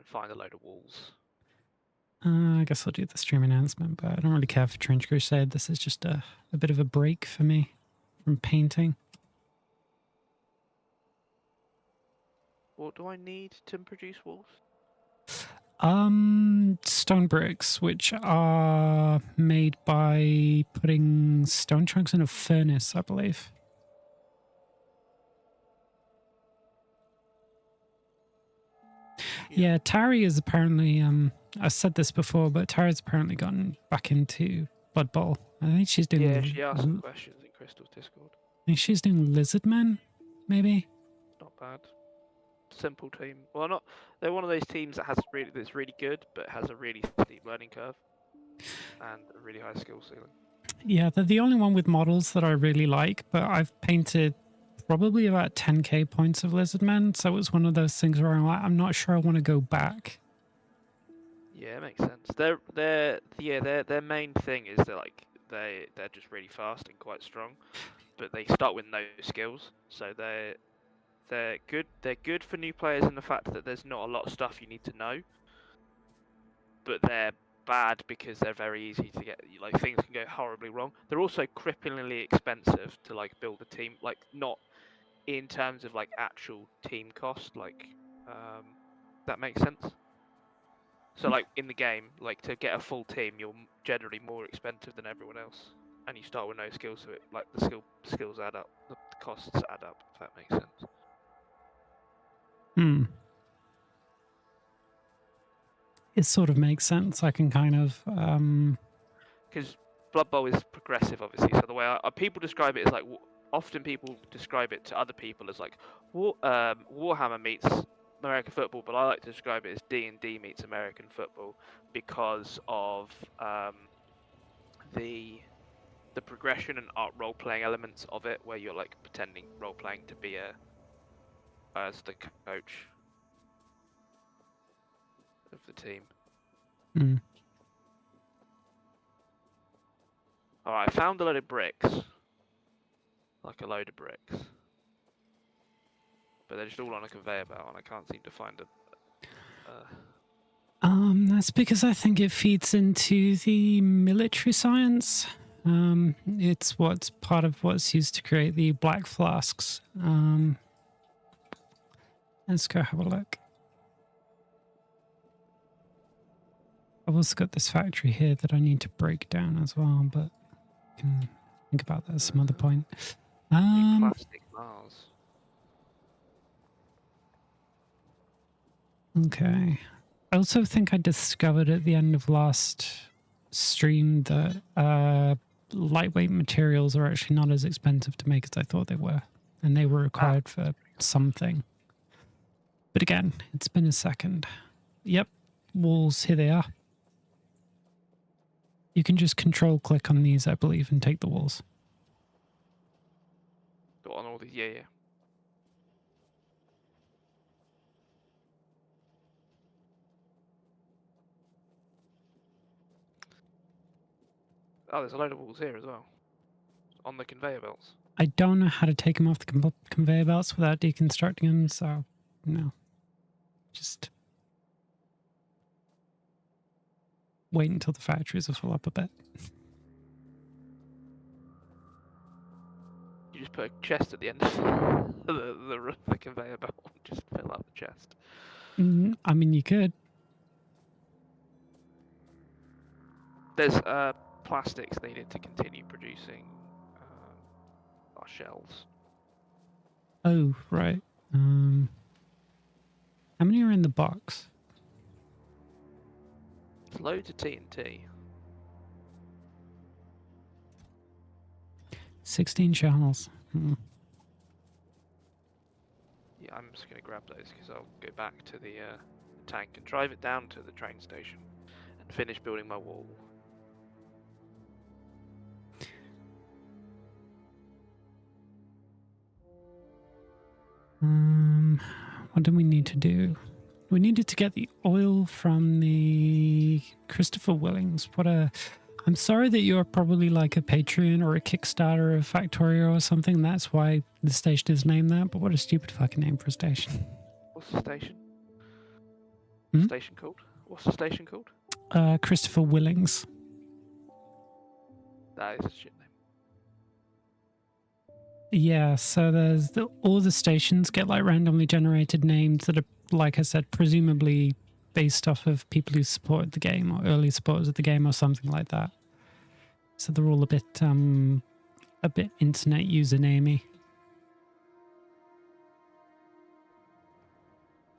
find a load of walls. I guess I'll do the stream announcement, but I don't really care for Trench Crusade. This is just a bit of a break for me from painting. What do I need to produce walls? Stone bricks, which are made by putting stone chunks in a furnace, I believe. Yeah, Tari is apparently, I said this before, but Tari's apparently gotten back into Blood Bowl. I think she's doing... Yeah, she asked some questions in Crystal's Discord. I think she's doing Lizardmen, maybe? Not bad. Simple team. Well, not... They're one of those teams that's really good, but has a really steep learning curve. And a really high skill ceiling. Yeah, they're the only one with models that I really like, but I've painted probably about 10k points of Lizardmen, so it's one of those things where I'm not sure I want to go back. Yeah, it makes sense. Their main thing is they're just really fast and quite strong, but they start with no skills, so they're good. They're good for new players in the fact that there's not a lot of stuff you need to know, but they're bad because they're very easy to get. Like, things can go horribly wrong. They're also cripplingly expensive to like build a team. Like, not in terms of like actual team cost. Like, that makes sense. So like in the game, like to get a full team, you're generally more expensive than everyone else, and you start with no skills, so it like the skills add up, the costs add up. If that makes sense. It sort of makes sense. I can kind of because Blood Bowl is progressive, obviously. So the way people describe it is like, often people describe it to other people as like Warhammer meets American football, but I like to describe it as D&D meets American football because of the progression and art role playing elements of it, where you're like pretending role playing to be as the coach of the team. All right, I found a load of bricks, like a load of bricks, but they're just all on a conveyor belt, and I can't seem to find a. That's because I think it feeds into the military science. It's what's part of what's used to create the black flasks. Let's go have a look. I've also got this factory here that I need to break down as well, but I can think about that at some other point. Plastic Mars. Okay. I also think I discovered at the end of last stream that lightweight materials are actually not as expensive to make as I thought they were, and they were required for something. But again, it's been a second. Yep, walls, here they are. You can just control click on these, I believe, and take the walls. On all these, yeah. Oh, there's a load of walls here as well, on the conveyor belts. I don't know how to take them off the conveyor belts without deconstructing them, so no. Just wait until the factories are full up a bit. You just put a chest at the end of the conveyor belt and just fill up the chest. I mean, you could. There's plastics needed to continue producing our shells. Oh, right. How many are in the box? There's loads of TNT. 16 shells. Yeah, I'm just going to grab those because I'll go back to the tank and drive it down to the train station and finish building my wall. What do we need to do? We needed to get the oil from the Christopher Willings. I'm sorry that you're probably like a Patreon or a Kickstarter of Factorio or something. That's why the station is named that. But what a stupid fucking name for a station. What's the station? Hmm? Station called? What's the station called? Christopher Willings. That is a shit name. Yeah, so there's all the stations get like randomly generated names that are, like I said, presumably based off of people who supported the game or early supporters of the game or something like that. So they're all a bit internet usernamey.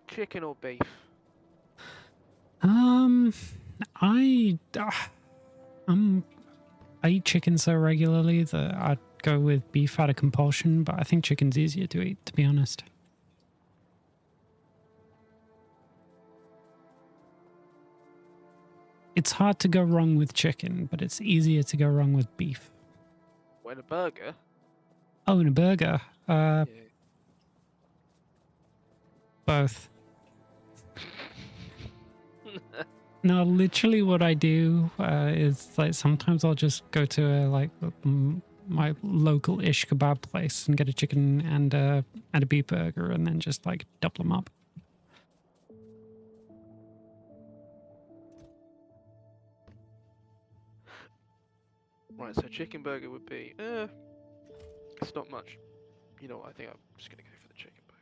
Chicken or beef? I eat chicken so regularly that I'd go with beef out of compulsion, but I think chicken's easier to eat, to be honest. It's hard to go wrong with chicken, but it's easier to go wrong with beef. When a burger? Oh, and a burger. Yeah. Both. No, literally what I do is like sometimes I'll just go to my local-ish kebab place and get a chicken and a beef burger and then just like double them up. Right, so chicken burger would be, it's not much. You know what, I think I'm just gonna go for the chicken burger.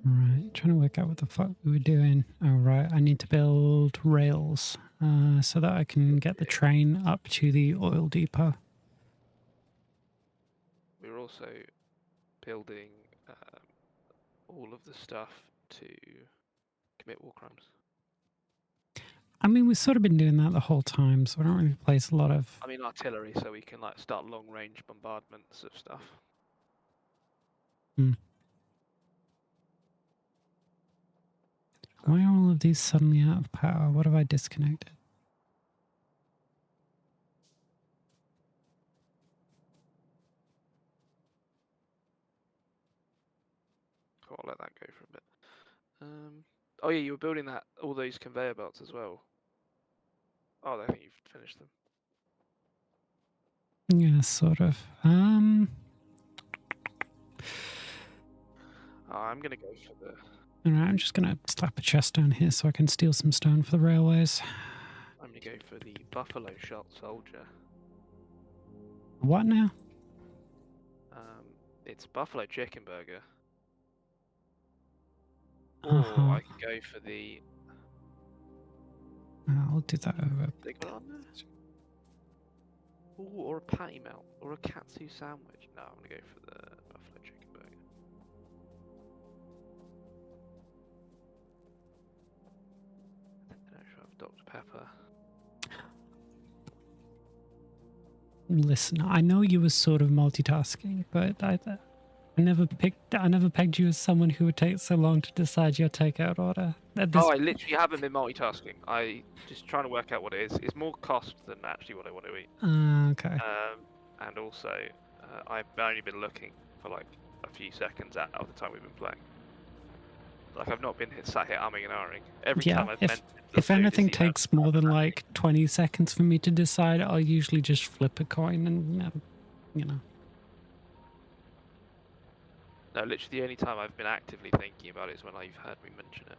Right, trying to work out what the fuck we were doing. Oh, right, I need to build rails so that I can get the train up to the oil depot. We're also building all of the stuff to commit war crimes. I mean, we've sort of been doing that the whole time, so I don't really place a lot of... I mean artillery, so we can like start long-range bombardments of stuff. Why are all of these suddenly out of power? What have I disconnected? Cool, I'll let that go for a bit. Oh yeah, you were building all those conveyor belts as well. Oh, I think you've finished them. Yeah, sort of. I'm gonna go for the... Alright, I'm just gonna slap a chest down here so I can steal some stone for the railways. I'm gonna go for the buffalo shot soldier. What now? It's buffalo chicken burger. Uh-huh. Or I can go for the... I'll do that over. They got it on there? Ooh, or a patty melt, or a katsu sandwich. No, I'm gonna go for the buffalo chicken burger. I should have Dr. Pepper. Listen, I know you were sort of multitasking, but I never pegged you as someone who would take so long to decide your takeout order. Oh, I literally haven't been multitasking. I just trying to work out what it is. It's more cost than actually what I want to eat. Okay. And also, I've only been looking for like a few seconds out of the time we've been playing. Like I've not been sat here umming and ahhing. Every time I've mentioned if anything takes more than like 20 seconds for me to decide, I'll usually just flip a coin and, you know. No, literally the only time I've been actively thinking about it is when you've heard me mention it.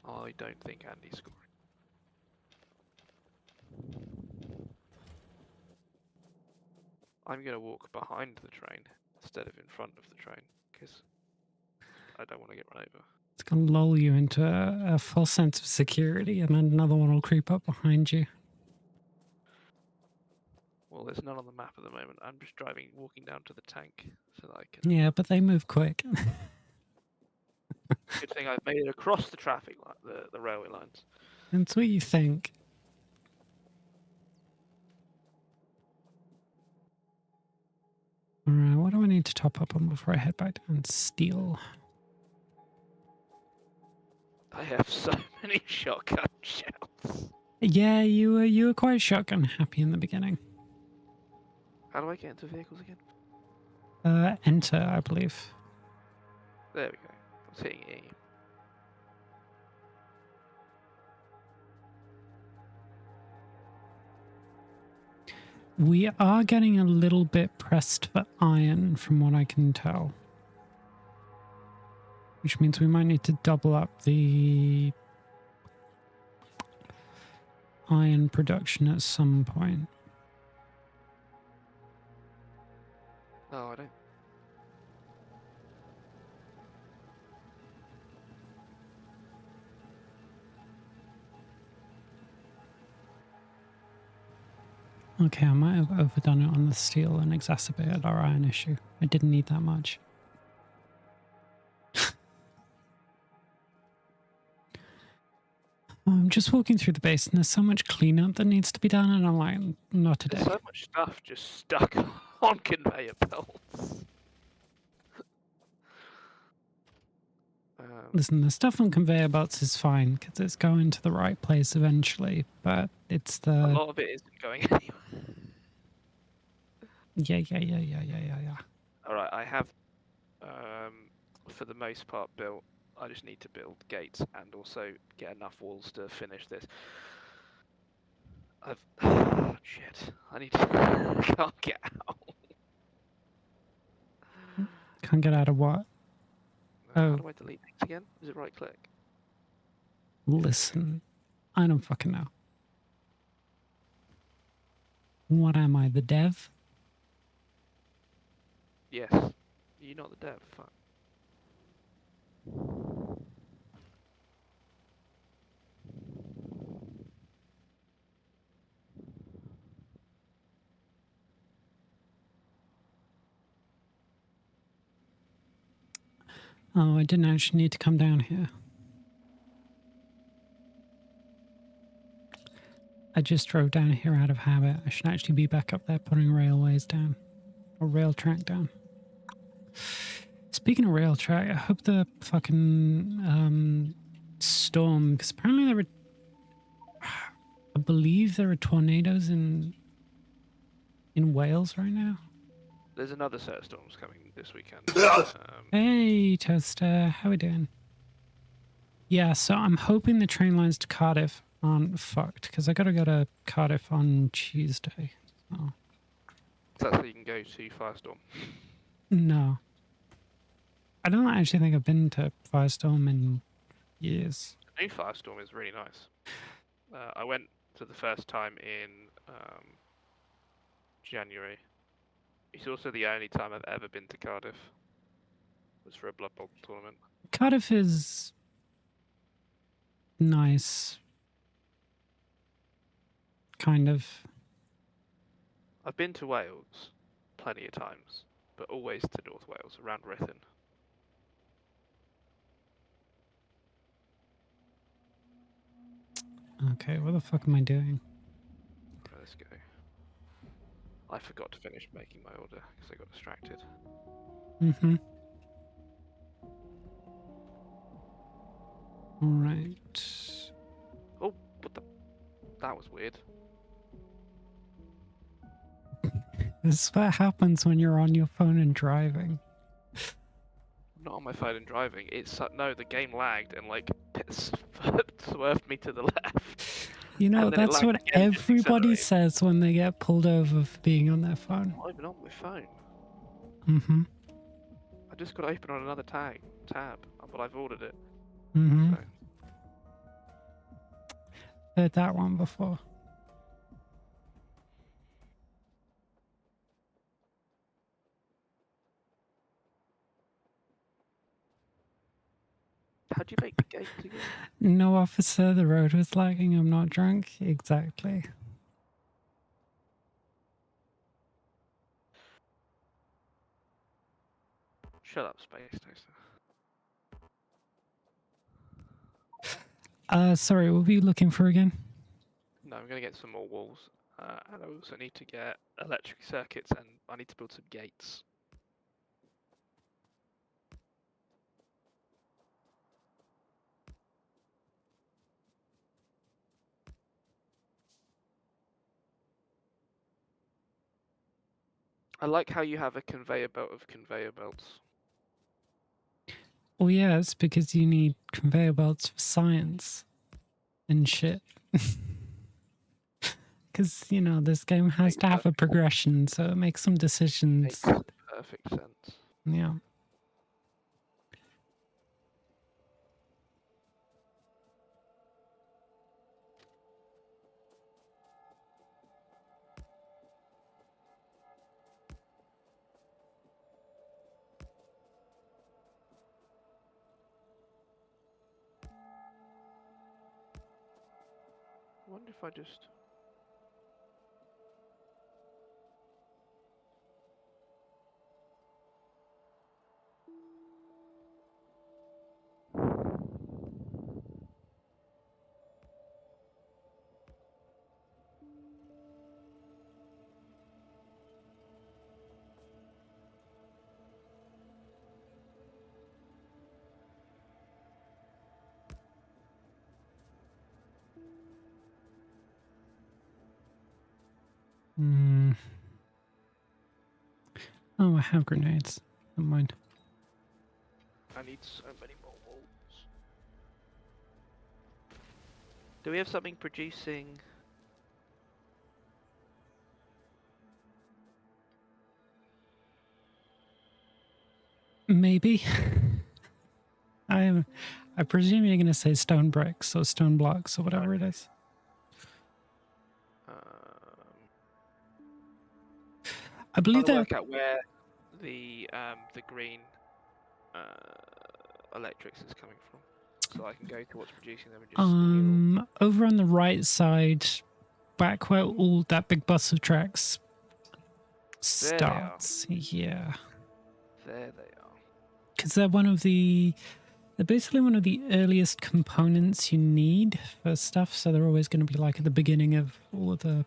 I don't think Andy's scoring. I'm going to walk behind the train instead of in front of the train because I don't want to get run over. It's going to lull you into a false sense of security and then another one will creep up behind you. Well, there's none on the map at the moment. I'm just walking down to the tank so that I can... Yeah, but they move quick. Good thing I've made it across the traffic, the railway lines. That's what you think. Alright, what do I need to top up on before I head back down? Steel. I have so many shotgun shells. Yeah, you were quite shotgun happy in the beginning. How do I get into vehicles again? Enter, I believe. There we go. I was hitting E. We are getting a little bit pressed for iron from what I can tell. Which means we might need to double up the iron production at some point. No, I don't. Okay, I might have overdone it on the steel and exacerbated our iron issue. I didn't need that much. I'm just walking through the base and there's so much cleanup that needs to be done, and I'm like, not today. There's so much stuff just stuck on conveyor belts. Listen, the stuff on conveyor belts is fine because it's going to the right place eventually, but it's A the... lot of it isn't going anywhere. Yeah. All right, I have, for the most part, built. I just need to build gates and also get enough walls to finish this. I've shit. I need to. I can't get out. Can't get out of what? How Oh, do I delete things again? Is it right click? listen, I don't fucking know. What am I, the dev? Yes. You're not the dev. Fuck. Oh, I didn't actually need to come down here. I just drove down here out of habit. I should actually be back up there putting railways down. Or rail track down. Speaking of rail track, I hope the fucking storm, because apparently there were... I believe there are tornadoes in Wales right now. There's another set of storms coming this weekend. Hey, Toaster, how we doing? Yeah, so I'm hoping the train lines to Cardiff aren't fucked, because I gotta go to Cardiff on Tuesday. So. That's so you can go to Firestorm. No. I don't actually think I've been to Firestorm in years. The new Firestorm is really nice. I went to the first time in January. It's also the only time I've ever been to Cardiff. It was for a Blood Bowl tournament. Cardiff is nice. Kind of. I've been to Wales plenty of times, but always to North Wales, around Ruthin. Okay, what the fuck am I doing? Let's go. I forgot to finish making my order because I got distracted. Mm-hmm. Alright. Oh, what the? That was weird. This is what happens when you're on your phone and driving. I'm not on my phone and driving. It's no, the game lagged and like swerved me to the left. You know, that's what everybody says says when they get pulled over for being on their phone. I'm not even on my phone. Mm-hmm. I just got to open on another tab, but I've ordered it. Mm-hmm. So. Heard that one before. How'd you make the gate again? No, officer, the road was lagging. I'm not drunk. Exactly. Shut up, Space Toaster. Sorry, what were you looking for again? No, I'm gonna get some more walls, and I also need to get electric circuits, and I need to build some gates. I like how you have a conveyor belt of conveyor belts. Oh yeah, it's because you need conveyor belts for science and shit. Because, you know, this game has to have a progression, so make some decisions. Makes perfect sense. Yeah. I wonder if I just... Oh, I have grenades. Never mind. I need so many more walls. Do we have something producing... Maybe. I presume you're going to say stone bricks or stone blocks or whatever it is. I believe that... that... work out where the green electrics is coming from, so I can go to what's producing them and just steal. Over on the right side, back where all that big bus of tracks starts. Yeah. There they are. Because they're they're basically one of the earliest components you need for stuff, so they're always going to be like at the beginning of all of the,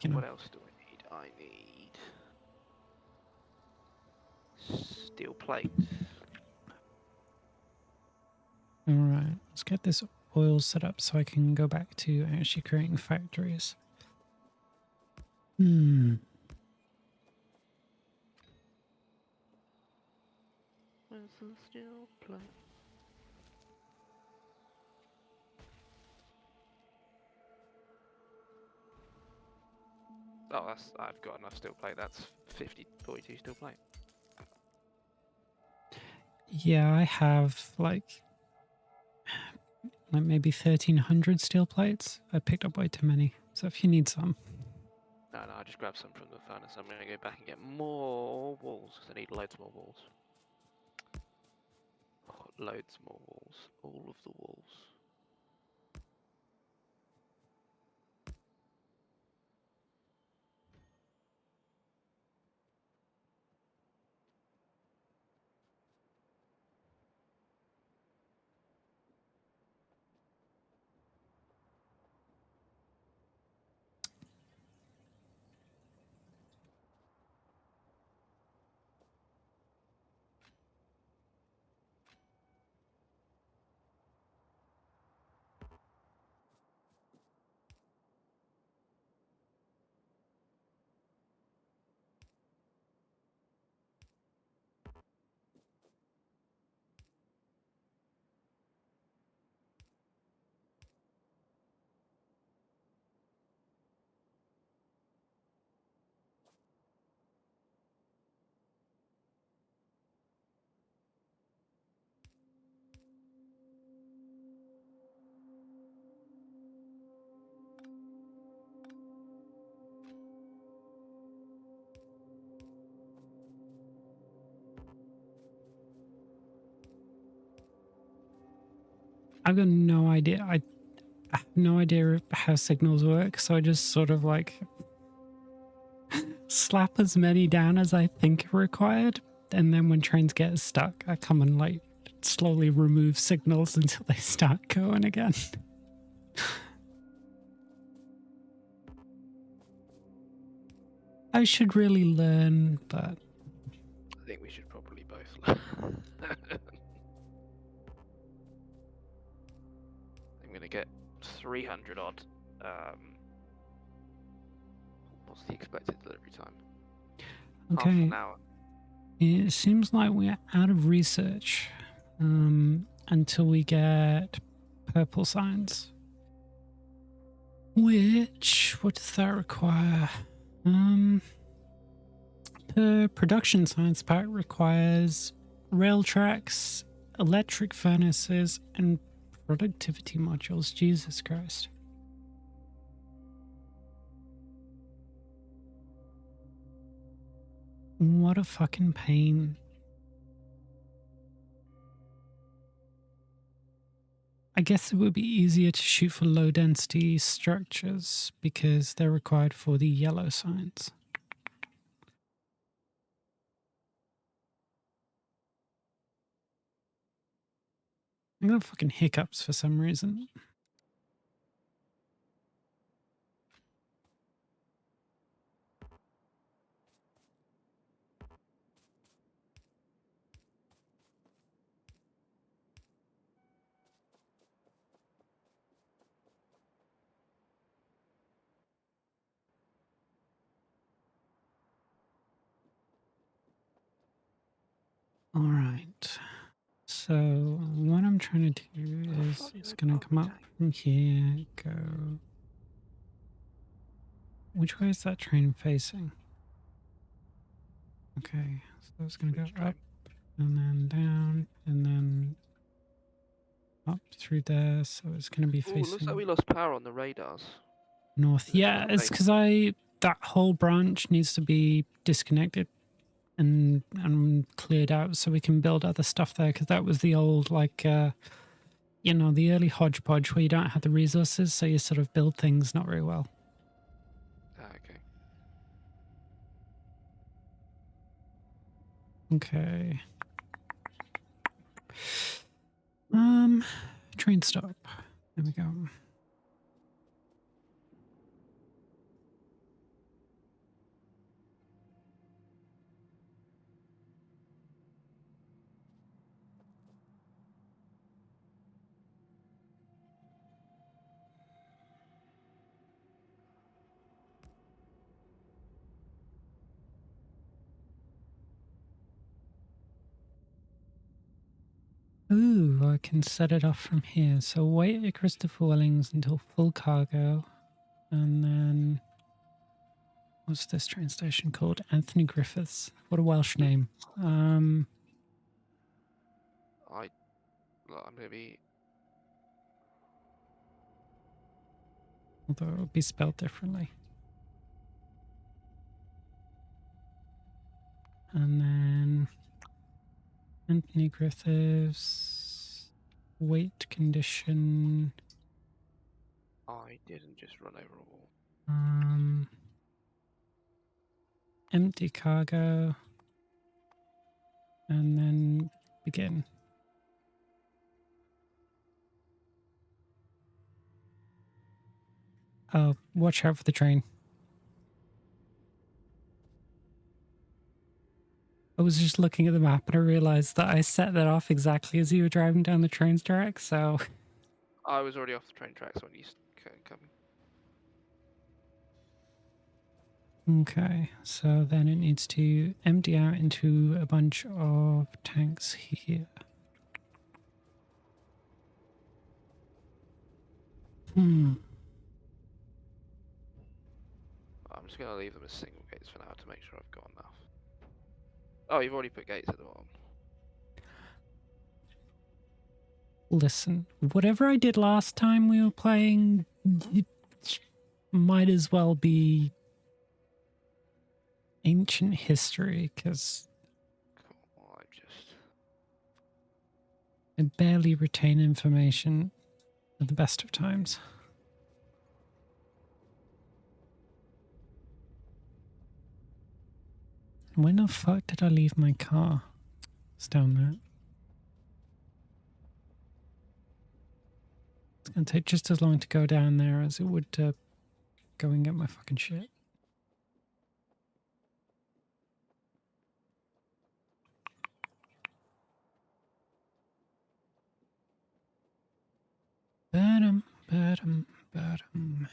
you know. What else do I need? I need steel plate. All right, let's get this oil set up so I can go back to actually creating factories. Where's the steel plate? Oh, I've got enough steel plate. That's 42 steel plate. Yeah, I have like maybe 1,300 steel plates. I picked up way too many. So if you need some. No, I just grabbed some from the furnace. I'm going to go back and get more walls because I need loads more walls. Oh, loads more walls. All of the walls. I've got no idea. I have no idea how signals work, so I just sort of like slap as many down as I think are required, and then when trains get stuck, I come and like slowly remove signals until they start going again. I should really learn, but I think we should probably both learn. I'm going to get 300 odd. What's the expected delivery time? okay. Half an hour. It seems like we're out of research until we get purple signs. What does that require? The production science pack requires rail tracks, electric furnaces, and productivity modules. Jesus Christ. What a fucking pain. I guess it would be easier to shoot for low density structures because they're required for the yellow signs. I got fucking hiccups for some reason. All right. So what I'm trying to do is it's going to come up from here, go. Which way is that train facing? Okay, so it's going to go up and then down and then up through there. So it's going to be Oh, looks like facing we lost power on the radars. north. Yeah, it's because that whole branch needs to be disconnected and cleared out so we can build other stuff there, because that was the old like you know, the early hodgepodge where you don't have the resources, so you sort of build things not very well. Ah, okay. Okay. Train stop. There we go. Ooh, I can set it off from here. So wait at Christopher Wellings until full cargo, and then what's this train station called? Anthony Griffiths. What a Welsh name. I'm gonna be. Although it would be spelled differently. And then Anthony Griffiths, weight condition. I didn't just run over a wall. Empty cargo, and then begin. Oh, watch out for the train. I was just looking at the map and I realized that I set that off exactly as you were driving down the train's track, so... I was already off the train tracks when you coming. Okay, so then it needs to empty out into a bunch of tanks here. I'm just gonna leave them as single gates for now to make sure I've got enough. Oh, you've already put gates at the bottom. Listen, whatever I did last time we were playing, it might as well be ancient history, because Cool. I barely retain information at the best of times. When the fuck did I leave my car? It's down there. It's gonna take just as long to go down there as it would to go and get my fucking shit. Badum, badum, badum.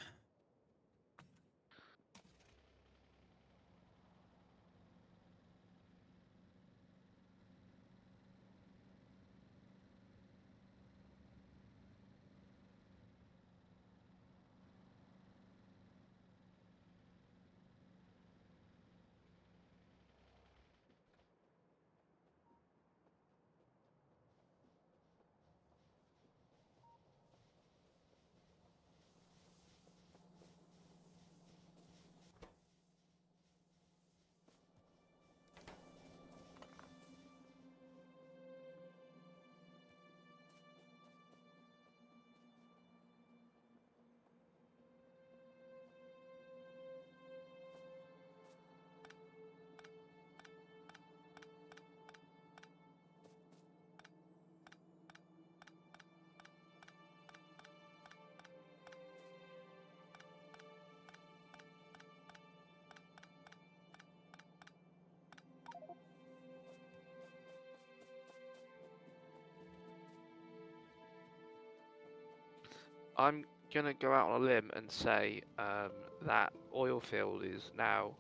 I'm gonna go out on a limb and say that oil field is now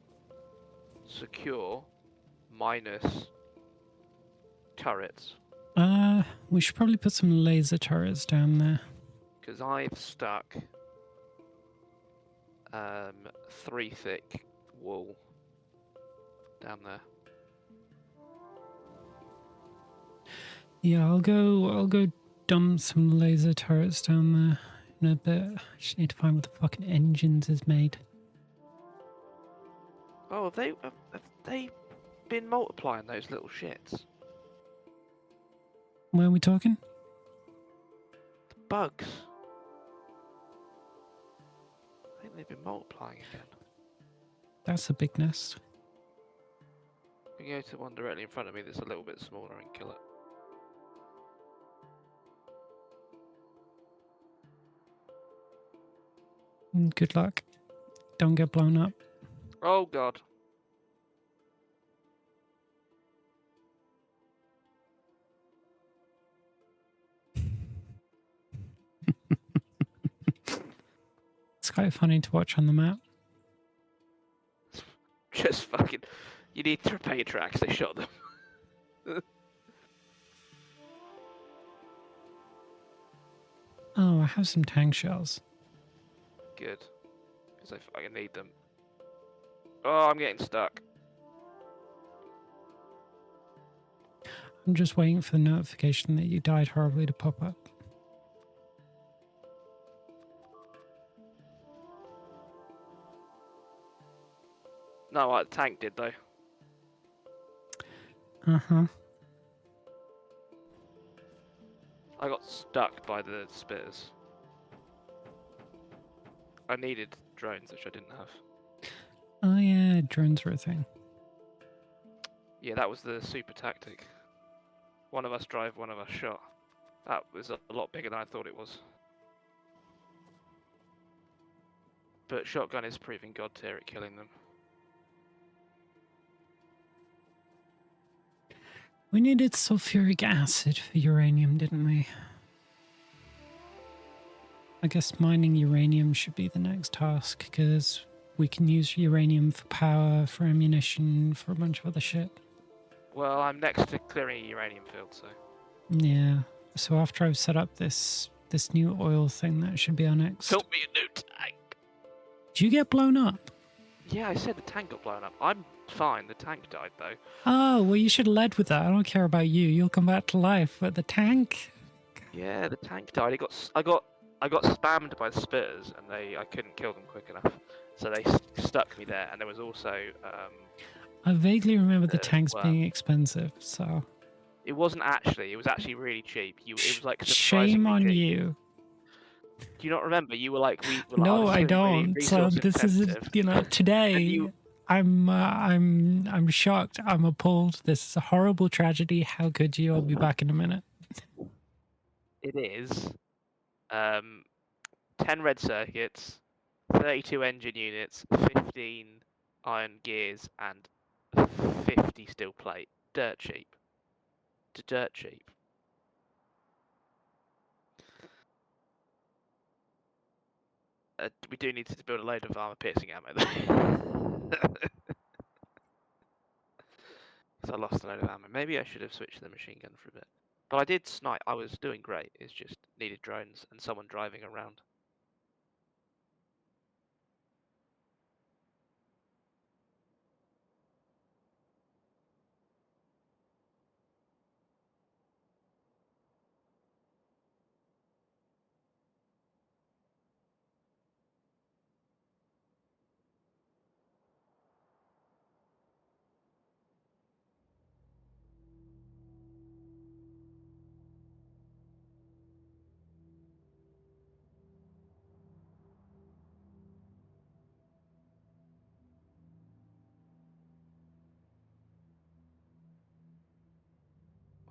secure, minus turrets, We should probably put some laser turrets down there. because I've stuck 3 thick wall down there. Yeah, I'll go dump some laser turrets down there in a bit. I just need to find what the fucking engines is made. Oh, have they been multiplying those little shits? Where are we talking? The bugs. I think they've been multiplying again. That's a big nest. I can go to one directly in front of me that's a little bit smaller and kill it. Good luck. Don't get blown up. Oh god. It's quite funny to watch on the map. Just fucking. You need to repair your tracks, they shot them. Oh, I have some tank shells. Good. Because I fucking need them. Oh, I'm getting stuck. I'm just waiting for the notification that you died horribly to pop up. No, the tank did though. Uh-huh. I got stuck by the spitters. I needed drones, which I didn't have. Oh yeah, drones were a thing. Yeah, that was the super tactic. One of us drive, one of us shot. That was a lot bigger than I thought it was. But shotgun is proving god tier at killing them. We needed sulfuric acid for uranium, didn't we? I guess mining uranium should be the next task, because we can use uranium for power, for ammunition, for a bunch of other shit. Well, I'm next to clearing a uranium field, so... Yeah. So after I've set up this new oil thing, that should be our next. Built me a new tank! Did you get blown up? Yeah, I said the tank got blown up. I'm fine, the tank died though. Oh, well, you should have led with that. I don't care about you. You'll come back to life. But the tank? Yeah, the tank died. I got spammed by the spitters, and I couldn't kill them quick enough, so they stuck me there. And there was also I vaguely remember the tanks well, being expensive, so... It wasn't actually. It was actually really cheap. It was like Shame surprisingly on cheap. you. Do you not remember? You were like, we were like, No, oh, I this is really don't. resource This is, intensive. today. You... I'm shocked. I'm appalled. This is a horrible tragedy. How could you? I'll be back in a minute. It is 10 red circuits, 32 engine units, 15 iron gears, and 50 steel plate. Dirt cheap. Dirt cheap. We do need to build a load of armor piercing ammo though. Because I lost a load of ammo. Maybe I should have switched to the machine gun for a bit. But I did snipe. I was doing great. It's just needed drones and someone driving around.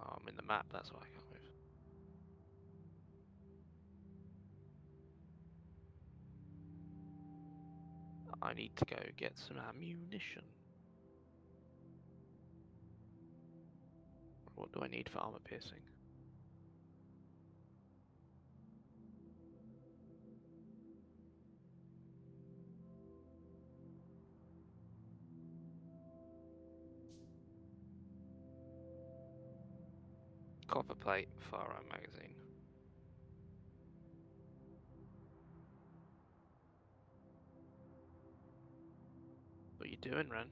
Oh, I'm in the map, that's why I can't move. I need to go get some ammunition. What do I need for armor piercing? Copper plate firearm magazine. What are you doing, Ren?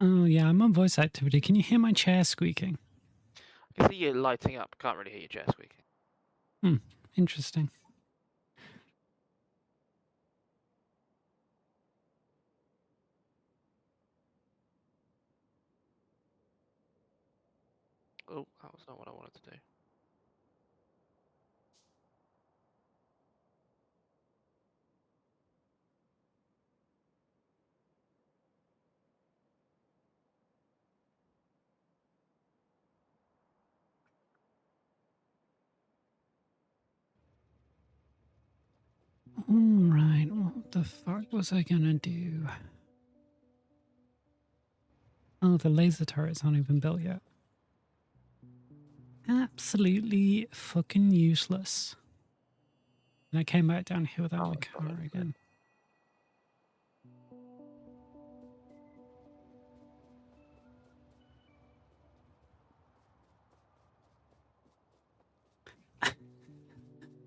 Oh yeah, I'm on voice activity. Can you hear my chair squeaking? I can see you lighting up. Can't really hear your chair squeaking. Interesting. Oh, that was not what I wanted to do. Alright, what the fuck was I gonna do? Oh, the laser turrets aren't even built yet. Absolutely fucking useless. And I came back down here without my car again.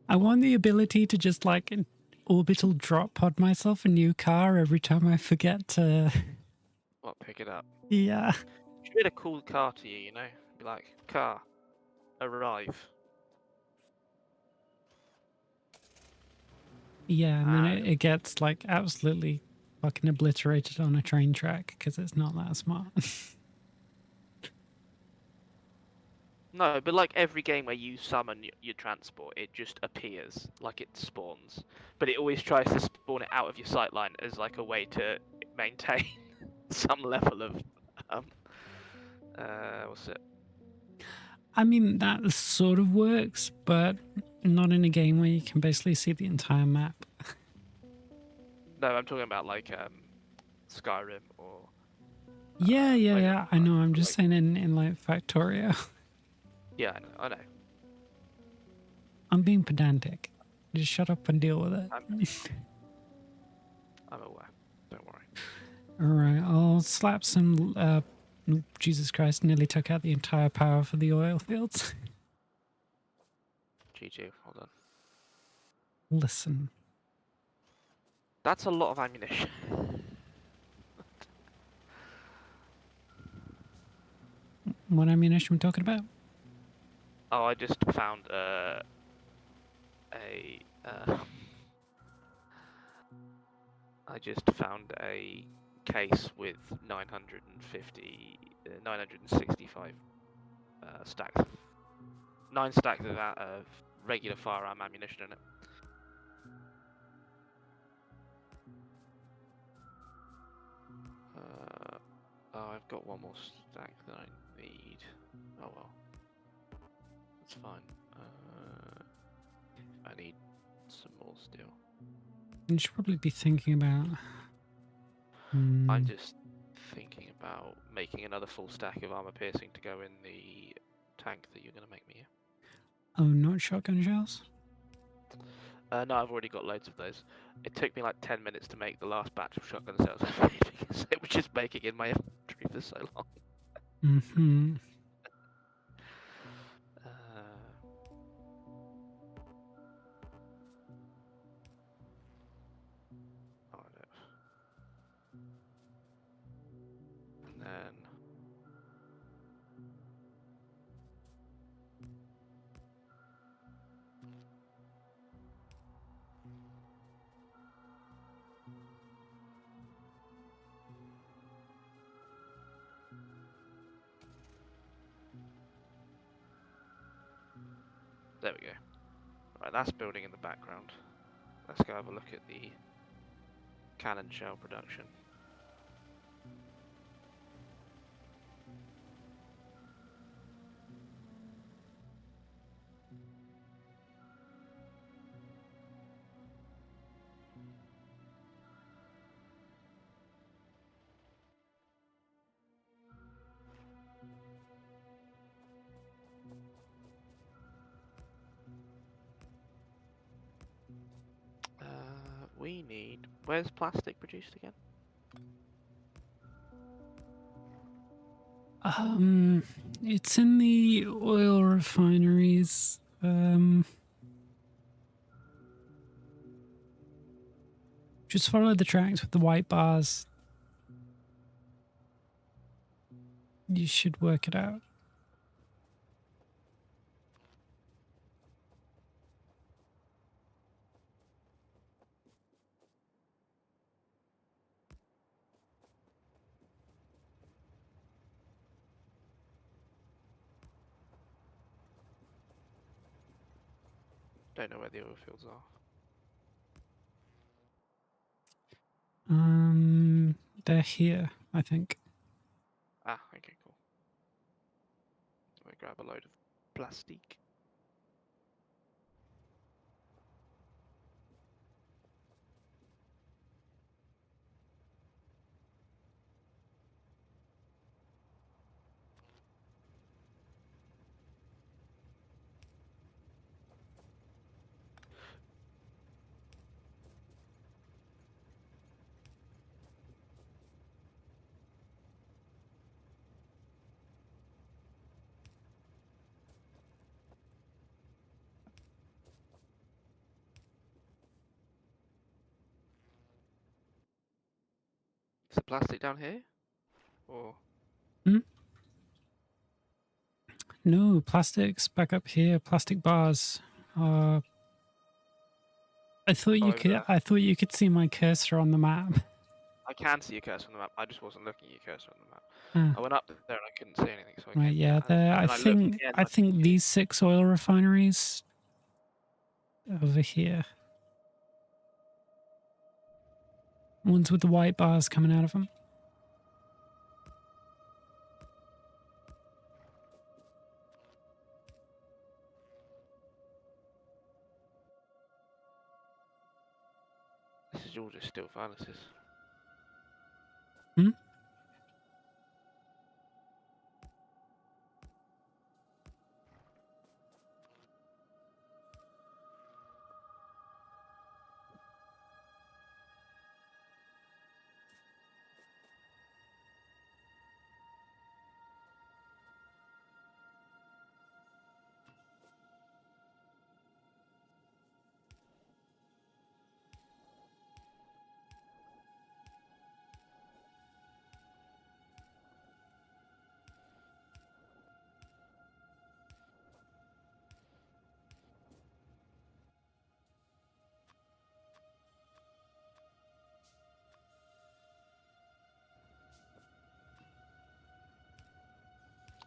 I want the ability to just like orbital drop pod myself a new car every time I forget to. What, pick it up? Yeah. Should be a cool car to you, you know? Be like, car, arrive. Yeah, and then it gets like absolutely fucking obliterated on a train track because it's not that smart. No, but like every game where you summon your transport, it just appears, like it spawns. But it always tries to spawn it out of your sightline as like a way to maintain some level of, um, what's it? I mean, that sort of works, but not in a game where you can basically see the entire map. No, I'm talking about like Skyrim or Yeah. I know. I'm just like, saying in like Factorio. yeah, I know. I'm being pedantic. Just shut up and deal with it. I'm aware. Don't worry. All right, I'll slap some. Jesus Christ! Nearly took out the entire power for the oil fields. GG. Hold on. Listen, That's a lot of ammunition. what ammunition we talking about? Oh, I just found a I just found a case with 965 stacks, 9 stacks of that of regular firearm ammunition in it. Oh, I've got one more stack that I need. Oh well, that's fine. I need some more still. You should probably be thinking about. I'm just thinking about making another full stack of armor piercing to go in the tank that you're going to make me. Oh, not shotgun shells. No, I've already got loads of those. It took me like 10 minutes to make the last batch of shotgun cells because it was just making in my inventory for so long. Mm-hmm. Oh, no. And then there we go. Right, that's building in the background. Let's go have a look at the cannon shell production. we need. Where's plastic produced again? It's in the oil refineries. Just follow the tracks with the white bars. You should work it out. Don't know where the oil fields are. They're here, I think. Ah, okay, cool. Let me grab a load of plastic. Is the plastic down here? Or No, plastics back up here. Plastic bars. I thought you over could. there? I thought you could see my cursor on the map. I can see your cursor on the map. I just wasn't looking at your cursor on the map. Ah, I went up there and I couldn't see anything, so I right, came yeah. down. There. And I then I looked think. again. I I didn't think see these 6 oil refineries over here. Ones with the white bars coming out of them. This is all just still furnaces. Hmm?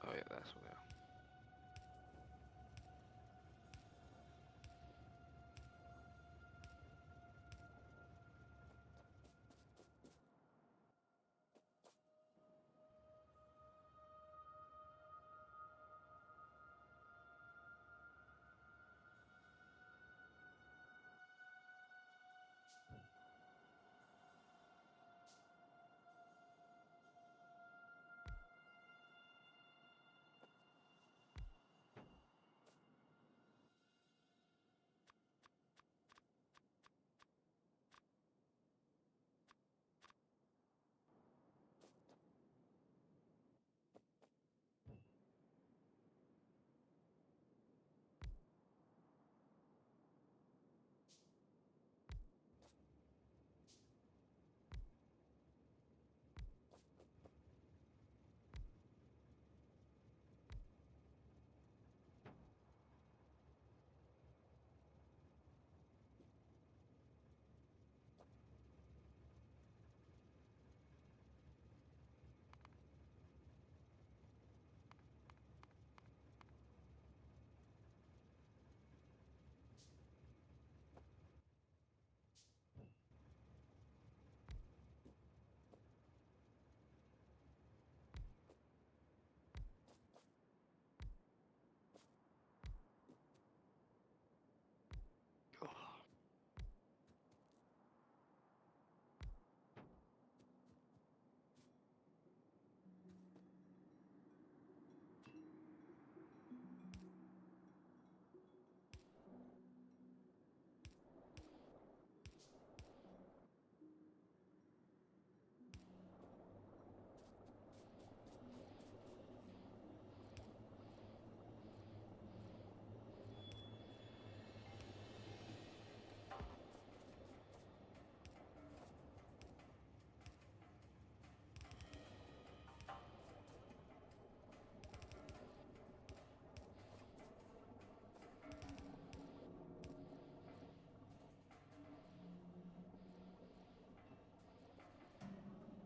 Oh yeah, that's what they are.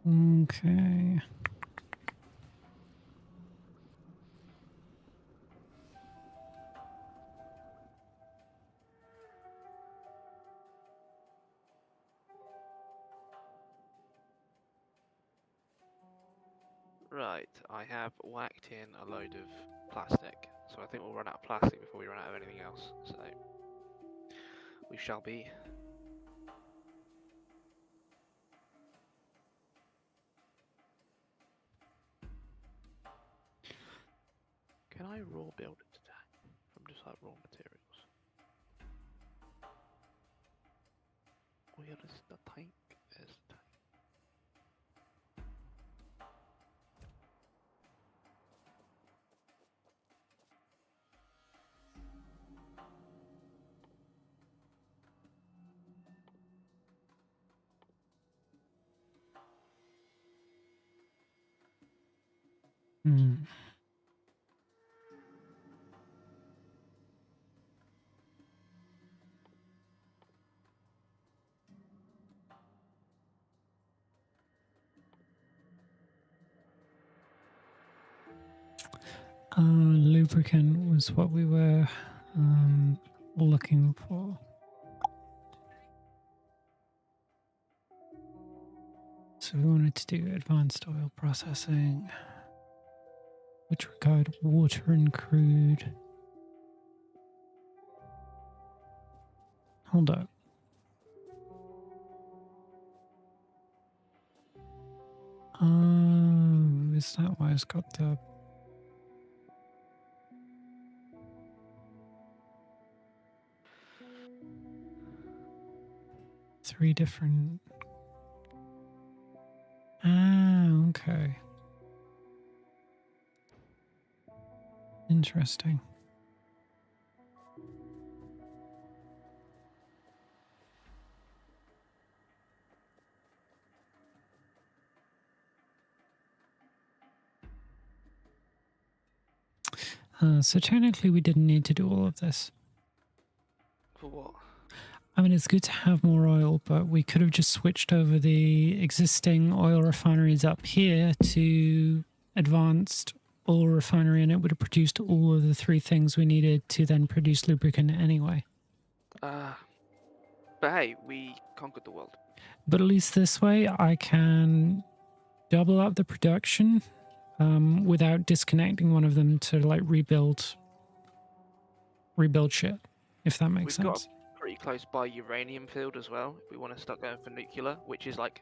Okay. Right, I have whacked in a load of plastic, so I think we'll run out of plastic before we run out of anything else. So we shall be. Can I raw build it today from just like raw materials? Where is the tank? There's the tank. Hmm. Lubricant was what we were looking for. So we wanted to do advanced oil processing, which required water and crude. Hold up. Oh, is that why it's got the 3 different... Ah, okay. Interesting. So technically we didn't need to do all of this. For what? I mean, it's good to have more oil, but we could have just switched over the existing oil refineries up here to advanced oil refinery, and it would have produced all of the 3 things we needed to then produce lubricant anyway. But hey, we conquered the world. But at least this way, I can double up the production without disconnecting one of them to like rebuild shit, if that makes We've got sense. a pretty close by uranium field as well. If we want to start going for nuclear, which is like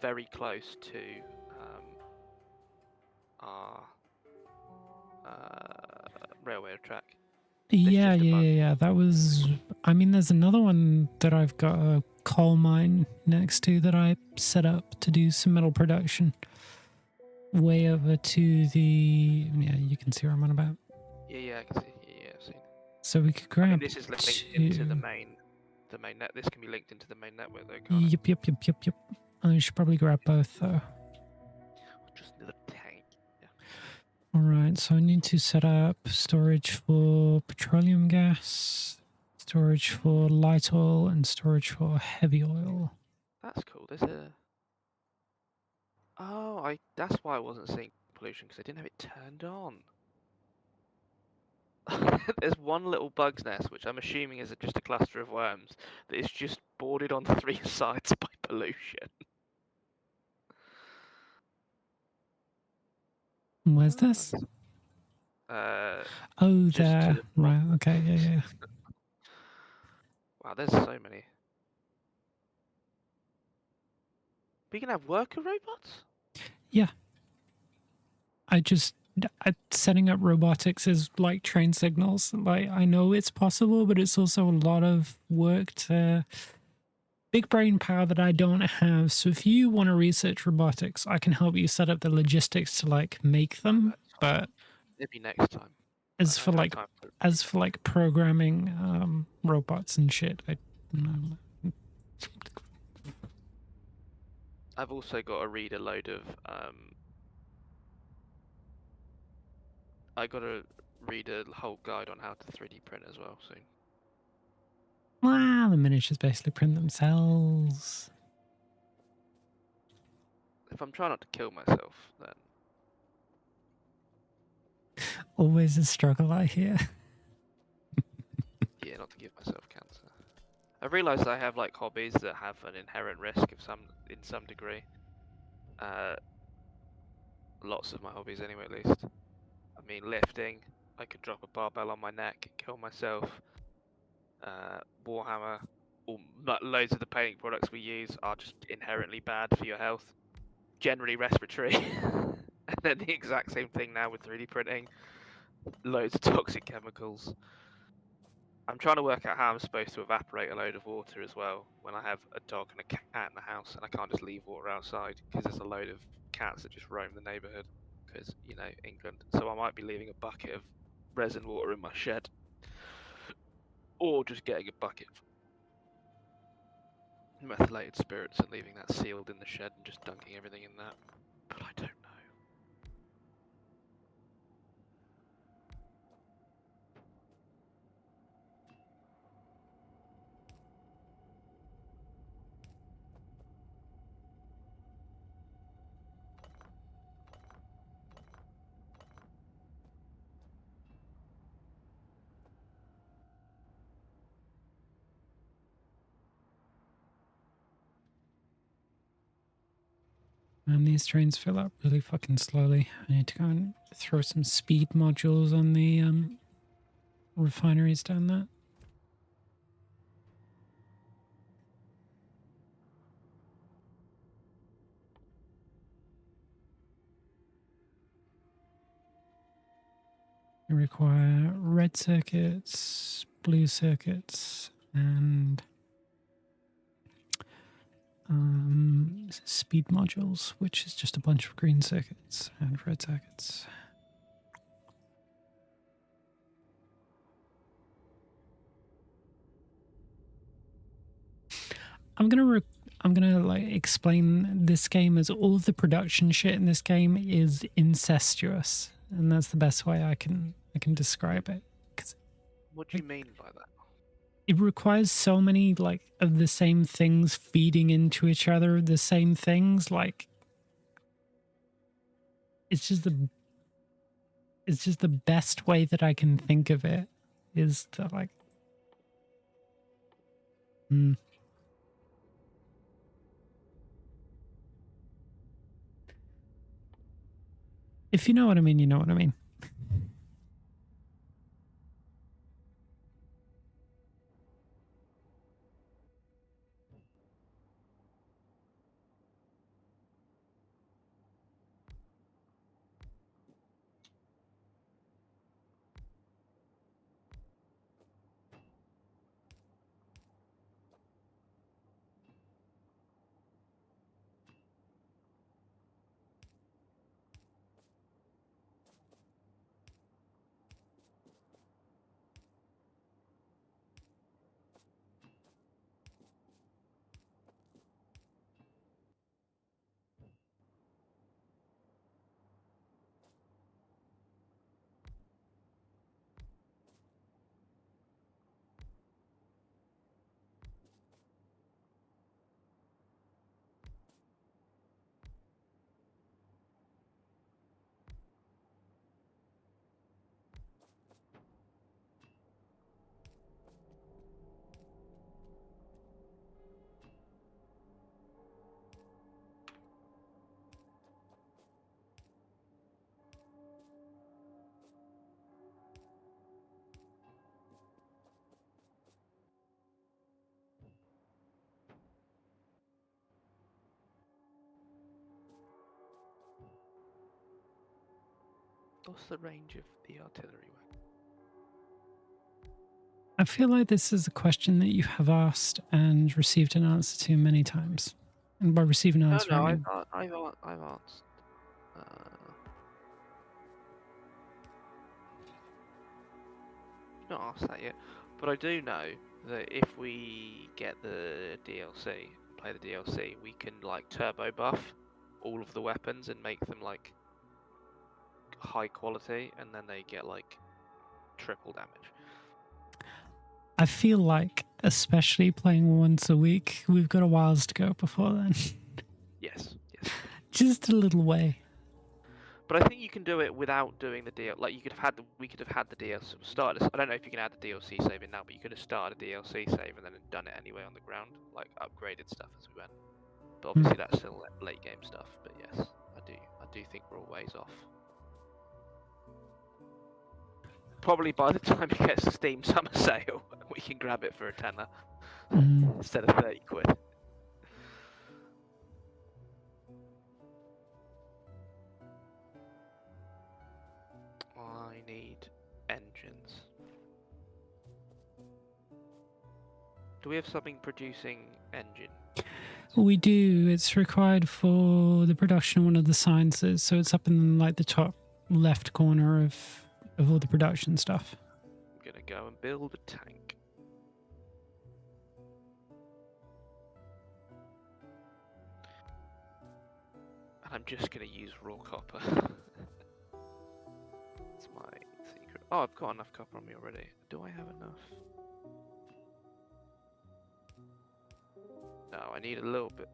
very close to our railway track. Yeah, just above. yeah. That was. I mean, there's another one that I've got a coal mine next to that I set up to do some metal production. Way over to the. Yeah, you can see where I'm on about. Yeah, I can see. Yeah, I've seen. So we could I mean, grab this is linked into two. the main net. This can be linked into the main network, though, can't it? Yep. I should probably grab both though. Just another tank. Yeah. All right, so I need to set up storage for petroleum gas, storage for light oil, and storage for heavy oil. That's cool. There's a. Oh, That's why I wasn't seeing pollution because I didn't have it turned on. There's one little bug's nest, which I'm assuming is just a cluster of worms, that is just bordered on 3 sides by pollution. Where's Oh, this? nice. Oh, Just to there. the north. Right, okay, yeah. Wow, there's so many. We can have worker robots? Yeah. Setting up robotics is like train signals. Like, I know it's possible, but it's also a lot of work to big brain power that I don't have. So if you want to research robotics, I can help you set up the logistics to like make them. That's fine. But Maybe next time. I as for don't have like time for programming robots and shit, I've also got to read a load of I got to read a whole guide on how to 3D print as well soon. wow, the miniatures basically print themselves. if I'm trying not to kill myself, then Always a struggle, I hear. yeah, not to give myself cancer. I realise I have like hobbies that have an inherent risk of in some degree. Lots of my hobbies, anyway, at least. I mean, lifting. I could drop a barbell on my neck, kill myself. Warhammer. Loads of the painting products we use are just inherently bad for your health. Generally respiratory. And then the exact same thing now with 3D printing. Loads of toxic chemicals. I'm trying to work out how I'm supposed to evaporate a load of water as well when I have a dog and a cat in the house and I can't just leave water outside because there's a load of cats that just roam the neighbourhood because, you know, England. So I might be leaving a bucket of resin water in my shed or just getting a bucket of methylated spirits and leaving that sealed in the shed and just dunking everything in that. But I don't know. And these trains fill up really fucking slowly. I need to go and throw some speed modules on the refineries down there. You require red circuits, blue circuits, and speed modules, which is just a bunch of green circuits and red circuits. I'm gonna like explain this game as all of the production shit in this game is incestuous, and that's the best way I can describe it. What do you mean by that? It requires so many like of the same things feeding into each other, the same things. Like it's just the best way that I can think of it is to like. If you know what I mean, you know what I mean. What's the range of the artillery weapon? I feel like this is a question that you have asked and received an answer to many times. And by receive an answer, I mean I've answered. Not asked that yet, but I do know that if we get the DLC, play the DLC, we can like turbo buff all of the weapons and make them like high quality, and then they get like triple damage. I feel like, especially playing once a week, we've got a whiles to go before then. Yes, yes. Just a little way. But I think you can do it without doing the deal. Like we could have had the DLC started. I don't know if you can add the DLC save in now, but you could have started a DLC save and then done it anyway on the ground, like upgraded stuff as we went. But obviously that's still late game stuff. But yes, I do think we're a ways off. Probably by the time it gets to Steam Summer Sale, we can grab it for a tenner instead of 30 quid. I need engines. Do we have something producing engine? We do. It's required for the production of one of the sciences, so it's up in like the top left corner of all the production stuff. I'm gonna go and build a tank. And I'm just gonna use raw copper. It's my secret. Oh, I've got enough copper on me already. Do I have enough? No, I need a little bit.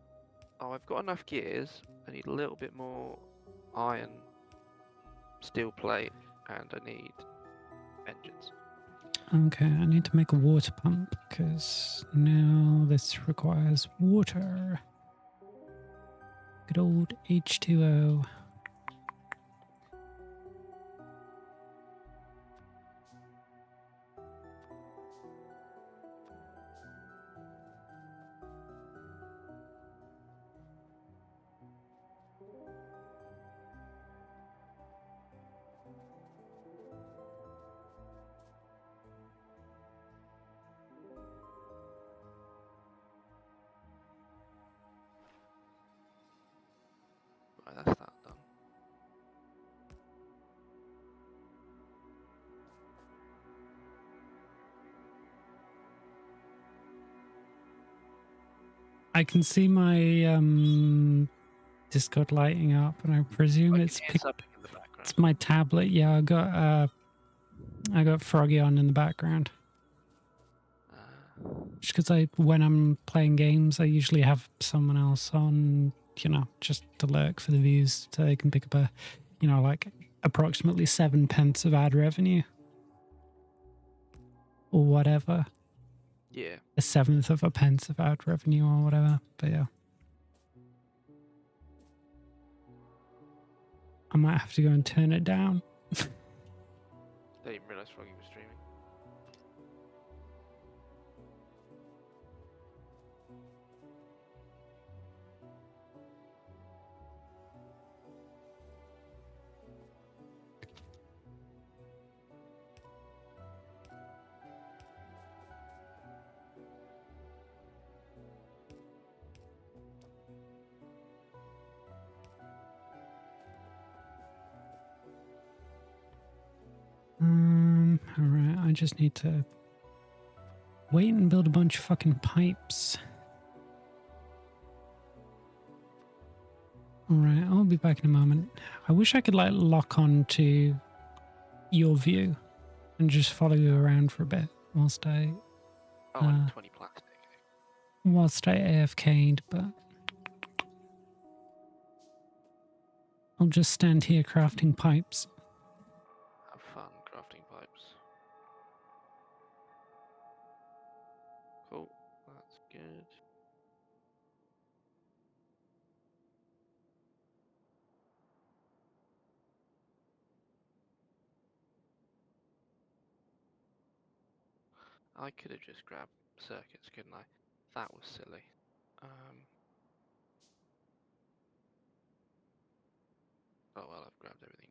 Oh, I've got enough gears. I need a little bit more iron, steel plate, and I need engines. Okay, I need to make a water pump because now this requires water. Good old H2O. Right, that's that done. I can see my Discord lighting up, and I presume it's something in the background. It's my tablet. Yeah, I got Froggy on in the background. Just because when I'm playing games, I usually have someone else on, just to lurk for the views, so they can pick up a, like approximately 7 pence of ad revenue or whatever. Yeah. A seventh of a pence of ad revenue or whatever. But yeah, I might have to go and turn it down. I didn't even realise Froggy was streaming. Alright, I just need to wait and build a bunch of fucking pipes. Alright, I'll be back in a moment. I wish I could like lock on to your view and just follow you around for a bit whilst I and 20 plastic. Whilst I AFK'd, but I'll just stand here crafting pipes. Have fun crafting pipes. Cool, that's good. I could have just grabbed circuits, couldn't I? That was silly. Oh well, I've grabbed everything.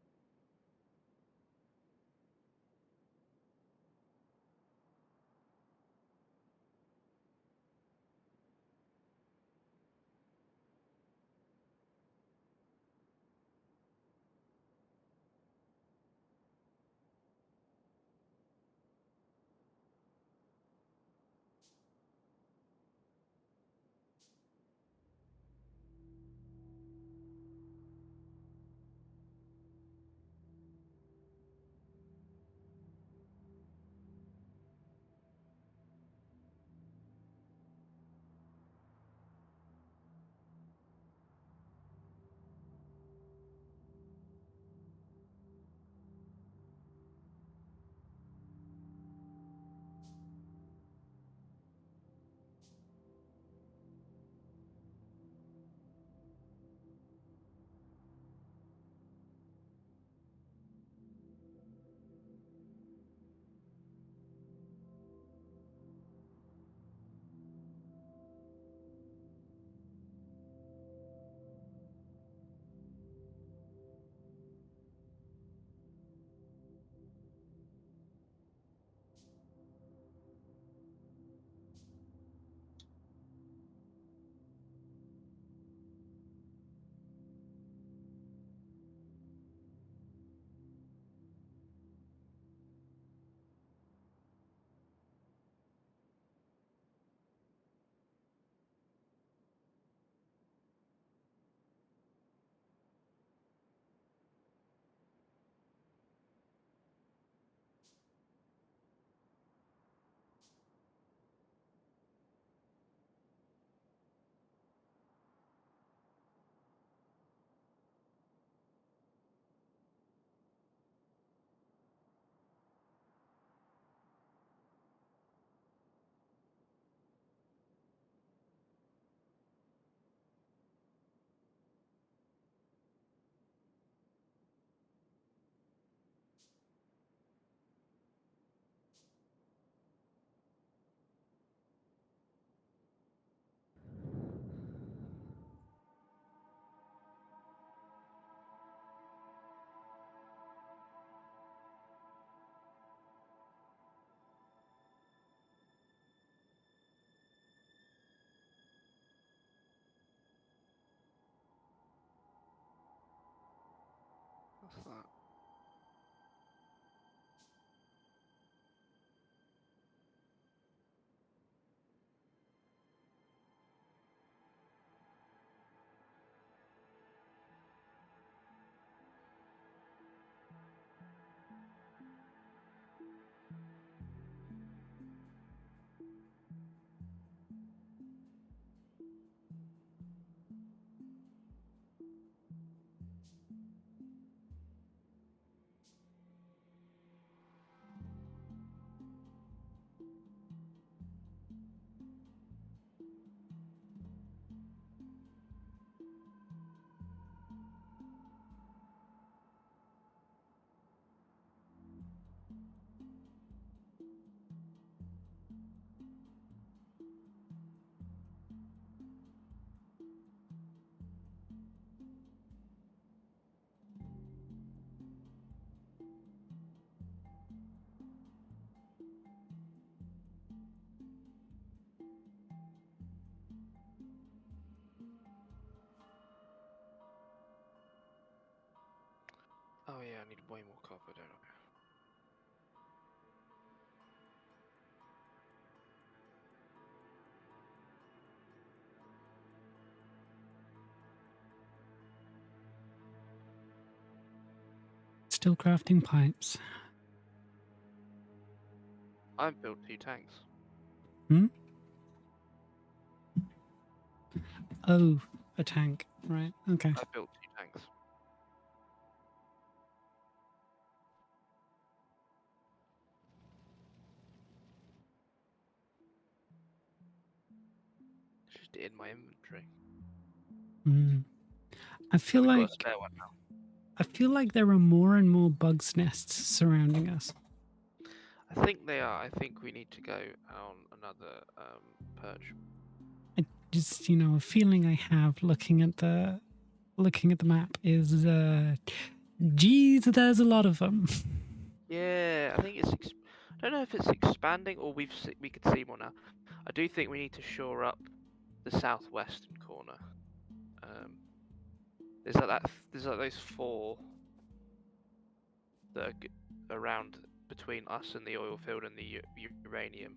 Oh yeah, I need way more copper, don't I? Still crafting pipes. I've built 2 tanks. Hmm? Oh, a tank. Right, okay. I've built 2 tanks. It's just in my inventory. I So feel we've got a like spare one now. I feel like there are more and more bugs nests surrounding us. I think they are. I think we need to go on another perch. Just, you know, a feeling I have looking at the map is geez, there's a lot of them. Yeah, I think it's. I don't know if it's expanding or we could see more now. I do think we need to shore up the southwestern corner. There's like that. There's like those 4 that are around between us and the oil field and the uranium,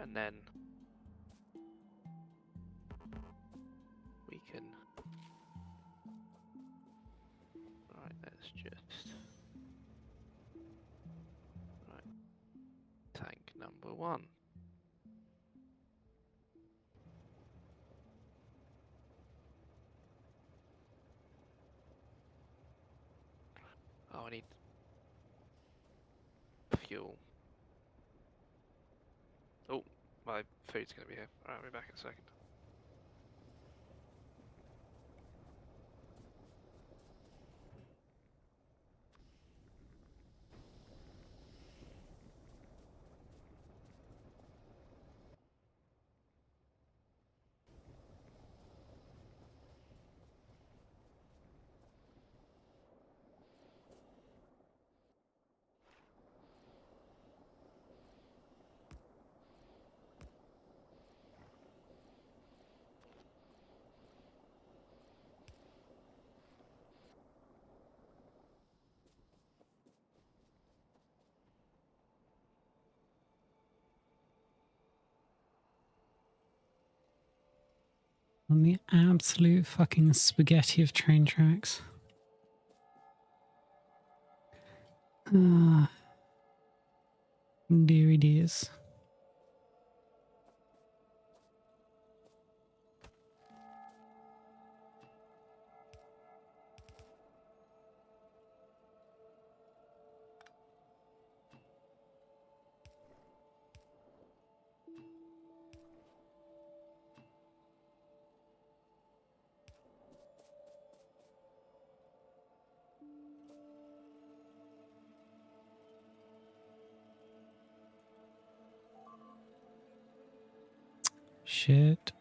and then we can. Right, let's just. Right, tank number 1. Oh, I need fuel. Oh, my food's gonna be here. Alright, I'll be back in a second. On the absolute fucking spaghetti of train tracks. Deary dears. Shit.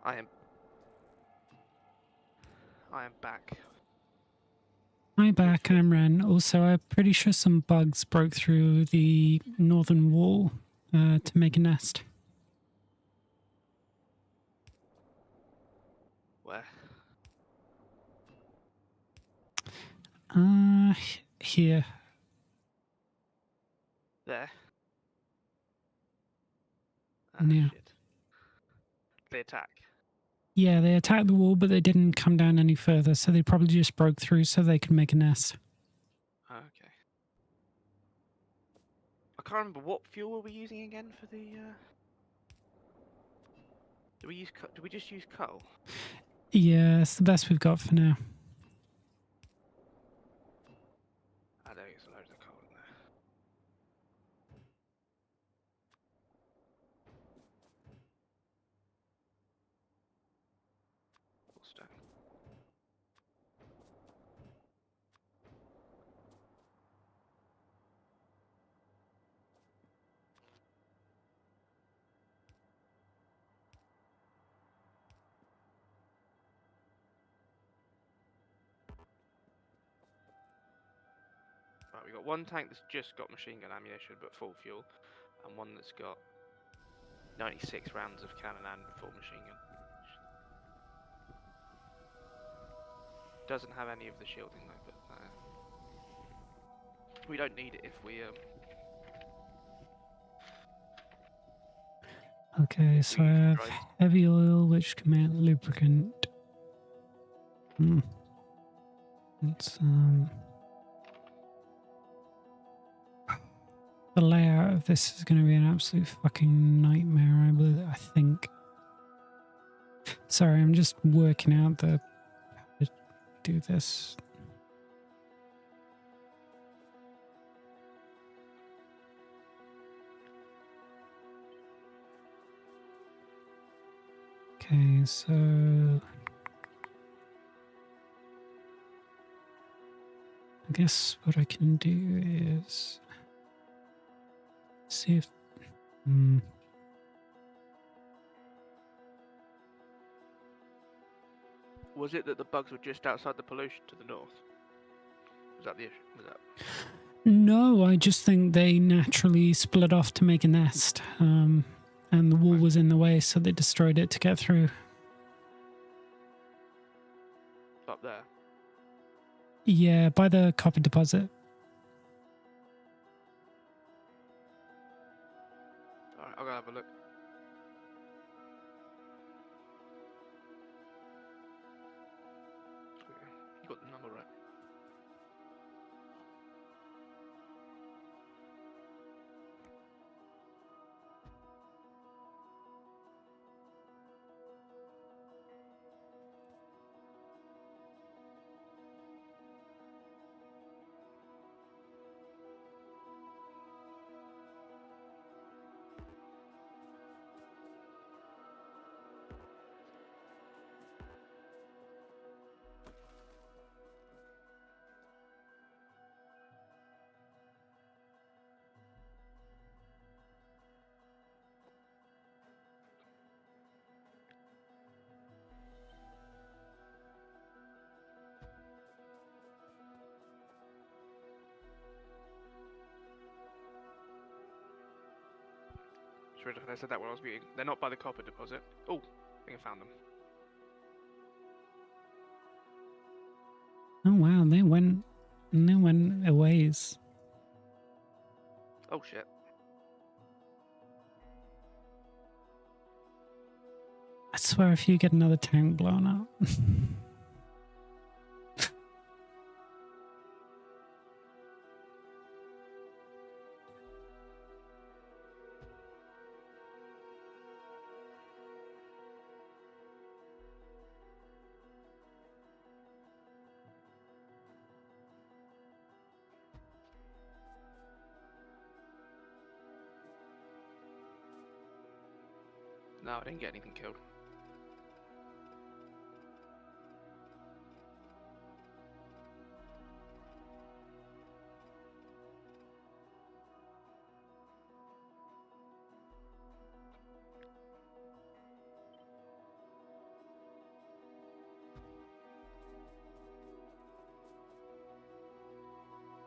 I am. I am back. Hi back, Amran. Also, I'm pretty sure some bugs broke through the northern wall to make a nest. Where? Here. There. Ah, Yeah. shit. They attack. Yeah, they attacked the wall, but they didn't come down any further, so they probably just broke through so they could make a nest. Okay. I can't remember what fuel were we using again for the. Do we use? Do we just use coal? Yeah, it's the best we've got for now. I don't get loads of coal in there. Full stone. Right, we got one tank that's just got machine gun ammunition but full fuel, and one that's got 96 rounds of cannon and full machine gun. Doesn't have any of the shielding though, but we don't need it if we Okay, so I have heavy oil, which can make lubricant. It's the layout of this is going to be an absolute fucking nightmare. I think. Sorry, I'm just working out how to do this. Okay, so I guess what I can do is see if. Was it that the bugs were just outside the pollution to the north? Was that the issue? Was that? No, I just think they naturally split off to make a nest, and the wall was in the way, so they destroyed it to get through. Up there? Yeah, by the copper deposit. Alright, I'll go have a look. You got the number right. I said that while I was muting. They're not by the copper deposit. Oh, I think I found them. Oh wow, they went a ways. Oh shit. I swear if you get another tank blown up. No, I didn't get anything killed.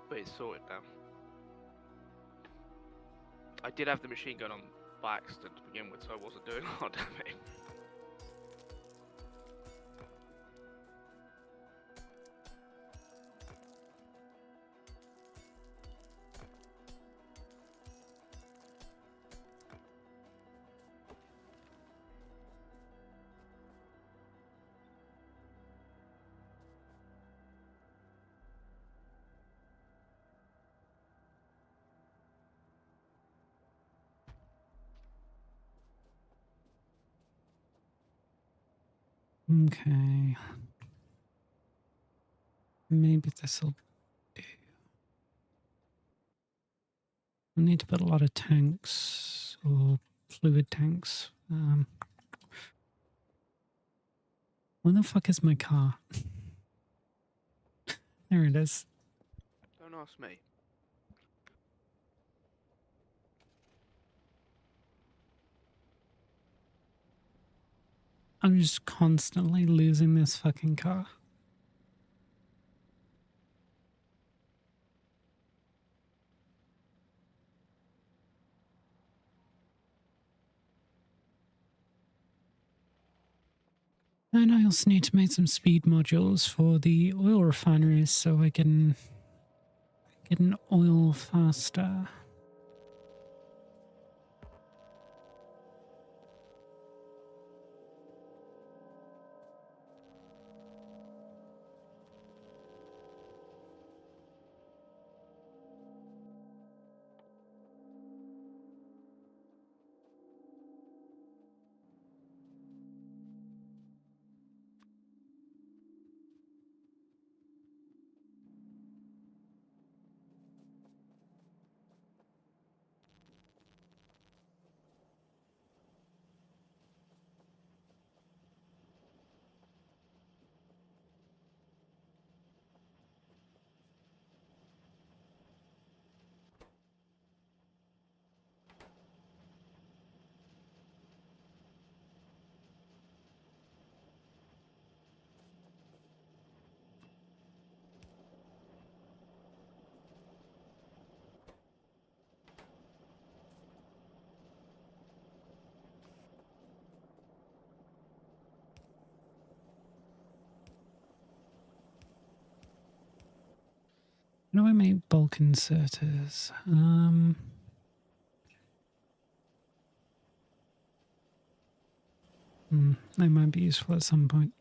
but it's sorted now. I did have the machine gun on by accident to begin with, so I wasn't doing a lot of damage. Okay. Maybe this'll do. We need to put a lot of tanks or fluid tanks. Where the fuck is my car? There it is. Don't ask me. I'm just constantly losing this fucking car. And I also need to make some speed modules for the oil refineries so I can get an oil faster. How do I make bulk inserters? They might be useful at some point.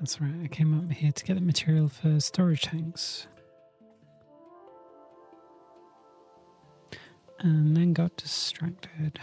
That's right. I came up here to get the material for storage tanks. And then got distracted.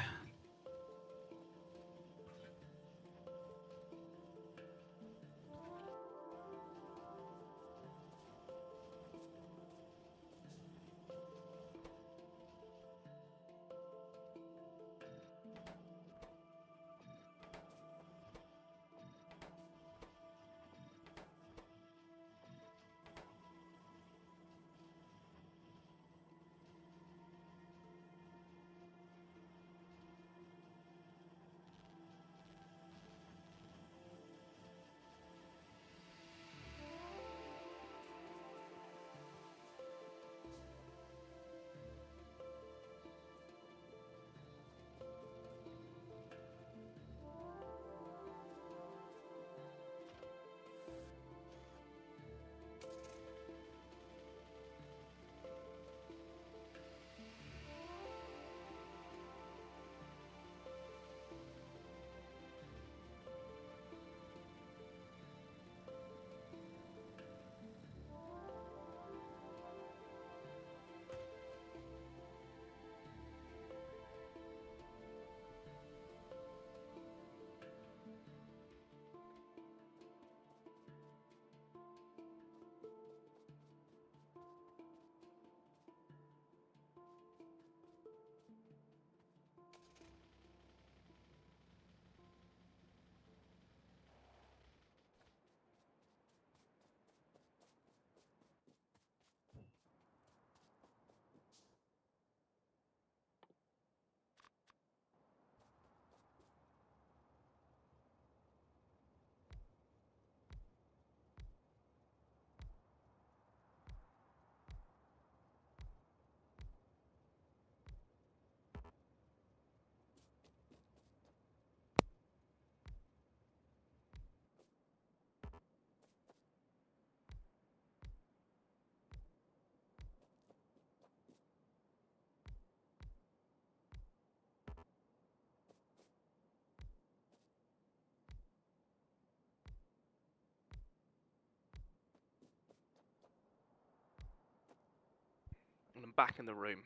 And I'm back in the room,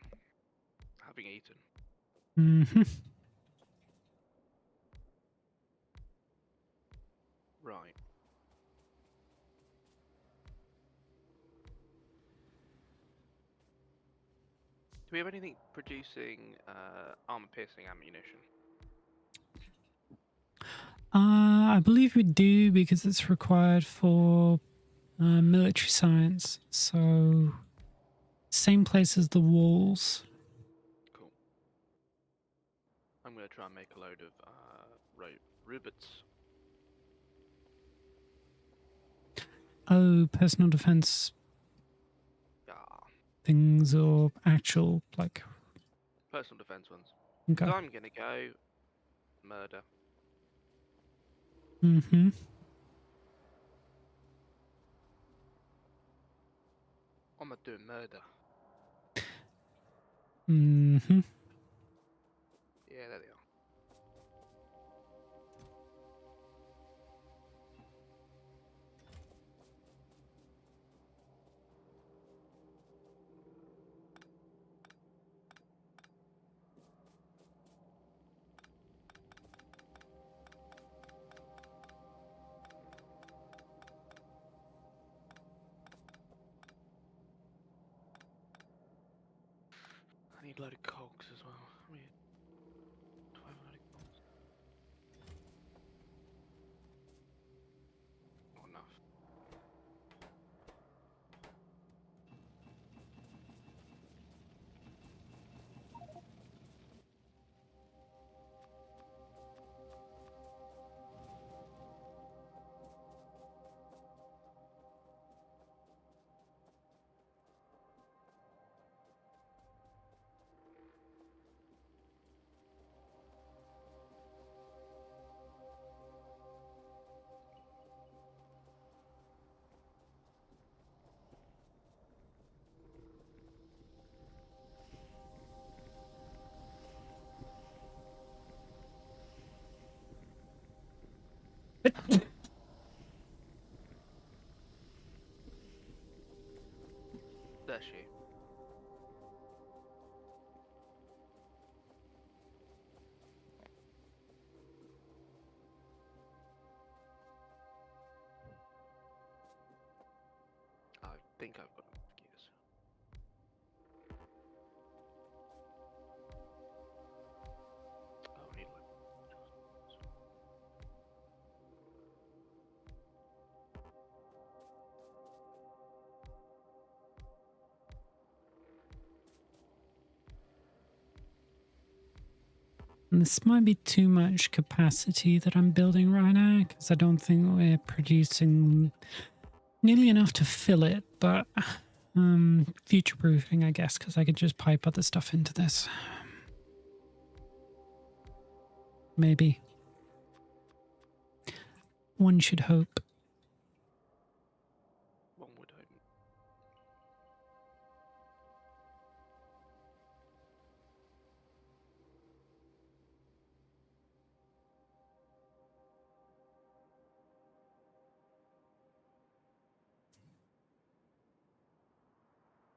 having eaten. Mm-hmm. Right. Do we have anything producing armor-piercing ammunition? I believe we do because it's required for military science. So, same place as the walls. Cool. I'm going to try and make a load of rivets. Oh, personal defense Yeah. things or actual, like. Personal defense ones. Okay. So I'm going to go murder. Mm-hmm. I'm going to do murder. Mm-hmm. Yeah, there they are. I need a load of cogs as well. I mean, do I have a load of cogs? Not enough. Does she? I think I've got enough gears. Oh, I need like. And this might be too much capacity that I'm building right now, because I don't think we're producing nearly enough to fill it, but future proofing, I guess, because I could just pipe other stuff into this. Maybe. One should hope. One would hope.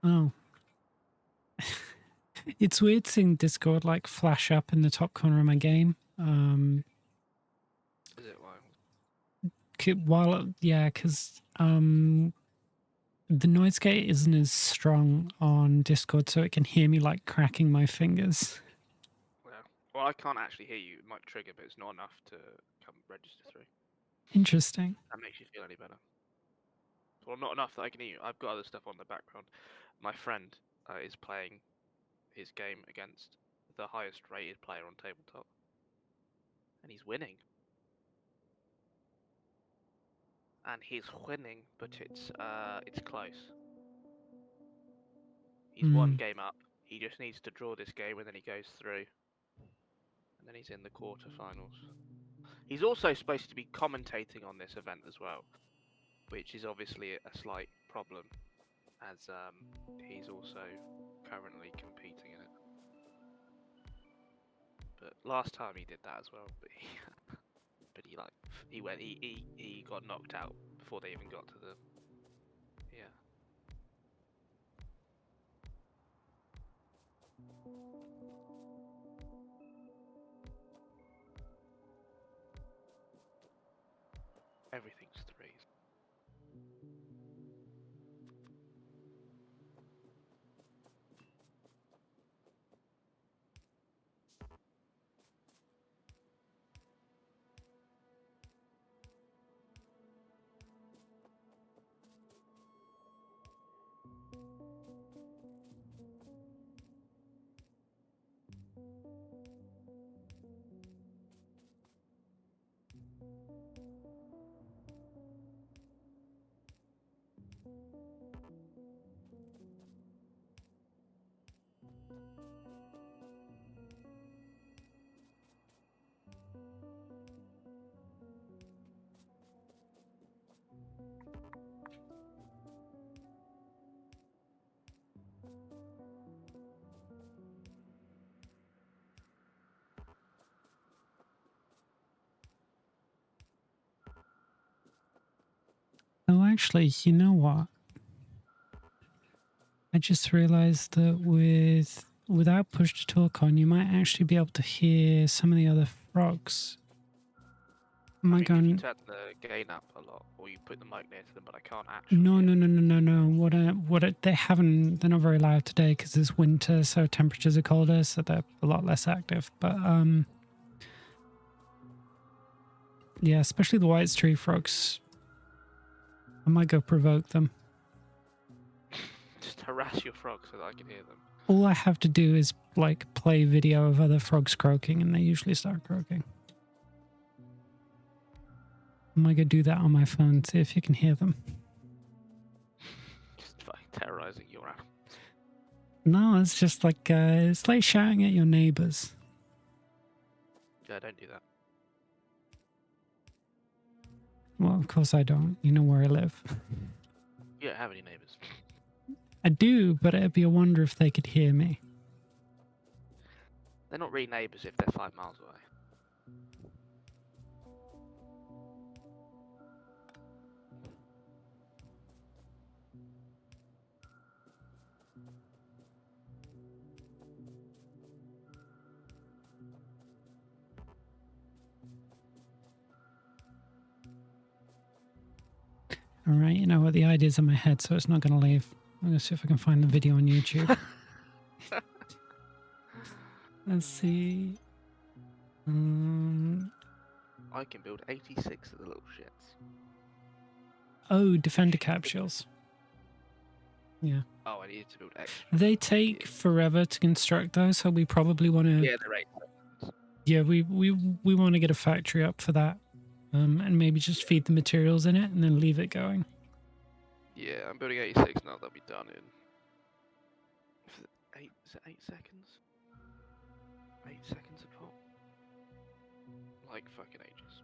Oh. It's weird seeing Discord like flash up in the top corner of my game. Is it like? Because the noise gate isn't as strong on Discord, so it can hear me like cracking my fingers. Well, I can't actually hear you. It might trigger, but it's not enough to come register through. Interesting. That makes you feel any better. Well, not enough that I can hear you. I've got other stuff on the background. My friend is playing his game against the highest rated player on tabletop, and he's winning. And he's winning, but it's close. He's one game up. He just needs to draw this game, and then he goes through. And then he's in the quarterfinals. He's also supposed to be commentating on this event as well, which is obviously a slight problem, as he's also currently competing in it. But last time he did that as well, but he got knocked out before they even got to the everything's threes. Oh, actually, you know what? I just realized that without push to talk on, you might actually be able to hear some of the other frogs. I mean, if you turn the gain up a lot, or you put the mic near to them, but I can't actually. No. They're not very loud today because it's winter, so temperatures are colder, so they're a lot less active. But yeah, especially the white tree frogs. I might go provoke them. Just harass your frogs so that I can hear them. All I have to do is like play video of other frogs croaking, and they usually start croaking. I might go do that on my phone, see if you can hear them. Just fucking terrorizing your animals. No, it's just like it's like shouting at your neighbors. Yeah, don't do that. Well, of course I don't. You know where I live. You don't have any neighbors. I do, but it'd be a wonder if they could hear me. They're not really neighbors if they're 5 miles away. All right, you know what? The idea's in my head, so it's not going to leave. I'm going to see if I can find the video on YouTube. Let's see. I can build 86 of the little shits. Oh, defender capsules. Yeah. Oh, I needed to build extra. They take forever to construct those, so we probably want to. Yeah, they're 8 seconds. Yeah, we want to get a factory up for that, and maybe just feed the materials in it and then leave it going. Yeah, I'm building 86 now. They'll be done in 8. Is it 8 seconds? 8 seconds apart. Like fucking ages.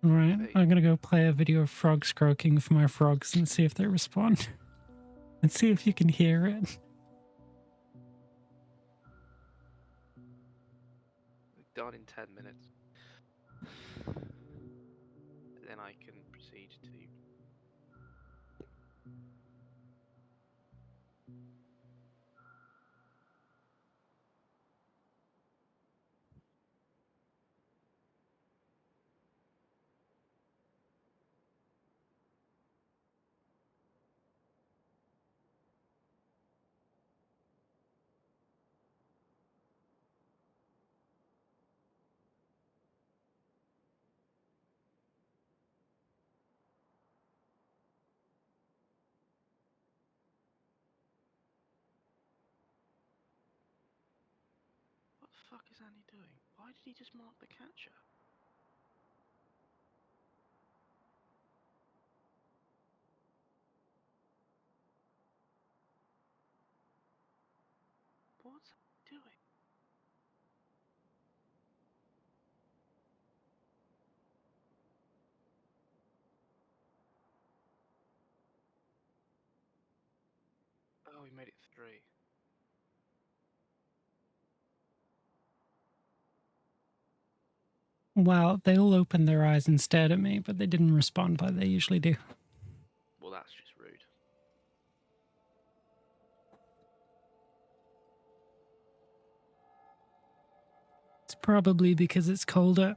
All right, I'm gonna go play a video of frogs croaking for my frogs and see if they respond, and see if you can hear it. Done in 10 minutes. Then I can proceed to. What the fuck is Andy doing? Why did he just mark the catcher? What's he doing? Oh, he made it 3. Well, they all opened their eyes and stared at me, but they didn't respond like they usually do. Well, that's just rude. It's probably because it's colder.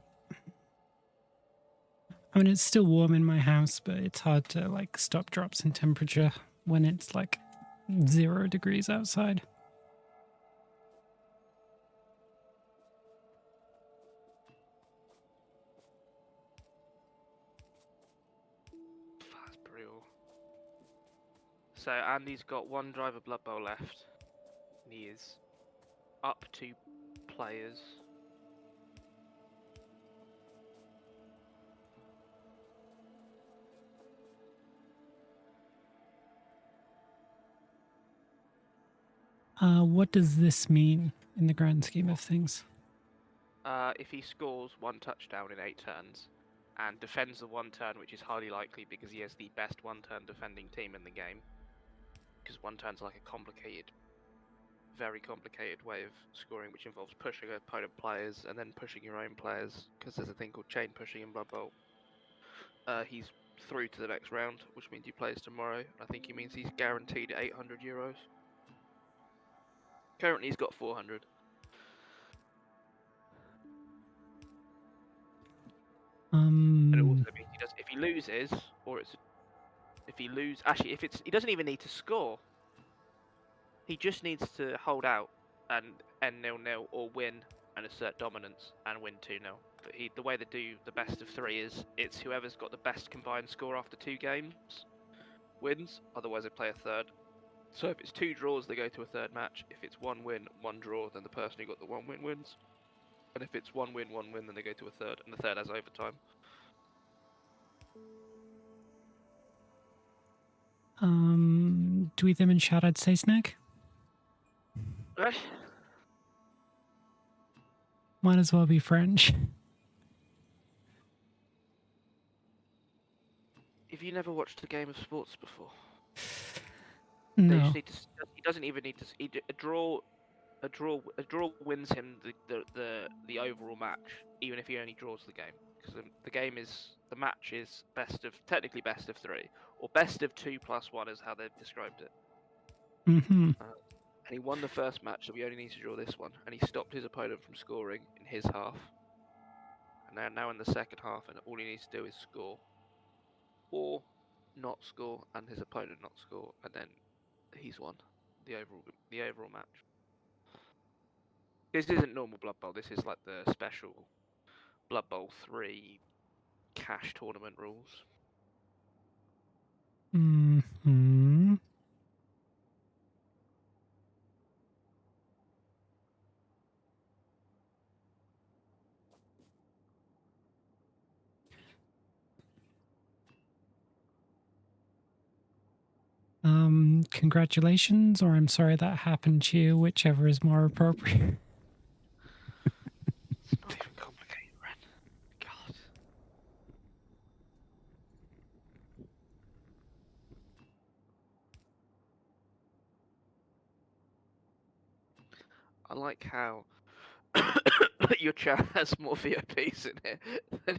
I mean, it's still warm in my house, but it's hard to like stop drops in temperature when it's like 0 degrees outside. That's brutal. So Andy's got 1 driver Blood Bowl left. And he is up 2 players. What does this mean in the grand scheme of things? If he scores 1 touchdown in 8 turns and defends the 1 turn, which is highly likely because he has the best 1 turn defending team in the game. Because 1 turn's like a complicated, very complicated way of scoring, which involves pushing opponent players and then pushing your own players. Because there's a thing called chain pushing in Blood Bowl. He's through to the next round, which means he plays tomorrow. I think he means he's guaranteed 800 euros. Currently, he's got 400. And it also means he does. If he loses, or it's if he loses, actually, if it's he doesn't even need to score. He just needs to hold out and end 0-0 or win and assert dominance and win 2-0. But the way they do the best of 3 is it's whoever's got the best combined score after 2 games wins. Otherwise, they play a third. So if it's 2 draws, they go to a third match. If it's 1 win, 1 draw, then the person who got the 1 win wins. And if it's 1 win, 1 win, then they go to a third, and the third has overtime. Do them in chat, I'd say snack. Might as well be French. If you never watched a game of sports before, No. they just need to. He doesn't even need to. A draw wins him the overall match, even if he only draws the game. Because the match is technically best of 3, or best of 2 plus 1 is how they've described it. And he won the first match, so we only need to draw this one. And he stopped his opponent from scoring in his half. and they're now in the second half, and all he needs to do is score, or not score, and his opponent not score, and then he's won the overall match. This isn't normal Blood Bowl. This is like the special Blood Bowl 3 cash tournament rules. Hmm. Congratulations, or I'm sorry that happened to you, whichever is more appropriate. It's not even complicated, Ren. God. I like how your chat has more VIPs in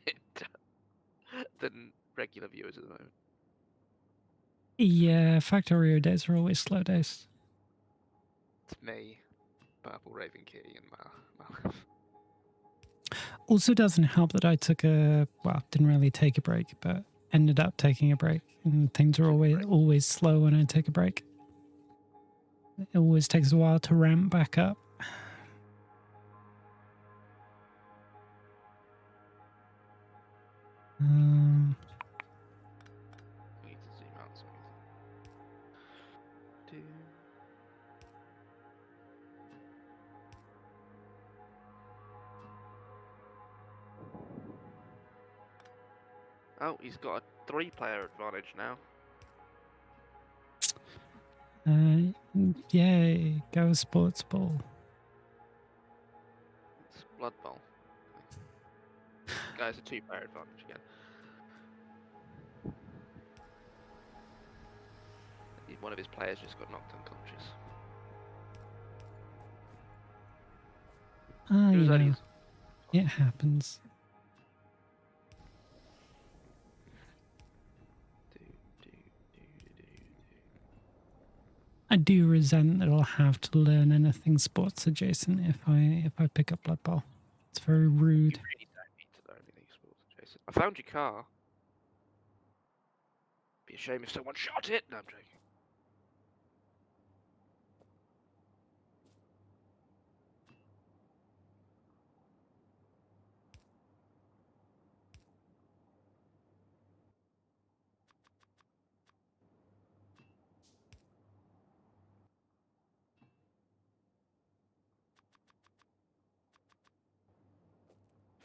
it than regular viewers at the moment. Yeah, Factorio days are always slow days. It's me, Purple Raven Kitty, and Mal. Also doesn't help that I took didn't really take a break, but ended up taking a break. And things are always slow when I take a break. It always takes a while to ramp back up. I need to zoom out so I can see. Oh, he's got a 3-player advantage now. Yay, go sports ball. It's Blood Bowl. Guy's a 2-player advantage again. One of his players just got knocked unconscious. It happens. I do resent that I'll have to learn anything sports adjacent if I pick up Blood Bowl. It's very rude. You really don't need to learn anything sports adjacent. I found your car. Be a shame if someone shot it. No, I'm joking.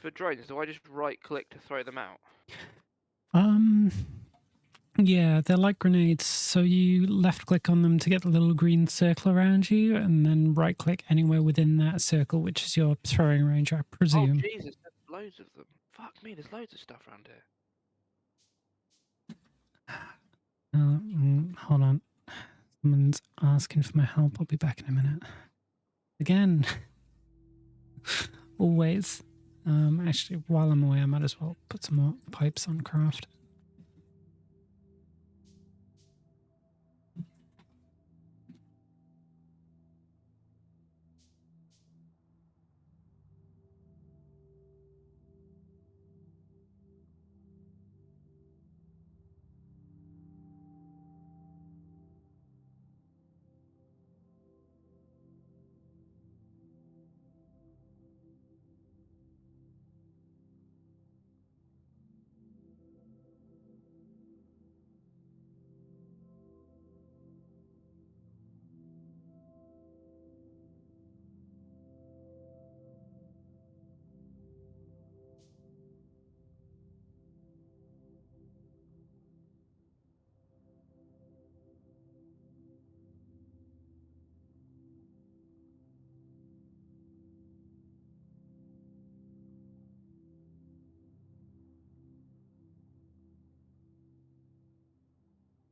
For drones, do I just right-click to throw them out? Yeah, they're like grenades. So you left click on them to get the little green circle around you, and then right click anywhere within that circle, which is your throwing range, I presume. Oh, Jesus, there's loads of them. Fuck me, there's loads of stuff around here. Hold on. Someone's asking for my help. I'll be back in a minute. Again. Always. Actually, while I'm away, I might as well put some more pipes on craft.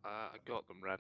I got them, Ren.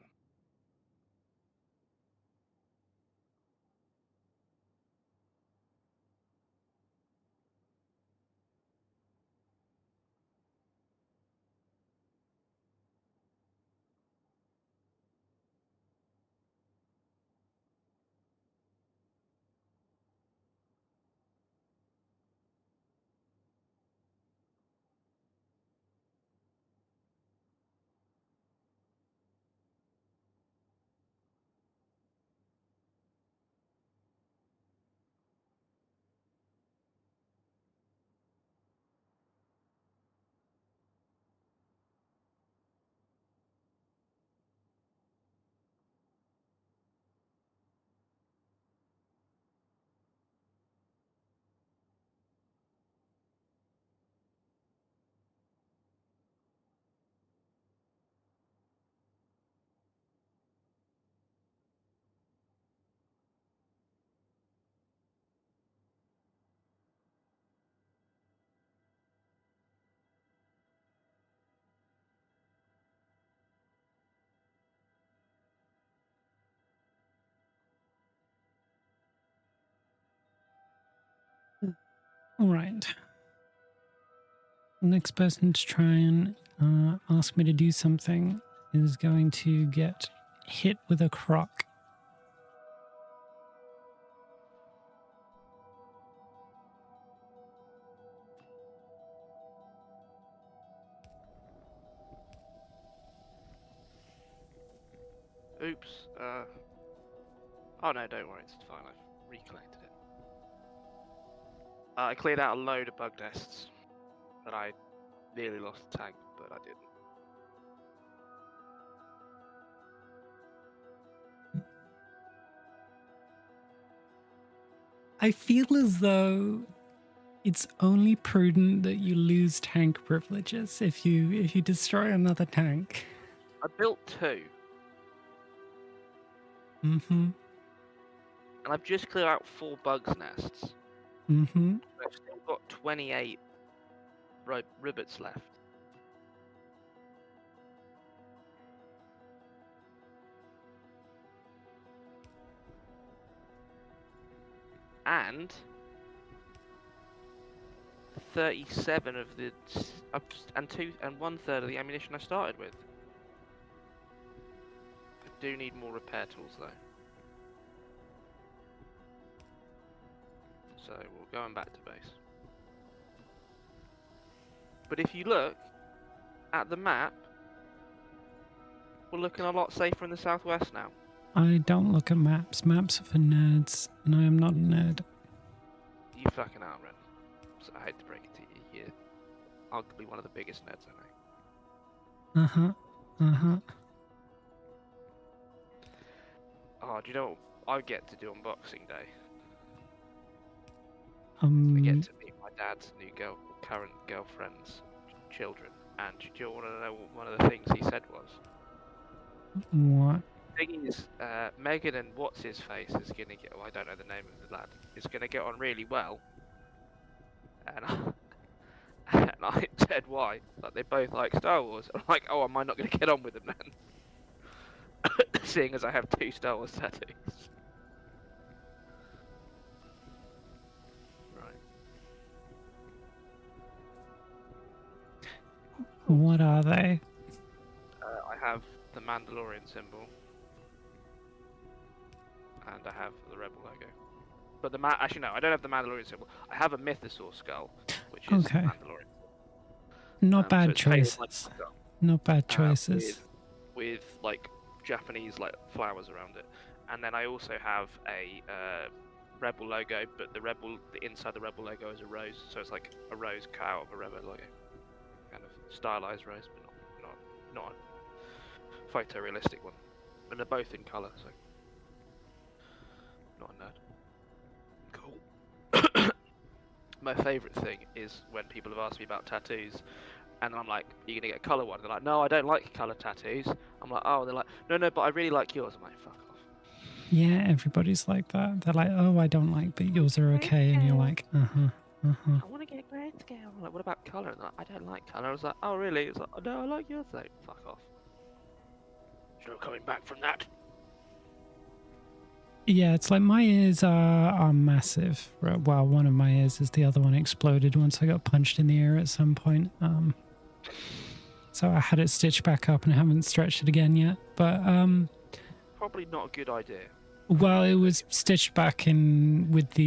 All right. The next person to try and ask me to do something is going to get hit with a crock. Oops. Oh no, don't worry, it's fine. I've recollected it. I cleared out a load of bug nests, and I nearly lost the tank, but I didn't. I feel as though it's only prudent that you lose tank privileges if you destroy another tank. I built 2, Mm-hmm. and I've just cleared out 4 bugs nests. Mm-hmm. I've still got 28 rivets left. And 37 of the and 1/3 of the ammunition I started with. I do need more repair tools though. So we're going back to base. But if you look at the map, we're looking a lot safer in the southwest now. I don't look at maps. Maps are for nerds, and I am not a nerd. You fucking are, Ren. So I hate to break it to you. You're arguably one of the biggest nerds I know. Uh-huh. Uh-huh. Oh, do you know what I get to do on Boxing Day? I Um, get to meet my dad's new current girlfriend's children. And do you want to know what one of the things he said was? what? The thing is, Megan and what's his face is gonna get. Well, I don't know the name of the lad. Is gonna get on really well. And and I said why? Like they both like Star Wars. I'm like, oh, am I not gonna get on with them then? Seeing as I have 2 Star Wars tattoos. Right. What are they? I have the Mandalorian symbol, and I have the Rebel logo. But actually no, I don't have the Mandalorian symbol. I have a Mythosaur skull, which is Okay. Mandalorian. Not So bad it's painted like choices. a skull, Not bad choices. with like Japanese like flowers around it. And then I also have a Rebel logo, but the inside the Rebel logo is a rose, so it's like a rose cut out of a Rebel logo, kind of stylized rose, but not a photorealistic one. And they're both in color, so not a nerd. Cool. My favourite thing is when people have asked me about tattoos, and I'm like, "Are you gonna get a colour one?" They're like, "No, I don't like colour tattoos." I'm like, "Oh," they're like, "No, but I really like yours." I'm like, "Fuck off." Yeah, everybody's like that. They're like, oh, I don't like, but yours are okay. And you're like, uh-huh, uh-huh. I want to get grayscale. I'm like, "What about colour?" And they're like, "I don't like colour." I was like, "Oh, really?" It's like, "Oh, no, I like yours." Like, fuck off. There's no coming back from that. Yeah, it's like my ears are massive. Well, one of my ears is, the other one exploded once I got punched in the ear at some point. So I had it stitched back up and I haven't stretched it again yet. But Probably not a good idea. well, it was stitched back in with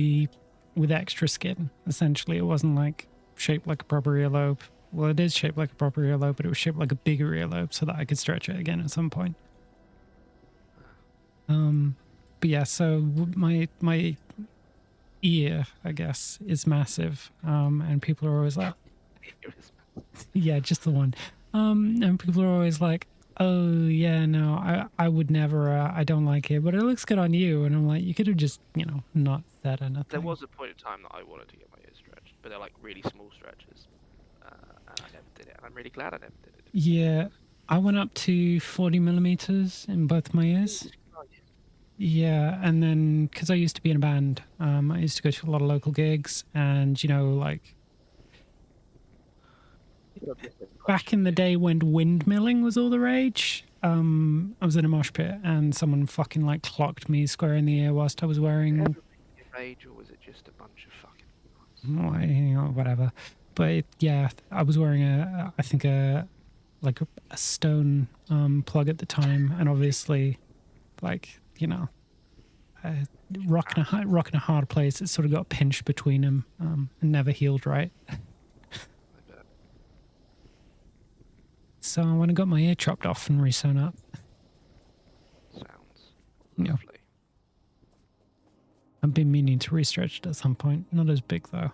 extra skin. Essentially, it wasn't like shaped like a proper earlobe. Well, it is shaped like a proper earlobe, but it was shaped like a bigger earlobe so that I could stretch it again at some point. But yeah, so my ear, I guess, is massive. And people are always like, yeah, just the one. And people are always like, oh yeah, no, I would never. I don't like it, but it looks good on you. And I'm like, you could have just, not said anything. There was a point in time that I wanted to get my ears stretched, but they're like really small stretches, and I never did it. And I'm really glad I never did it. Yeah, I went up to 40 millimeters in both my ears. Jesus Christ. Yeah, and then because I used to be in a band, I used to go to a lot of local gigs, and like back in the day when windmilling was all the rage, I was in a mosh pit and someone fucking like clocked me square in the ear whilst I was wearing. Rage, or was it just a bunch of fucking whatever. But yeah, I was wearing I think a stone plug at the time, and obviously, like uh, rocking a hard place, it sort of got pinched between them and never healed right. I bet. So I went and got my ear chopped off and re-sewn up. Sounds Yeah, lovely. I've been meaning to re-stretch it at some point. Not as big though.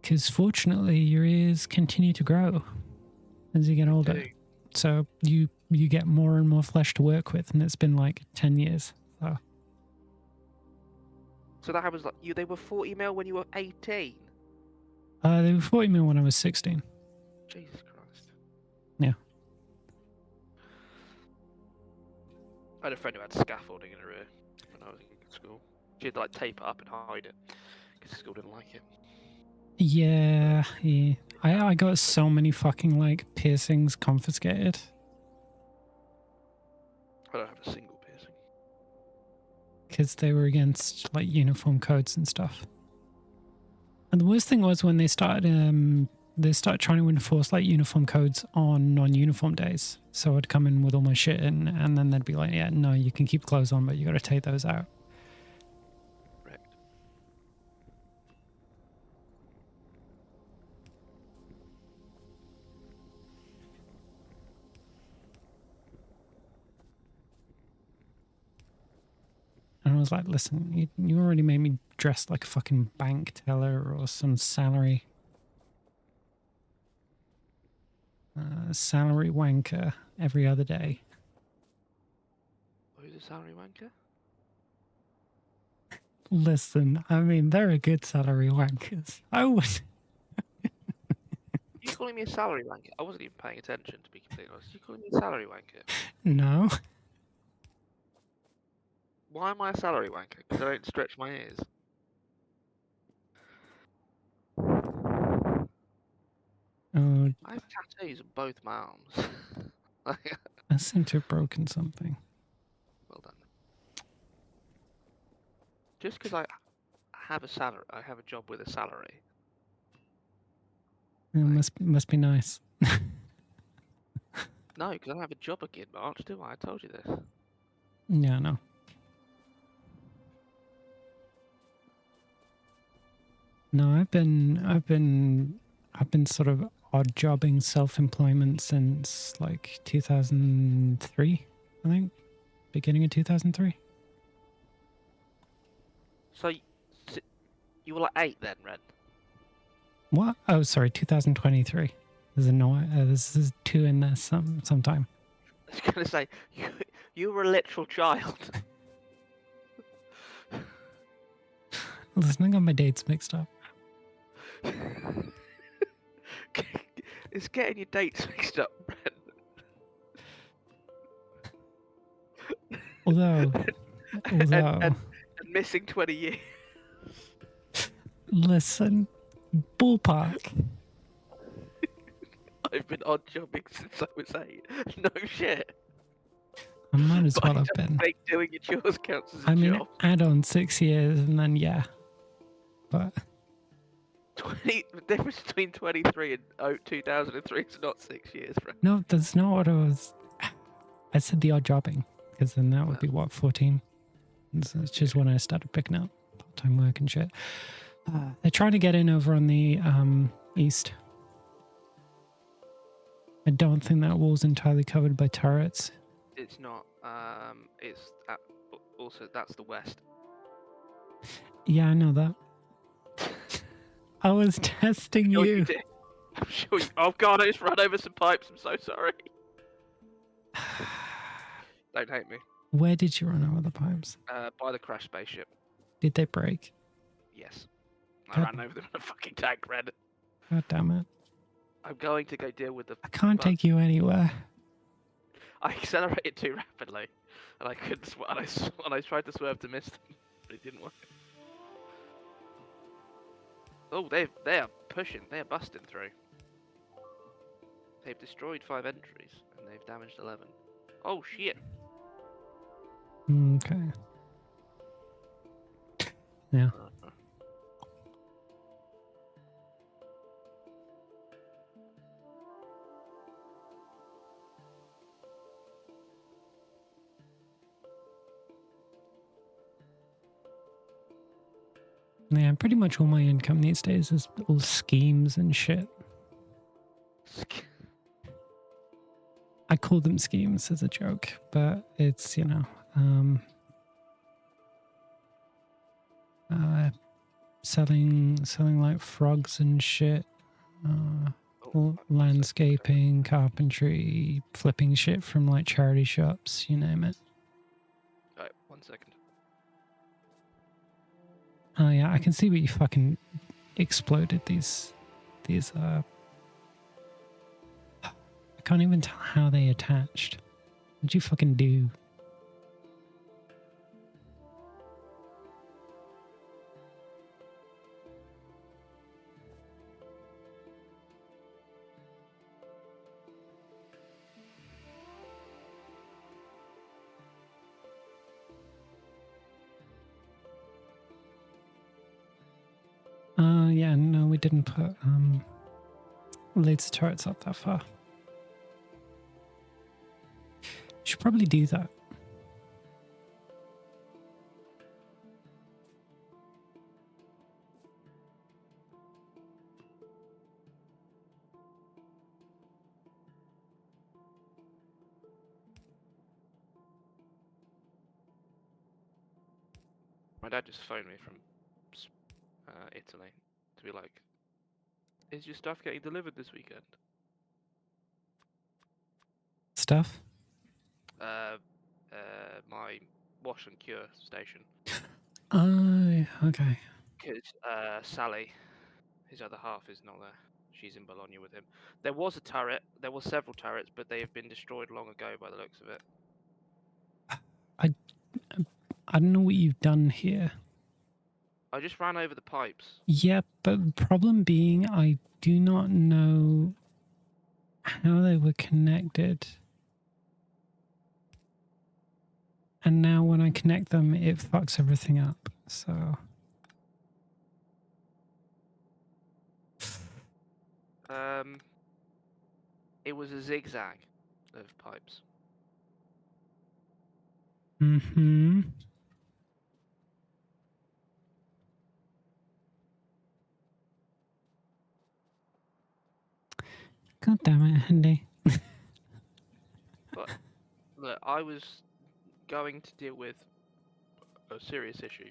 Because fortunately, your ears continue to grow as you get older. Do. So you get more and more flesh to work with, and it's been like 10 years. So that was like they were 40 mil when you were 18. They were 40 mil when I was 16. Jesus Christ. Yeah. I had a friend who had scaffolding in her ear when I was in school. She had to like tape it up and hide it because the school didn't like it. Yeah. I got so many fucking like piercings confiscated. I don't have a single piercing. Because they were against like uniform codes and stuff. And the worst thing was when they started trying to enforce like uniform codes on non-uniform days. So I'd come in with all my shit in, and then they'd be like, "Yeah, no, you can keep clothes on, but you got to take those out." Correct. And I was like, "Listen, you already made me dress like a fucking bank teller or some salary wanker every other day." Who's a salary wanker? Listen, I mean, they're a good salary wankers. I would. You calling me a salary wanker? I wasn't even paying attention, to be completely honest. You calling me a salary wanker? No. Why am I a salary wanker? Because I don't stretch my ears. Oh, I have tattoos on both my arms. I seem to have broken something. Well done. Just because I have a salary, I have a job with a salary. It must be nice. No, because I don't have a job again, March, do I? I told you this. Yeah, no. No, I've been sort of odd jobbing self-employment since like 2003, I think. Beginning of 2003. So, you were like 8 then, Ren? What? Oh, sorry, 2023. There's there's 2 in there sometime. I was going to say, you were a literal child. Listen, I got my dates mixed up. It's getting your dates mixed up, Ren. Although and missing 20 years. Listen, ballpark. I've been odd jobbing since I was 8. No shit. I might as But well I have don't been. think doing your chores counts as a I mean, job. add on 6 years and then yeah. But 20. The difference between 23 and 2003 is not 6 years, Ren. no, that's not what I was. I said the odd jobbing because then that would be what, 14. It's just when I started picking up part-time work and shit. They're trying to get in over on the east. I don't think that wall's entirely covered by turrets. It's not. It's also that's the west. Yeah, I know that. I was testing Sure you. did. I'm sure you. Oh god, I just ran over some pipes. I'm so sorry. Don't hate me. Where did you run over the pipes? By the crash spaceship. Did they break? Yes. I ran over them in a fucking tank, Red. God damn it. I'm going to go deal with the. I can't take you anywhere. I accelerated too rapidly, and I couldn't. And I tried to swerve to miss them, but it didn't work. Oh, they are pushing. They are busting through. They've destroyed 5 entries and they've damaged 11. Oh shit! Okay. Yeah. Yeah, pretty much all my income these days is all schemes and shit. I call them schemes as a joke, but it's, selling like frogs and shit, landscaping, carpentry, flipping shit from like charity shops, you name it. Right, 1 second. Oh yeah, I can see what you fucking exploded these I can't even tell how they attached. What'd you fucking do? Yeah, no, we didn't put laser turrets up that far. Should probably do that. My dad just phoned me from Italy to be like, "Is your stuff getting delivered this weekend?" Stuff? My wash and cure station. Oh, okay. Because Sally, his other half, is not there. She's in Bologna with him. There was a turret. There were several turrets, but they have been destroyed long ago by the looks of it. I don't know what you've done here. I just ran over the pipes. Yeah, but the problem being I do not know how they were connected. And now when I connect them, it fucks everything up. So It was a zigzag of pipes. mm-hmm. God damn it, Andy. But look, I was going to deal with a serious issue.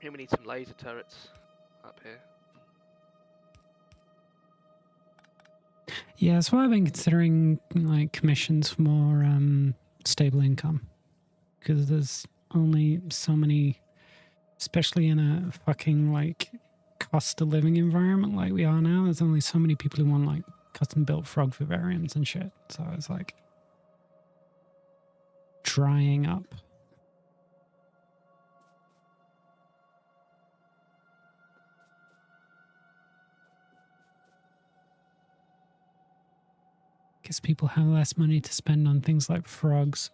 Here we need some laser turrets up here. Yeah, that's why I've been considering like commissions for more stable income. Because there's only so many, especially in a fucking like cost of living environment like we are now, there's only so many people who want like custom built frog vivariums and shit. So it's like drying up. Because people have less money to spend on things like frogs.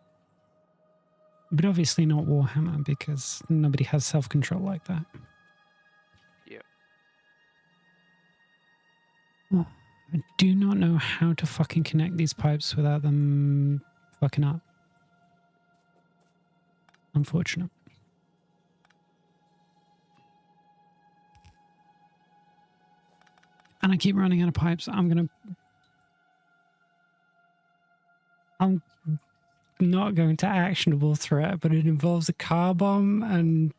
But obviously not Warhammer, because nobody has self-control like that. Yeah. Oh, I do not know how to fucking connect these pipes without them fucking up. Unfortunate. And I keep running out of pipes. I'm not going to actionable threat, but it involves a car bomb and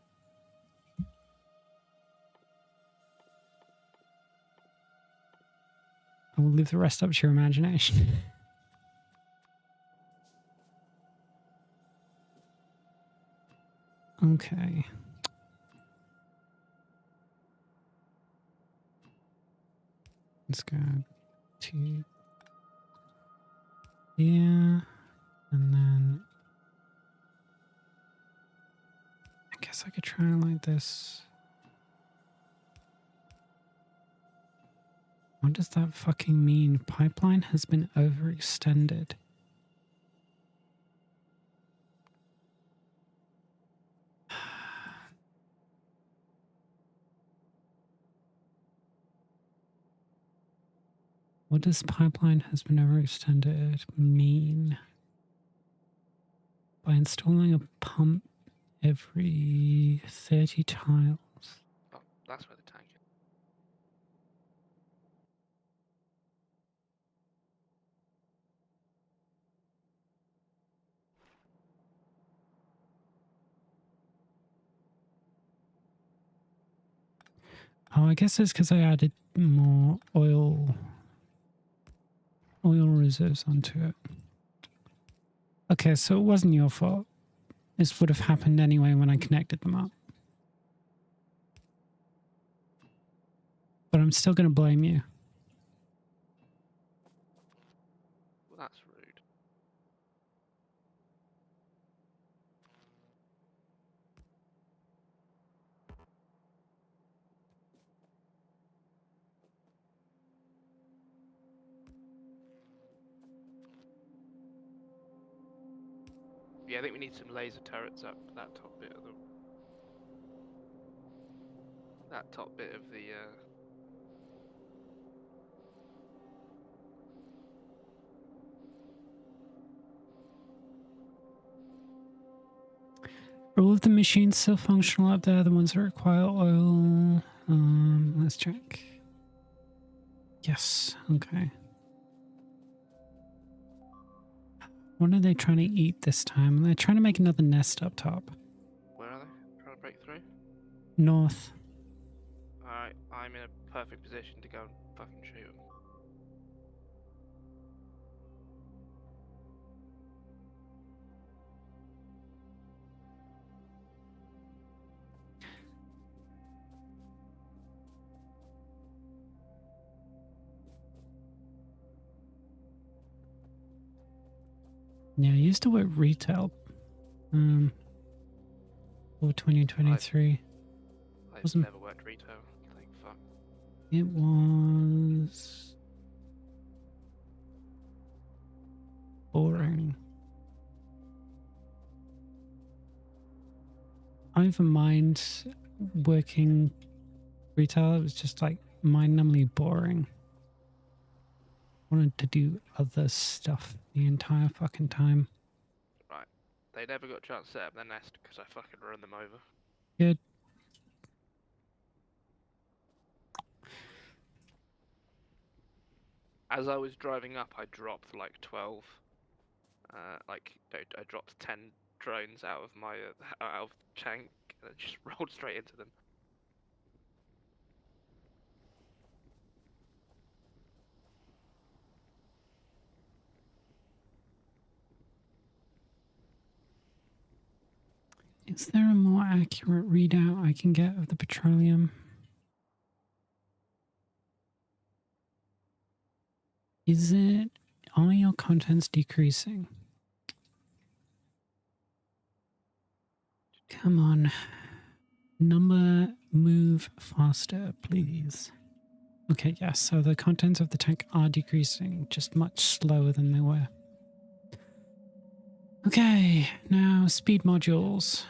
I will leave the rest up to your imagination. Okay. Let's go to here. And then I guess I could try it like this. What does that fucking mean? Pipeline has been overextended. What does pipeline has been overextended mean? By installing a pump every 30 tiles. Oh, that's where the tank is. Oh, I guess it's because I added more oil reserves onto it. Okay, so it wasn't your fault. This would have happened anyway when I connected them up. But I'm still going to blame you. Well, that's rude. Yeah, I think we need some laser turrets up that top bit of the Are all of the machines still functional up there? The ones that require oil? Let's check. Yes, okay. What are they trying to eat this time? They're trying to make another nest up top. Where are they? Trying to break through? North. Alright, I'm in a perfect position to go and fucking shoot them. Yeah, I used to work retail. For 2023. I've never worked retail. Thank fuck. It was boring. I don't even mind working retail. It was just like mind-numbingly boring. Wanted to do other stuff the entire fucking time. Right. They never got a chance to set up their nest because I fucking run them over. Good. As I was driving up, I dropped like 12. I dropped 10 drones out of my out of tank and I just rolled straight into them. Is there a more accurate readout I can get of the petroleum? Are your contents decreasing? Come on. Number, move faster, please. Okay, yes, so the contents of the tank are decreasing, just much slower than they were. Okay, now speed modules.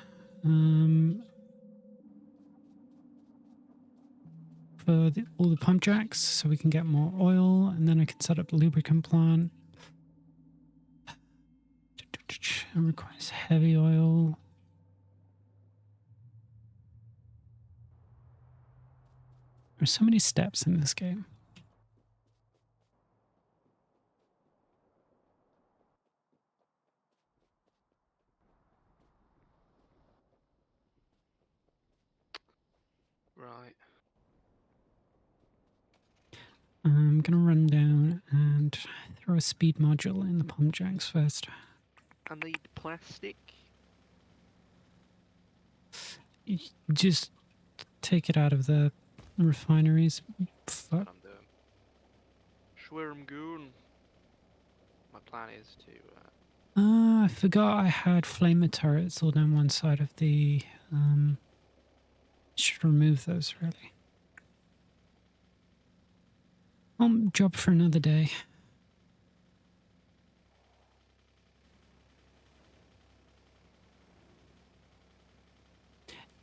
For all the pump jacks, so we can get more oil, and then I can set up the lubricant plant. It requires heavy oil. There's so many steps in this game. Right. I'm gonna run down and throw a speed module in the pump jacks first. I need plastic. Just take it out of the refineries. Fuck. I'm doing. Schwirmgoon. My plan is to. I forgot I had flamer turrets all down one side of the. Should remove those really. Job for another day.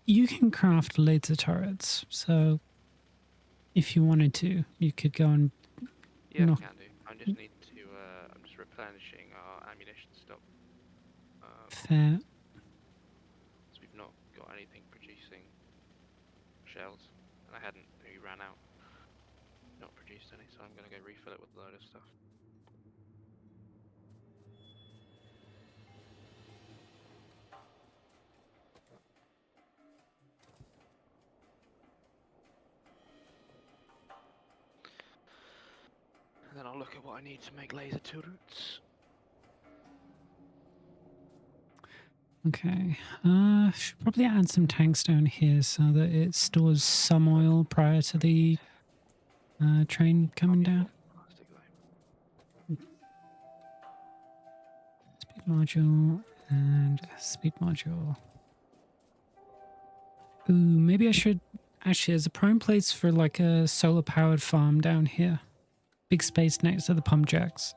You can craft laser turrets, so if you wanted to, you could go and Yeah, No, can do. I just need to. I'm just replenishing our ammunition stock. fair. So we've not got anything producing shells, and I hadn't really ran out. Not produced any, so I'm gonna go refill it with a load of stuff. And then I'll look at what I need to make laser turrets. Okay. Should probably add some tanks down here so that it stores some oil prior to the train coming Yeah, down. plastic though. Speed module and speed module. Ooh, maybe I should. Actually, there's a prime place for like a solar powered farm down here. Big space next to the pump jacks.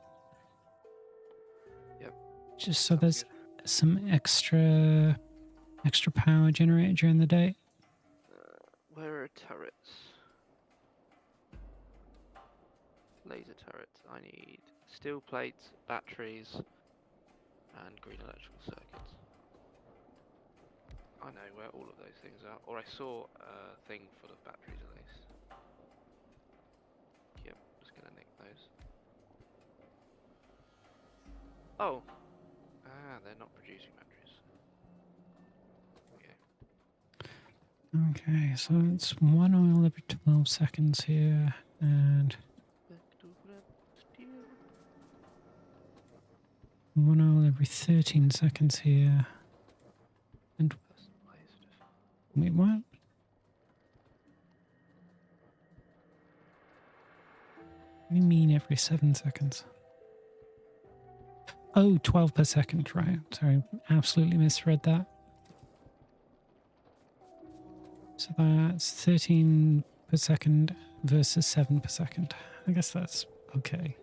Yep. Just so Sounds there's good. some extra power generated during the day. Where are turrets? Laser turrets. I need steel plates, batteries, and green electrical circuits. I know where all of those things are, or I saw a thing full of batteries at least. Yep, just gonna nick those. Oh, they're not producing batteries. Okay. Okay, so it's one oil every 12 seconds here, and one oil every 13 seconds here. And wait, what? What do you mean every 7 seconds? Oh, 12 per second, right. Sorry, absolutely misread that. So that's 13 per second versus 7 per second. I guess that's okay.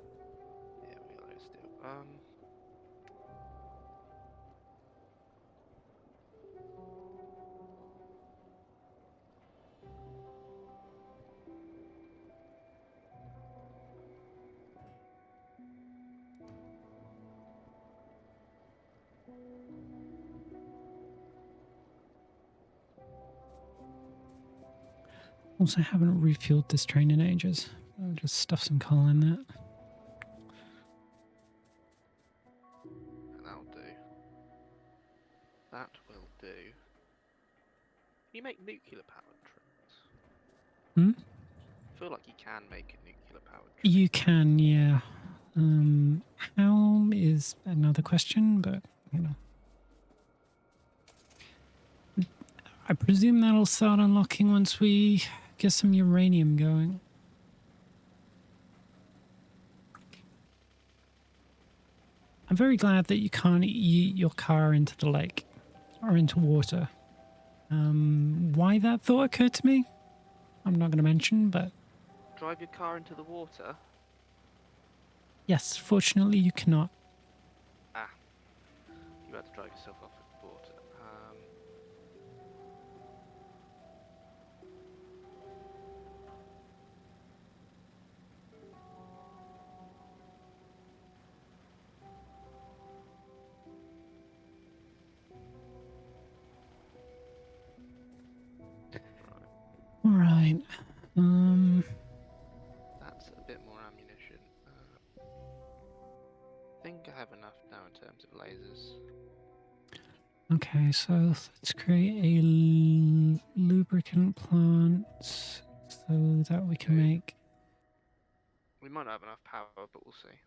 Yeah, we got it still. Also, I haven't refueled this train in ages. I'll just stuff some coal in that. And that'll do. That will do. Can you make nuclear powered trains? Hmm? I feel like you can make a nuclear powered train. You can, yeah. How is another question, but you know. I presume that'll start unlocking once we get some uranium going. I'm very glad that you can't eat your car into the lake or into water. Why that thought occurred to me, I'm not going to mention, but Drive your car into the water? yes, fortunately you cannot. Ah, you had to drive yourself off with the water. All right. That's a bit more ammunition. I think I have enough now in terms of lasers. Okay, so let's create a lubricant plant so that we can Okay. make We might not have enough power, but we'll see.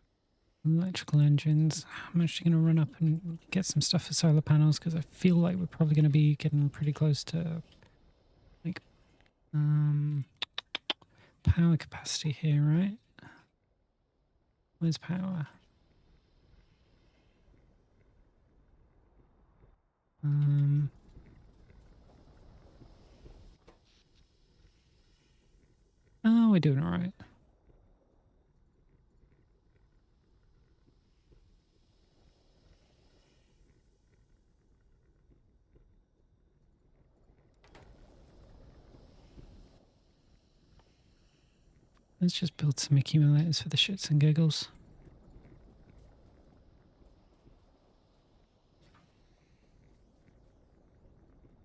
electrical engines. I'm actually going to run up and get some stuff for solar panels because I feel like we're probably going to be getting pretty close to like power capacity here, right? Where's power? Oh, we're doing all right. Let's just build some accumulators for the shits and giggles.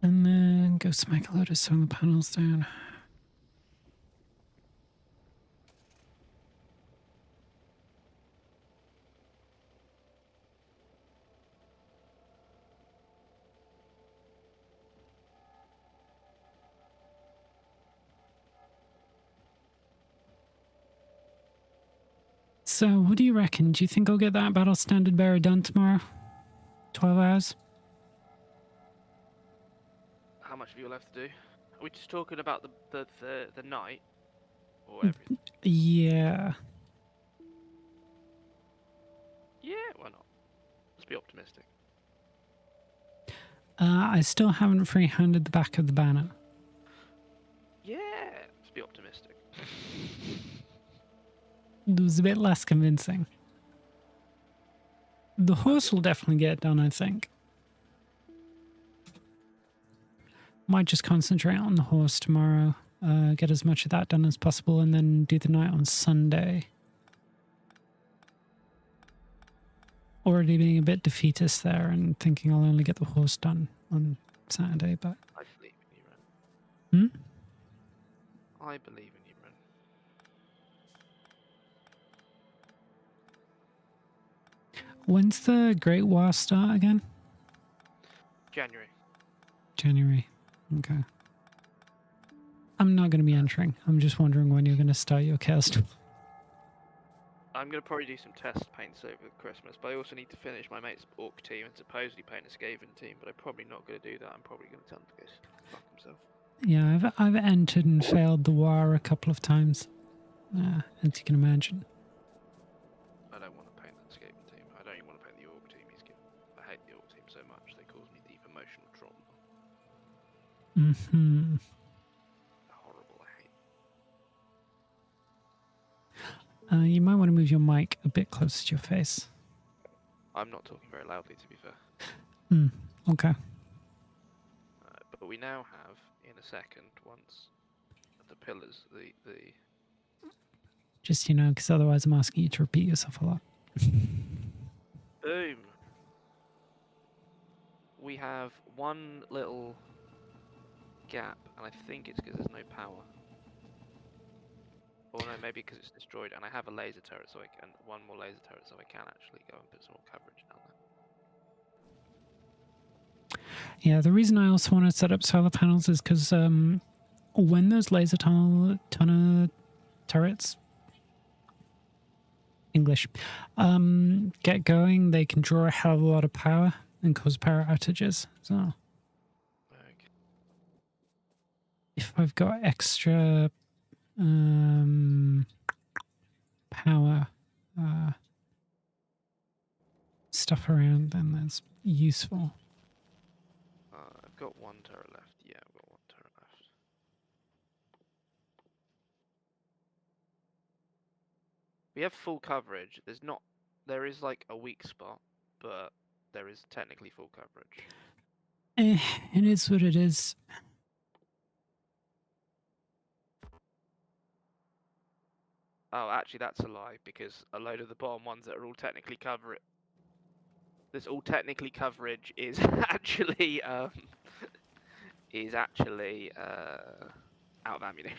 And then go smack a load of solar panels down. So, what do you reckon? Do you think I'll get that battle standard bearer done tomorrow? 12 hours? How much have you left to do? Are we just talking about the night or everything? Yeah. Yeah, why not? Let's be optimistic. I still haven't free-handed the back of the banner. Yeah, let's be optimistic. It was a bit less convincing. The horse will definitely get done, I think. Might just concentrate on the horse tomorrow, get as much of that done as possible, and then do the night on Sunday. Already being a bit defeatist there and thinking I'll only get the horse done on Saturday, but... I believe in you, Ren. Hmm? I believe in you, Ren. When's the Great War start again? January. January. Okay. I'm not going to be entering. I'm just wondering when you're going to start your cast. I'm going to probably do some test paints over Christmas, but I also need to finish my mate's orc team and supposedly paint a Skaven team, but I'm probably not going to do that. I'm probably going to tell him to go fuck himself. Yeah, I've entered and failed the war a couple of times, as you can imagine. I don't want to paint that Skaven team. I don't even want to paint the orc team he's given. I hate the orc team so much, they cause me deep emotional trauma. Mm-hmm. Horrible, I hate. You might want to move your mic a bit closer to your face. I'm not talking very loudly, to be fair. Okay. But we now have, in a second, once the pillars, the Just, because otherwise I'm asking you to repeat yourself a lot. boom. We have one little gap, and I think it's because there's no power. Or no, maybe because it's destroyed, and I have a laser turret, so I can one more laser turret, so I can actually go and put some more coverage down there. Yeah, the reason I also want to set up solar panels is because when those laser tunnel turrets, English, get going, they can draw a hell of a lot of power and cause power outages. So Okay. if I've got extra power stuff around, then that's useful. I've got one turret left. Yeah, I've got one turret left. We have full coverage. There is like a weak spot, but there is technically full coverage. It is what it is. Oh, actually, that's a lie, because a load of the bottom ones that are all technically coverage. This all technically coverage is actually out of ammunition.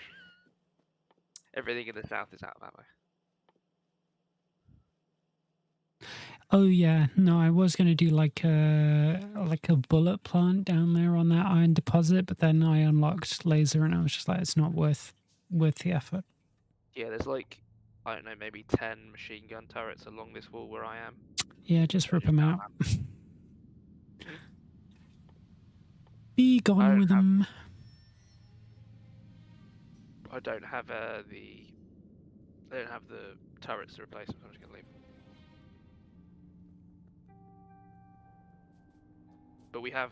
Everything in the south is out of ammo. Oh yeah, no, I was gonna do like a bullet plant down there on that iron deposit, but then I unlocked laser and I was just like, it's not worth the effort. Yeah, there's like, I don't know, maybe 10 machine gun turrets along this wall where I am. Yeah, just rip them out. Hmm? Be gone with them. I don't have the turrets to replace them, so I'm just gonna leave them. But we have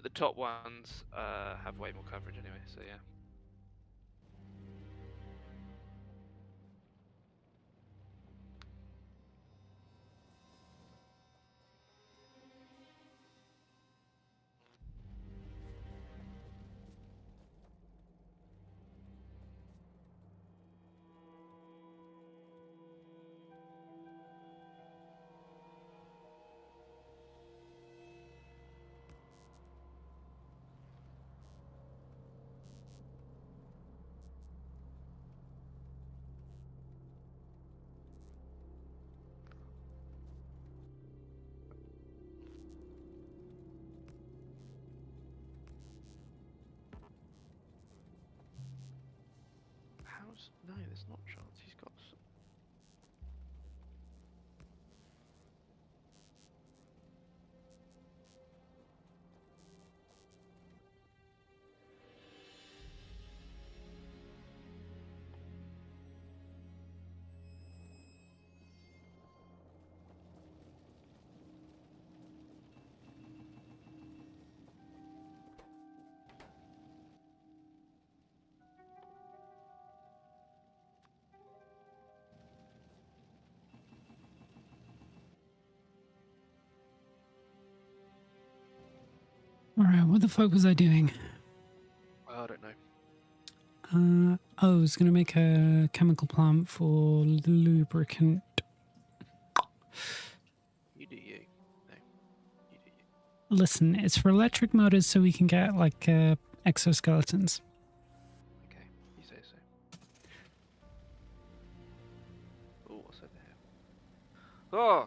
the top ones have way more coverage anyway, so yeah. No, there's not chance. He's got. All right, what the fuck was I doing? I don't know. I was going to make a chemical plant for lubricant. You do you. No, you do you. Listen, it's for electric motors so we can get like exoskeletons. Okay, you say so. Oh, what's over here? Oh,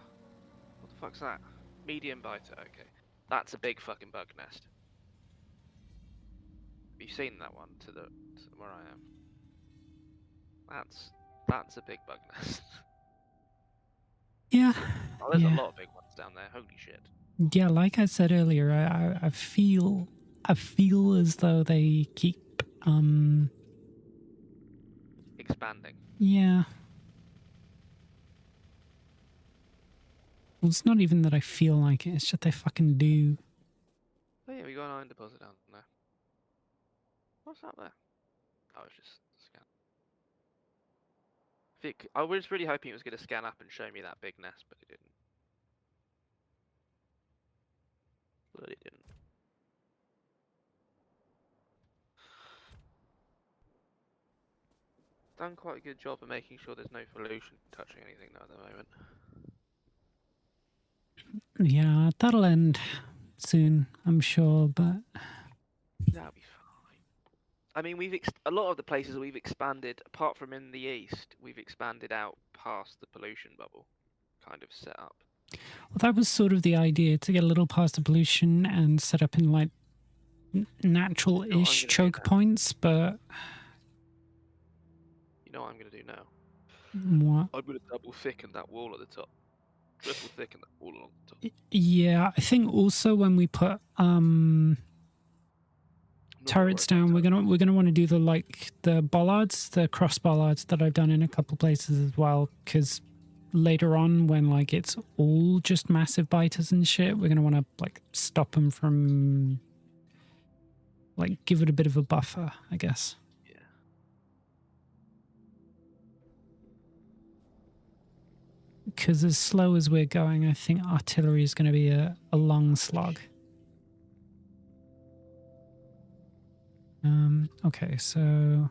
what the fuck's that? Medium biter. Okay, that's a big fucking bug nest. Have you seen that one to where I am? That's a big bug nest. Yeah. Oh, there's Yeah. a lot of big ones down there. Holy shit. Yeah, like I said earlier, I feel as though they keep Expanding. yeah. Well, it's not even that I feel like it, it's just they fucking do. Oh yeah, we got an iron deposit down there. What's up there? Oh, it's just a scan. I was really hoping it was going to scan up and show me that big nest, but it didn't. Done quite a good job of making sure there's no pollution touching anything though at the moment. Yeah, that'll end soon, I'm sure, but That'll be fine. I mean, a lot of the places we've expanded, apart from in the east, we've expanded out past the pollution bubble, kind of set up. well, that was sort of the idea, to get a little past the pollution and set up in like natural-ish choke points, but you know what I'm going to do now? what? I'm going to double thicken that wall at the top. Triple thicken that wall along the top. Yeah, I think also when we put turrets down, we're gonna want to do the bollards, the cross bollards that I've done in a couple places as well, because later on when like it's all just massive biters and shit, we're gonna want to like stop them from like give it a bit of a buffer, I guess. Yeah. Because as slow as we're going, I think artillery is going to be a long slog. Okay, so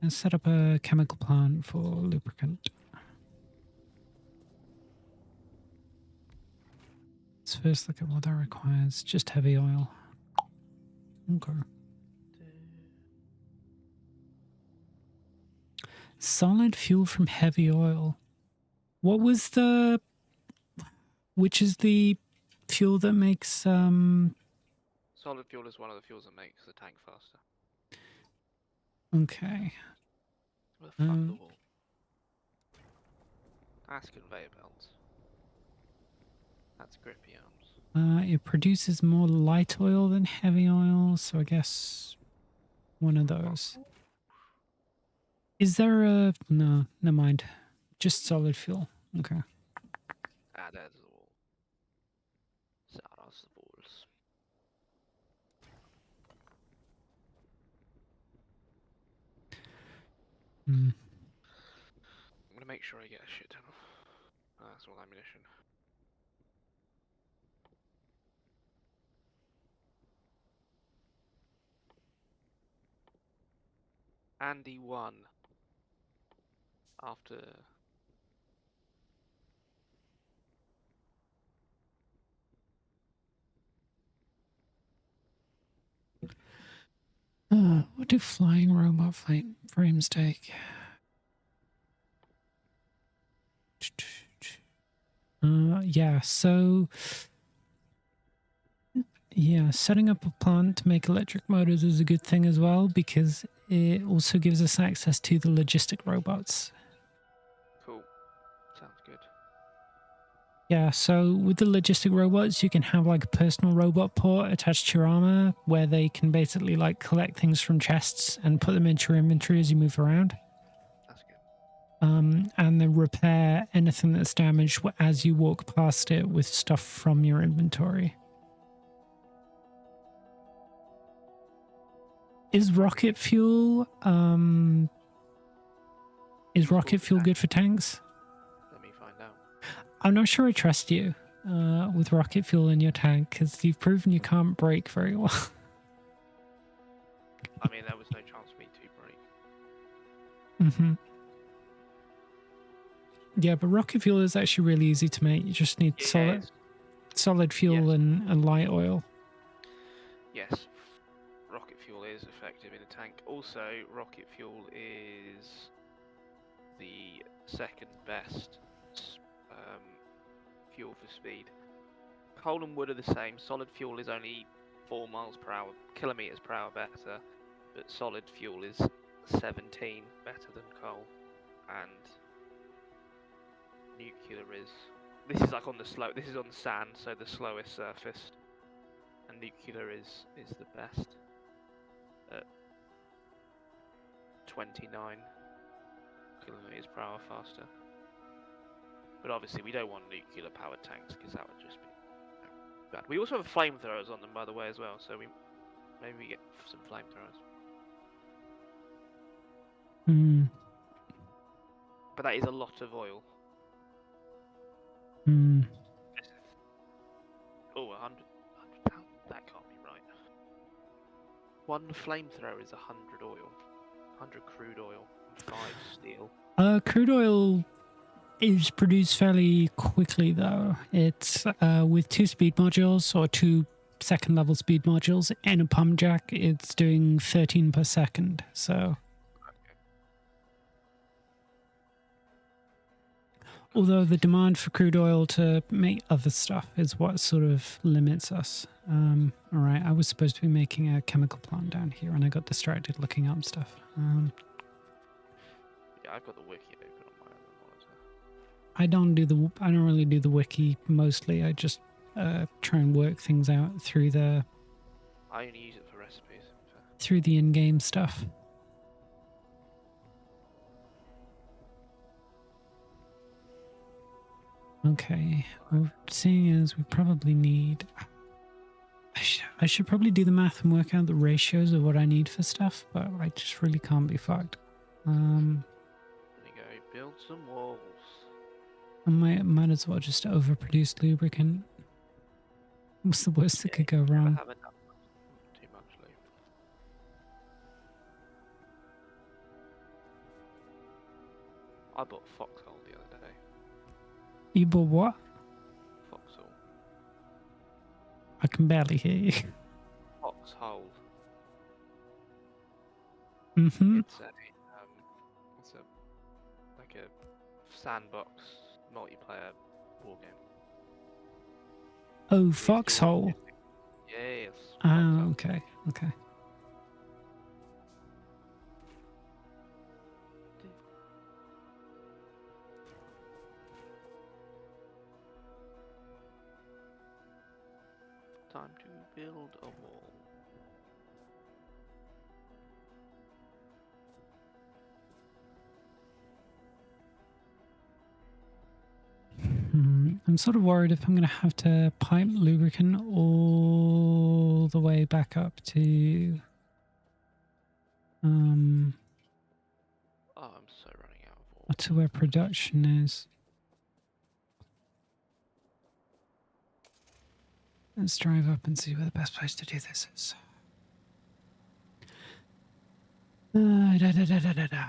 let's set up a chemical plant for lubricant. Let's first look at what that requires. Just heavy oil. Okay. Solid fuel from heavy oil. What was which is the fuel that makes Solid fuel is one of the fuels that makes the tank faster. Okay. Where the fuck are the wall? That's conveyor belts. That's grippy arms. It produces more light oil than heavy oil, so I guess one of those. Is there a... No, never mind. Just solid fuel. Okay. Ah, there's the wall. Sarah's the walls. Hmm. I'm gonna make sure I get a shit ton of... Oh, that's all ammunition. Andy won. After... What do flying robot frames take? Yeah, so Yeah, setting up a plant to make electric motors is a good thing as well because it also gives us access to the logistic robots. Cool. Sounds good. Yeah, so with the logistic robots, you can have like a personal robot port attached to your armor where they can basically like collect things from chests and put them into your inventory as you move around. That's good. And then repair anything that's damaged as you walk past it with stuff from your inventory. Is rocket fuel good for tanks? Let me find out. I'm not sure I trust you with rocket fuel in your tank because you've proven you can't brake very well. I mean, there was no chance for me to break. Yeah, but rocket fuel is actually really easy to make. You just need Yeah, solid fuel yes. and light oil. Yes. Rocket fuel is effective in a tank. Also, rocket fuel is the second best fuel for speed. Coal and wood are the same. Solid fuel is only 4 miles per hour, kilometers per hour better, but solid fuel is 17 better than coal, and nuclear is. This is like on the slow. This is on sand, so the slowest surface, and nuclear is the best at 29 kilometers per hour faster. But obviously, we don't want nuclear powered tanks because that would just be bad. We also have flamethrowers on them, by the way, as well. So maybe we get some flamethrowers. But that is a lot of oil. Oh, 100 pounds. That can't be right. One flamethrower is 100 oil, 100 crude oil, and 5 steel. Crude oil is produced fairly quickly, though. It's with 2 speed modules or 2 second level speed modules and a pump jack. It's doing 13 per second. So, although the demand for crude oil to make other stuff is what sort of limits us. All right, I was supposed to be making a chemical plant down here, and I got distracted looking up stuff. Yeah, I've got the wiki open on my other monitor. I don't really do the wiki mostly. I just try and work things out through the I only use it for recipes. through the in-game stuff. Okay, well, seeing as we probably need, I should probably do the math and work out the ratios of what I need for stuff, but I just really can't be fucked. There you go. Build some walls. I might as well just overproduce lubricant. What's the worst that could go wrong? Have enough. Too much lube. I bought foxhole the other day. You bought what? Foxhole. I can barely hear you. Foxhole. Mm-hmm. It's like a sandbox multiplayer war game. Oh, Foxhole. Yes. Oh, okay. Okay. Time to build a wall. I'm sort of worried if I'm going to have to pipe lubricant all the way back up to Oh, I'm so running out of oil. to where production is. Let's drive up and see where the best place to do this is. Da, da, da, da, da, da.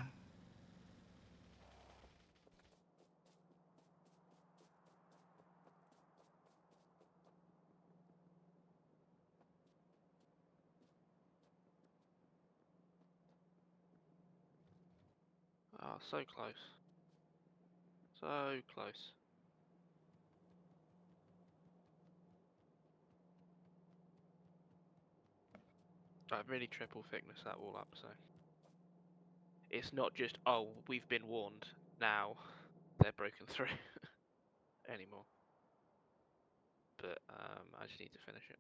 Oh, so close. So close. I've really triple thickness that wall up, so it's not just, oh, we've been warned, now they're broken through anymore. But I just need to finish it.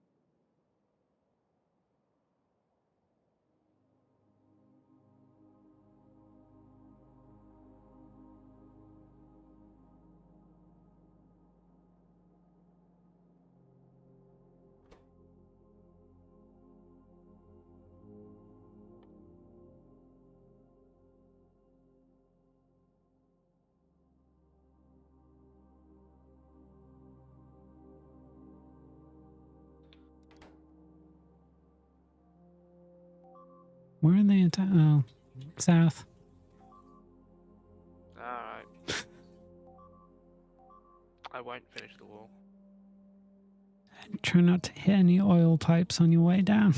Where are they at? Oh, south. Alright. I won't finish the wall. Try not to hit any oil pipes on your way down.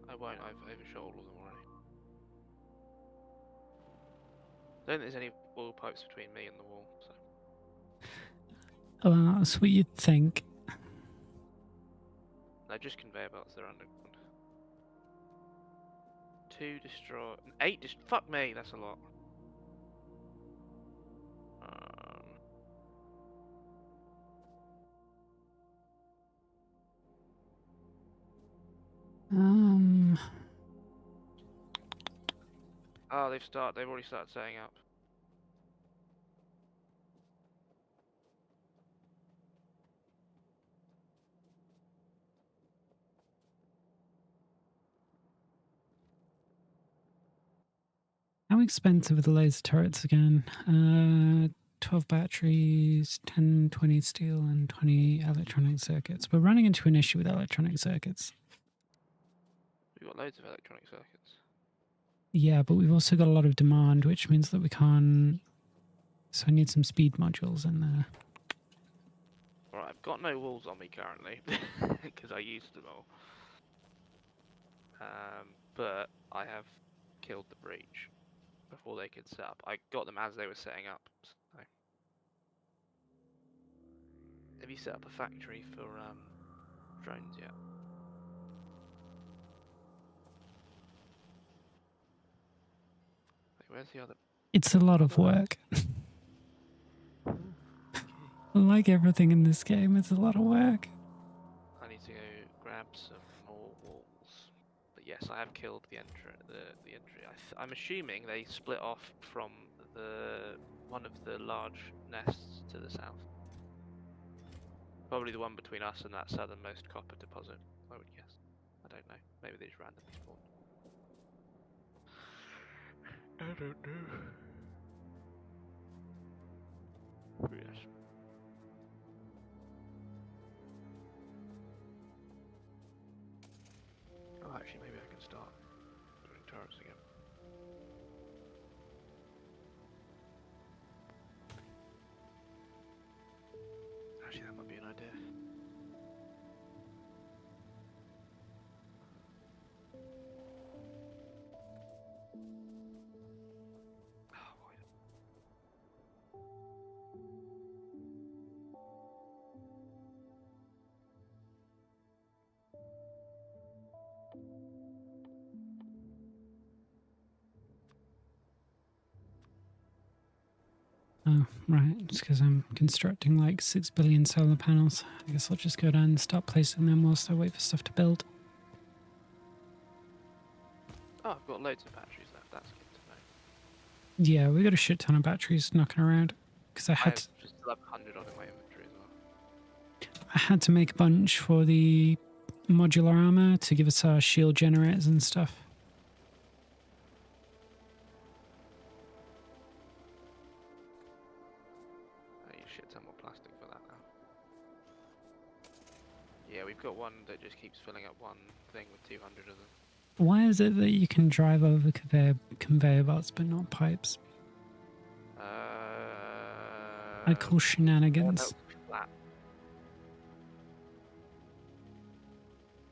I won't, I've overshot all of them already. I don't think there's any oil pipes between me and the wall, so. Well, that's what you'd think. No, just conveyor belts, they're underground. 2 destroy... 8 fuck me, that's a lot. Oh, they've already started setting up. How expensive are the laser turrets again? 12 batteries, 10, 20 steel, and 20 electronic circuits. We're running into an issue with electronic circuits. We've got loads of electronic circuits. Yeah, but we've also got a lot of demand, which means that we can't... So I need some speed modules in there. Alright, I've got no walls on me currently, because I used them all. But I have killed the breach before they could set up. I got them as they were setting up. So. Have you set up a factory for drones yet? Wait, where's the other? It's a lot of work. Like everything in this game, it's a lot of work. I need to go grab some more walls. But yes, I have killed the entry. I'm assuming they split off from one of the large nests to the south. Probably the one between us and that southernmost copper deposit, I would guess. I don't know. Maybe they just randomly spawned. I don't know. Yes. Oh, actually, maybe I can start doing turrets again. Actually, that might be an idea. Oh, why? Oh, right. It's because I'm constructing like 6 billion solar panels. I guess I'll just go down and start placing them whilst I wait for stuff to build. Oh, I've got loads of batteries left. That's good to know. Yeah, we got a shit ton of batteries knocking around. Because I still have 100 on in my inventory as well. I had to make a bunch for the modular armor to give us our shield generators and stuff. I need a shit ton more plastic for that now. Yeah, we've got one that just keeps filling up one thing with 200 of them. Why is it that you can drive over conveyor belts but not pipes? I call shenanigans. Flat.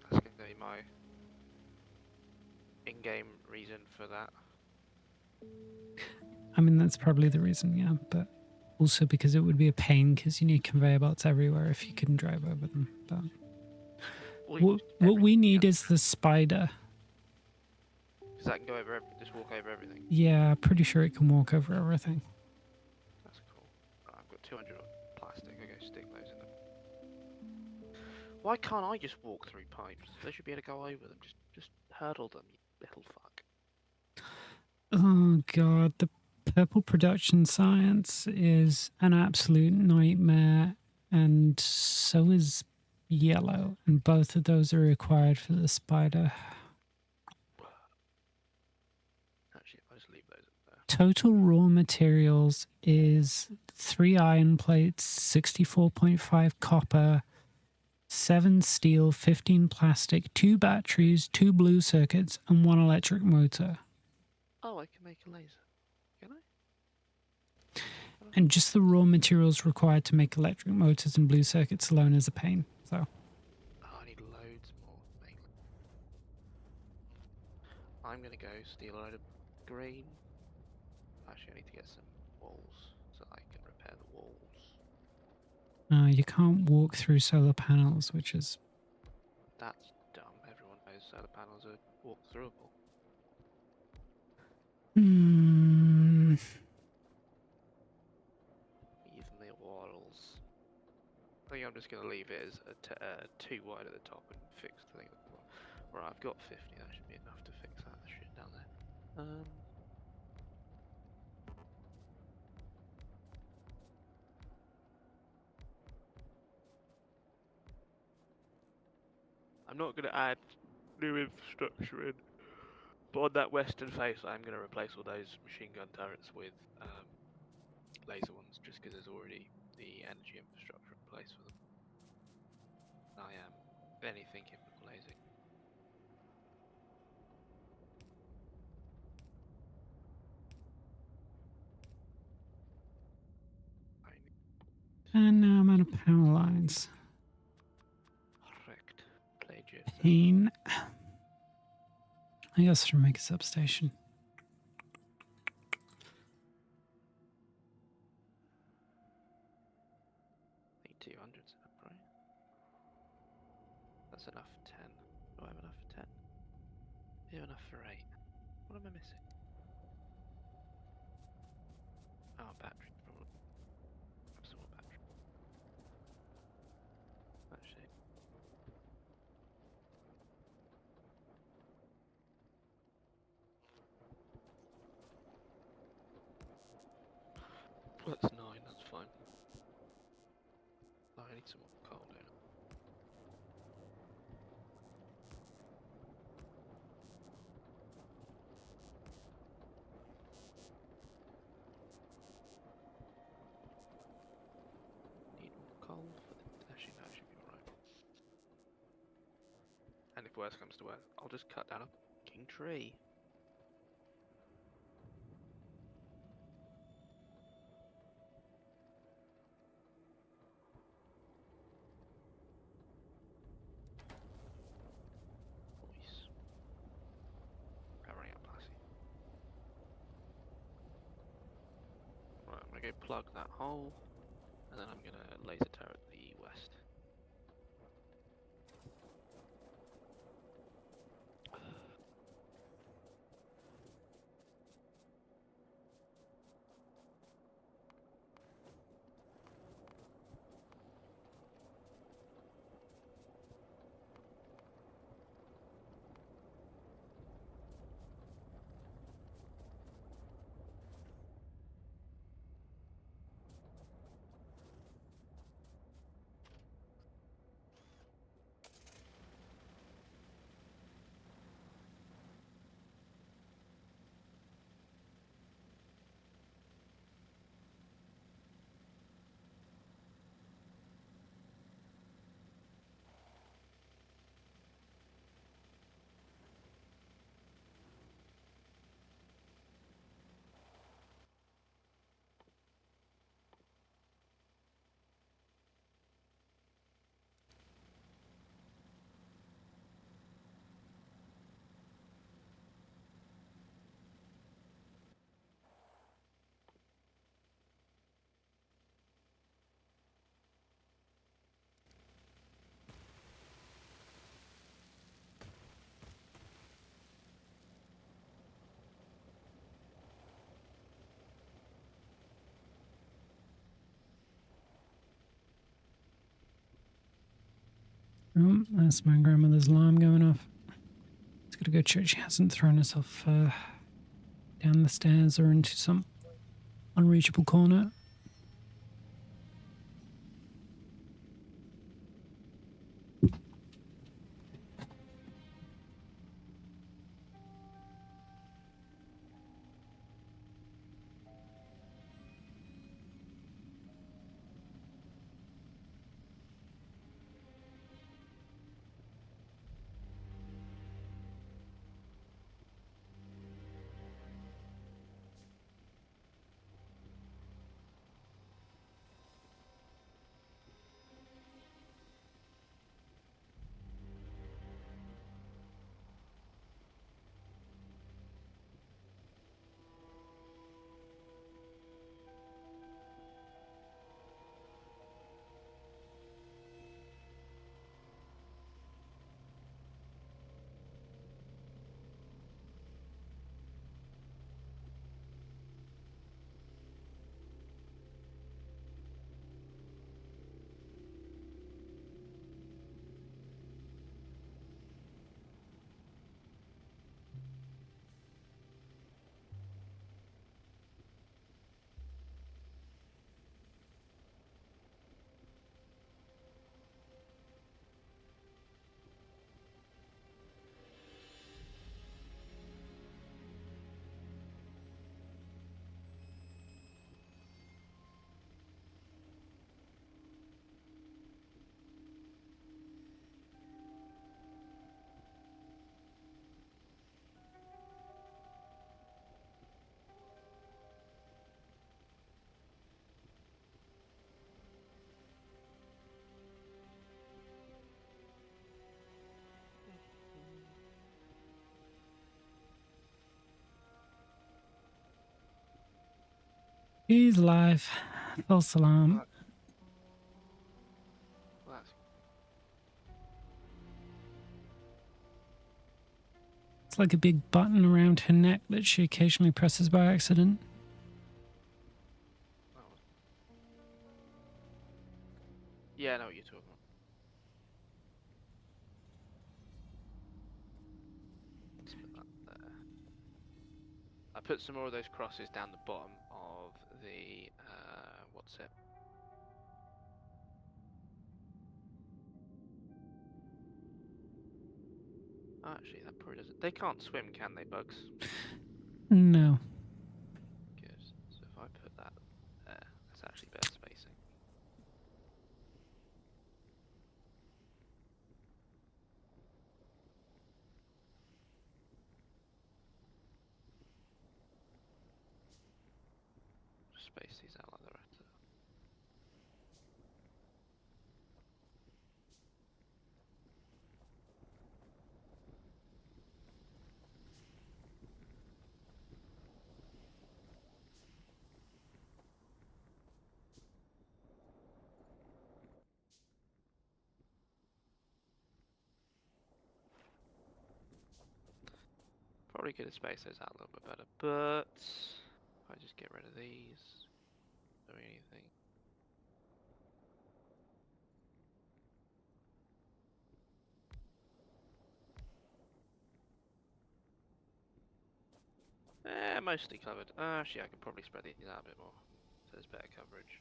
That's going to be my in-game reason for that. I mean, that's probably the reason, yeah, but also because it would be a pain because you need conveyor belts everywhere if you couldn't drive over them. But Or even just What we everything, need yeah. is the spider. Because that can go over just walk over everything. Yeah, pretty sure it can walk over everything. That's cool. Right, I've got 200 plastic. I go stick those in them. Why can't I just walk through pipes? They should be able to go over them. Just hurdle them, you little fuck. Oh god, the purple production science is an absolute nightmare, and so is yellow, and both of those are required for the spider. Actually, if I just leave those in there. Total raw materials is 3 iron plates, 64.5 copper, 7 steel, 15 plastic, 2 batteries, 2 blue circuits, and 1 electric motor. Oh, I can make a laser. Can I? And just the raw materials required to make electric motors and blue circuits alone is a pain. So Oh, I need loads more. I'm gonna go steal a load of green. Actually, I need to get some walls so I can repair the walls. you can't walk through solar panels, which is... That's dumb. Everyone knows solar panels are walk-throughable. Hmm. Even the walls. I think I'm just going to leave it as too wide at the top and fix the thing at the bottom. Right, I've got 50. That should be enough to fix that shit down there. I'm not going to add new infrastructure in, but on that western face, I'm going to replace all those machine gun turrets with laser ones, just because there's already the energy infrastructure in place for them. I am anything chemical lasing. And now I'm out of power lines. Correct. Played yourself. Pain. I guess to make a substation. I think 200's enough, right? That's enough for 10. Do I have enough for 10? I have enough for 8. What am I missing? Oh, battery, probably. Grab some more battery. Actually. That's 9, that's fine. Oh, I need some more coal, don't I? Need more coal for the... Actually, no, it should be alright. And if worse comes to worse, I'll just cut down a fucking tree. Nice. I'm running out of plastic. Right, I'm gonna go plug that hole, and then I'm gonna laser turret the west. Oh, that's my grandmother's alarm going off. Just gotta go check she hasn't thrown herself down the stairs or into some unreachable corner. He's alive. False alarm. Well, that's It's like a big button around her neck that she occasionally presses by accident. that was... Yeah, I know what you're talking about. Let's put that there. I put some more of those crosses down the bottom of the what's it? Oh, actually, that probably doesn't. They can't swim, can they, bugs? No. Good. So if I put that there, that's actually better spacing. Just space these out like the rest of them. Probably could have spaced those out a little bit better, but if I just get rid of these, doing anything. Mostly covered. Actually, I could probably spread these out a bit more, so there's better coverage.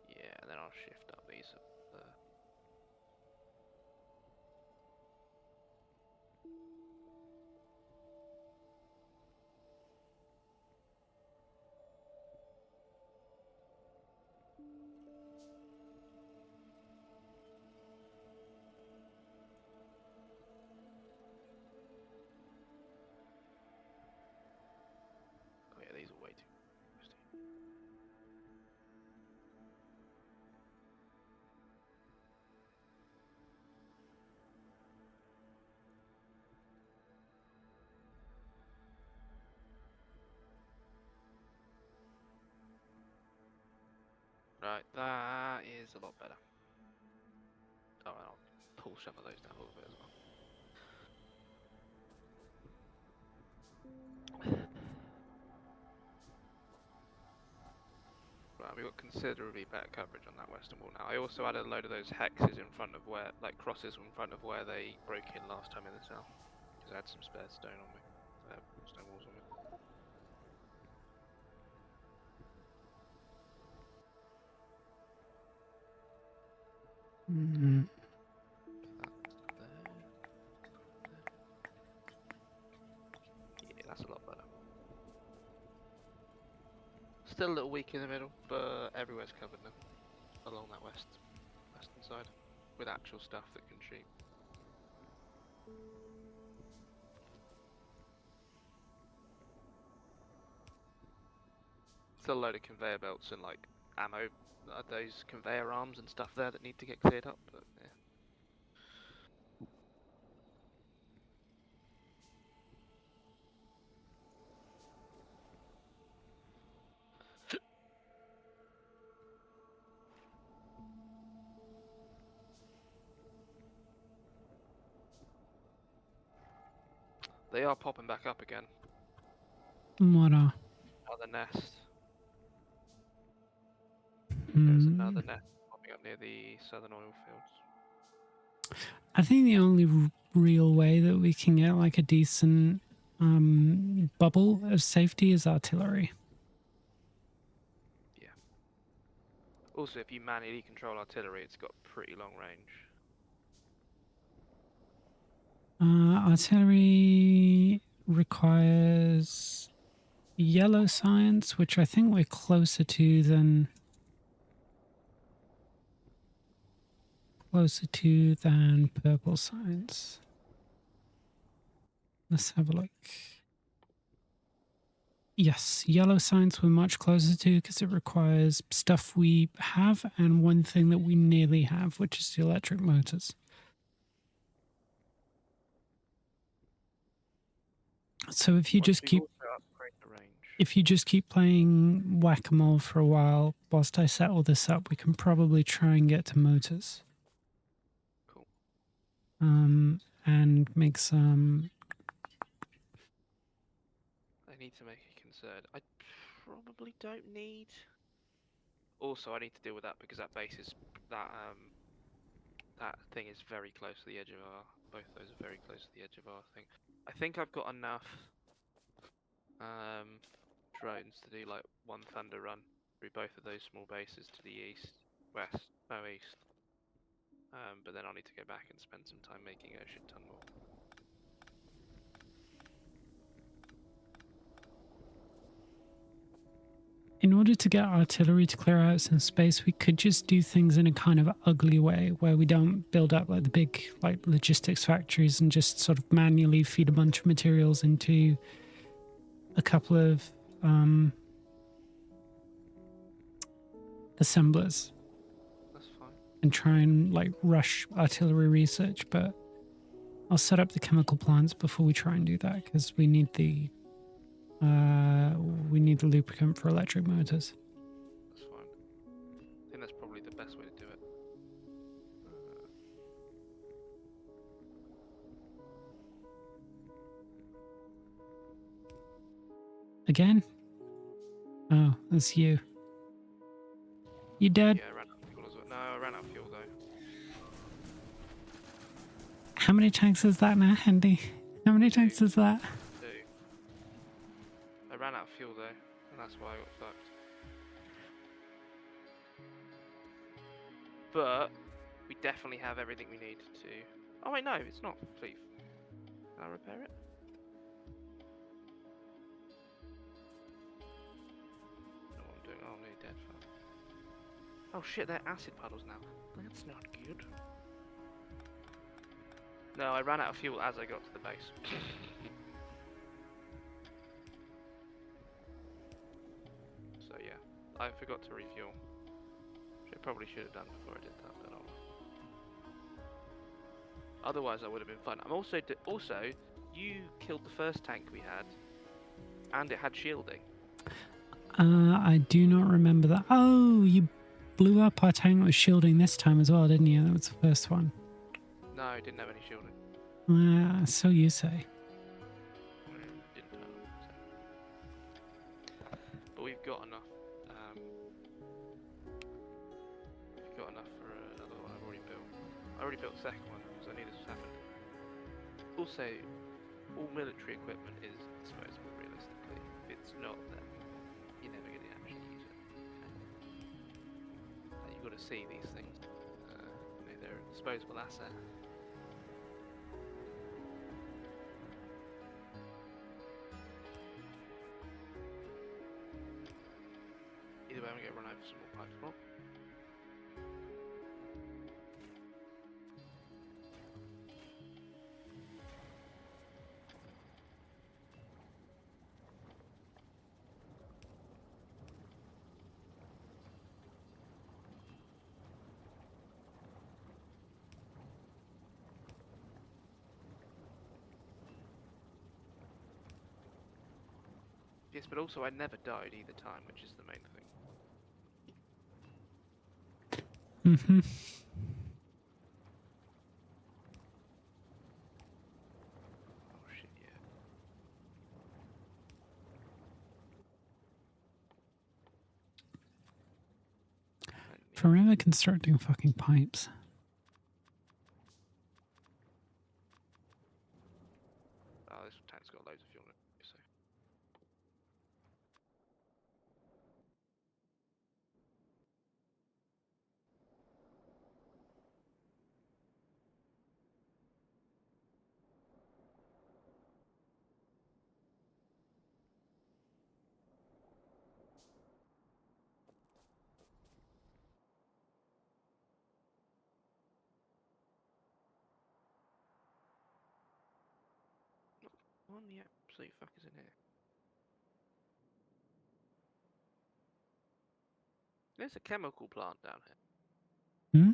Yeah, and then I'll shift up these up there. Oh yeah, these are way too twisty. Right, that is a lot better. Alright, I'll pull some of those down a little bit as well. Right, we've got considerably better coverage on that western wall now. I also added a load of those hexes in front of where, like crosses in front of where they broke in last time in the south. Because I had some spare stone on me. Stone walls on me. Mm. Yeah, that's a lot better. Still a little weak in the middle, but everywhere's covered now. Along that western side. With actual stuff that can shoot. Still a load of conveyor belts and like ammo, those conveyor arms and stuff there that need to get cleared up, but yeah. They are popping back up again. What are? Another nest. There's Mm. another nest popping up near the southern oil fields. I think the only real way that we can get like a decent bubble of safety is artillery. Yeah. Also, if you manually control artillery, it's got pretty long range. Artillery requires yellow science, which I think we're closer to than purple science. Let's have a look. Yes, yellow science we're much closer to because it requires stuff we have and one thing that we nearly have, which is the electric motors. So if you just keep playing whack-a-mole for a while whilst I set all this up, we can probably try and get to motors. Cool. And make some. I need to make a concern. I probably don't need. Also, I need to deal with that because that base is that thing is very close to the edge of our. Both those are very close to the edge of our thing. I think I've got enough drones to do like one thunder run through both of those small bases to the east, west, no east. But then I'll need to go back and spend some time making a shit ton more. In order to get artillery to clear out some space, we could just do things in a kind of ugly way where we don't build up like the big like logistics factories and just sort of manually feed a bunch of materials into a couple of assemblers. That's fine. And try and like rush artillery research, but I'll set up the chemical plants before we try and do that because we need the lubricant for electric motors. That's fine. I think that's probably the best way to do it. Again? Oh, that's you. You dead? Yeah, I ran out of fuel as well. No, I ran out of fuel though. How many tanks is that now, Andy? How many tanks is that? 2. I ran out of fuel though, and that's why I got fucked. But we definitely have everything we need to. Oh wait, no, it's not. Please, can I repair it? No, I'm doing. Oh, I'm nearly dead. Fuck. Oh shit, they're acid puddles now. That's not good. No, I ran out of fuel as I got to the base. So yeah, I forgot to refuel. Which I probably should have done before I did that, but oh. Otherwise I would have been fine. I'm also you killed the first tank we had, and it had shielding. I do not remember that. Oh, you blew up our tank with shielding this time as well, didn't you? That was the first one. No, it didn't have any shielding. So you say. Didn't turn on. So. But we've got enough. We've got enough for another one I've already built. I already built the second one because I knew this was happening. Also, all military equipment is disposable realistically. If it's not, then you're never going to actually use it. You've got to see these things. They're a disposable asset. Either way, I'm going to get run over some more pipes more. Yes, but also I never died either time, which is the main thing. Mm-hmm. Oh shit, yeah. Forever constructing fucking pipes. Oh, this tank's got loads of fuel in it, so. What the absolute fuck is in here? There's a chemical plant down here. Hmm?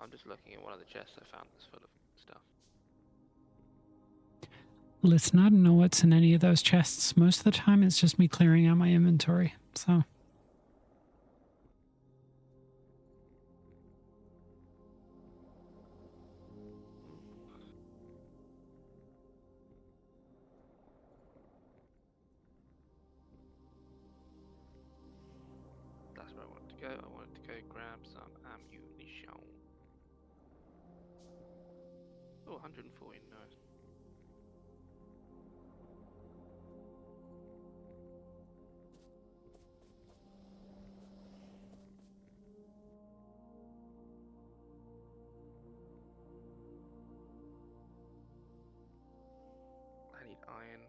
I'm just looking at one of the chests I found that's full of stuff. Listen, I don't know what's in any of those chests. Most of the time it's just me clearing out my inventory, so... That's where I wanted to go. I wanted to go grab some ammunition. Oh, 140, nice. I need iron.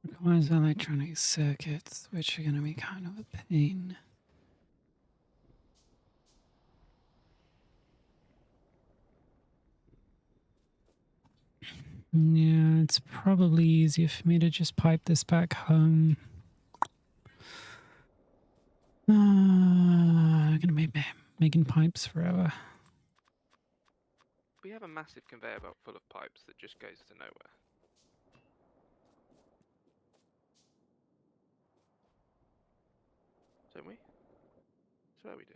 Requires electronic circuits, which are going to be kind of a pain. Yeah, it's probably easier for me to just pipe this back home. I'm going to be making pipes forever. We have a massive conveyor belt full of pipes that just goes to nowhere. Don't we? Swear we do.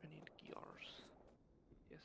I need gears. Yes.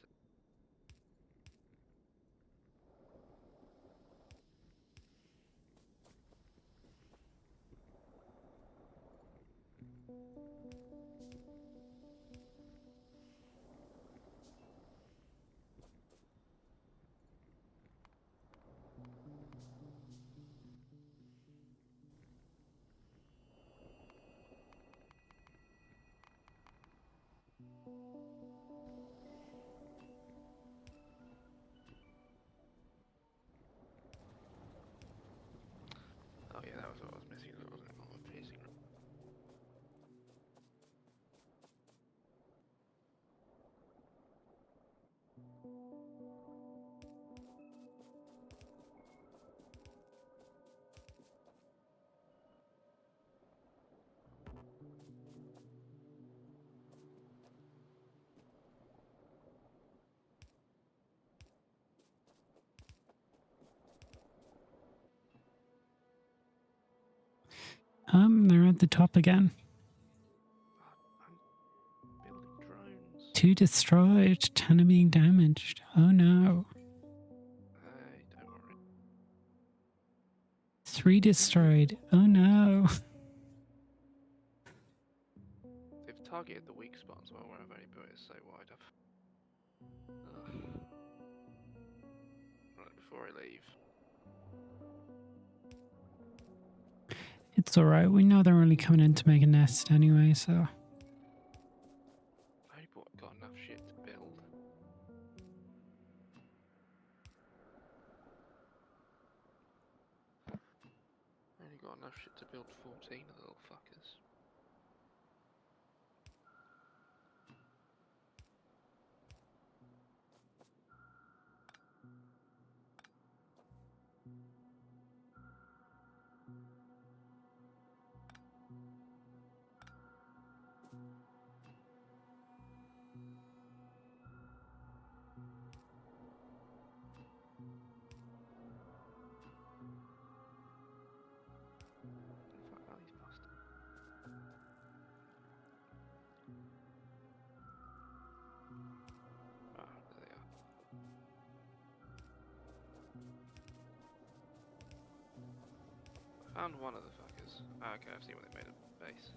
They're at the top again. I'm building drones. 2 destroyed, 10 are being damaged. Oh no. Hey, don't worry. 3 destroyed. Oh no. They've targeted the weak spot as well, where I've only built it so wide up. Right, before I leave. It's alright, we know they're only coming in to make a nest anyway, so. I only got enough shit to build. I only got enough shit to build 14 of the little fuckers. Fuck are these bastards? Ah, there they are. I found one of the fuckers. Ah, okay, I've seen what they made a base.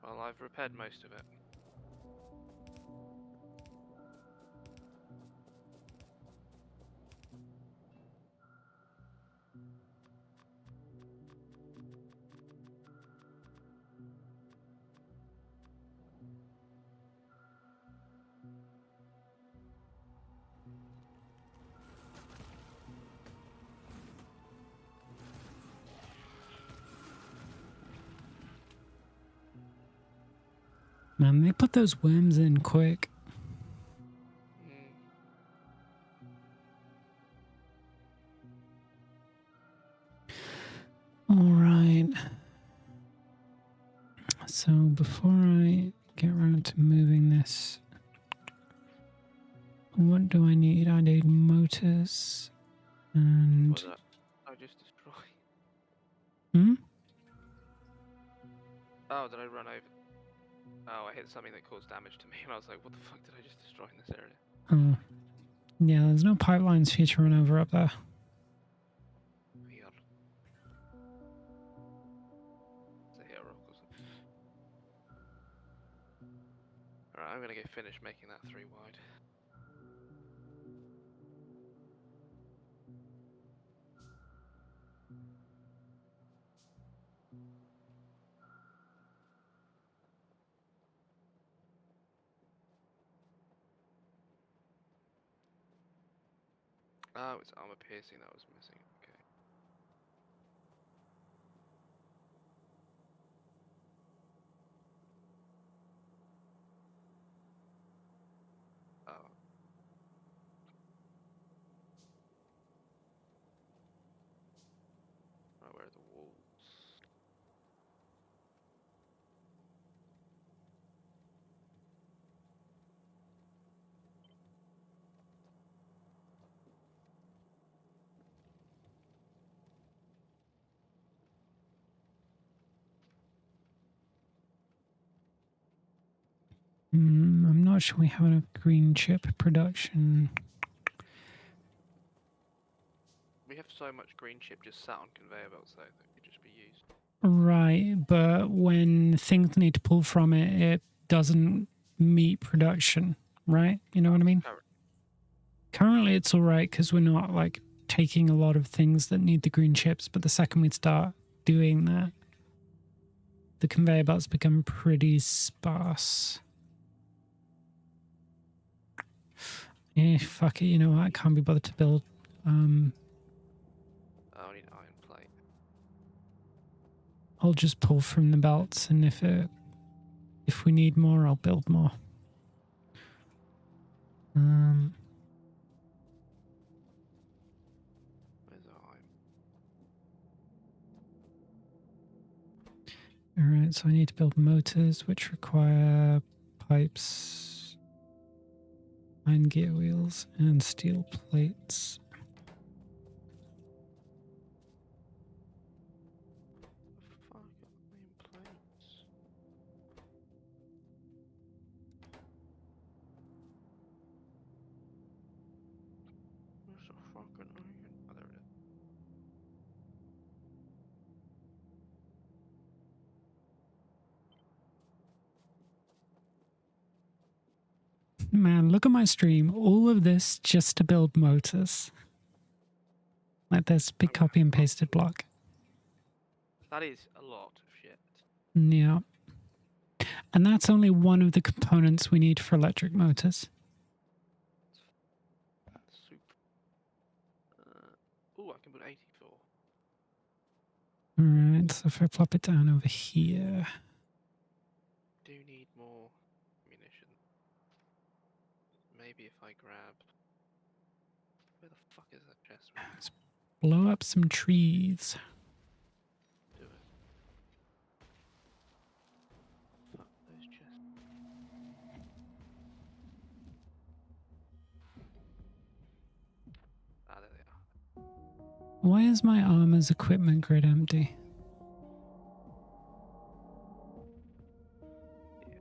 Well, I've repaired most of it. Man, they put those worms in quick. Alright. So before I get around to moving this, what do I need? I need motors and... What was that? I just destroyed. Hmm? Oh, did I run over? Oh, I hit something that caused damage to me, and I was like, what the fuck did I just destroy in this area? Oh. Yeah, there's no pipelines for you to run over up there. Weird. It's a hero rock or something. Alright, I'm gonna go finish making that 3 wide. Oh, it's armor piercing that was missing. Okay. Oh. Right, where are the walls? I'm not sure we have enough green chip production. We have so much green chip just sat on conveyor belts though that could just be used. Right, but when things need to pull from it, it doesn't meet production, right? You know what I mean? Currently it's all right because we're not like taking a lot of things that need the green chips, but the second we start doing that, the conveyor belts become pretty sparse. Eh, fuck it, you know what? I can't be bothered to build. I need iron plate. I'll just pull from the belts, and if we need more, I'll build more. Where's I? Alright, so I need to build motors which require pipes, iron gear wheels, and steel plates. The fuck iron plates? Where's the fucking iron? Oh, there it is. Man, look at my stream. All of this just to build motors. Like this big copy and pasted block. That is a lot of shit. Yeah. And that's only one of the components we need for electric motors. Soup. Oh, I can put 84. Alright, so if I plop it down over here. Do need more ammunition. Maybe if I grab... Where the fuck is that chest? Let's blow up some trees. Do it. Fuck those chests. Ah, there they are. Why is my armor's equipment grid empty? Yeah.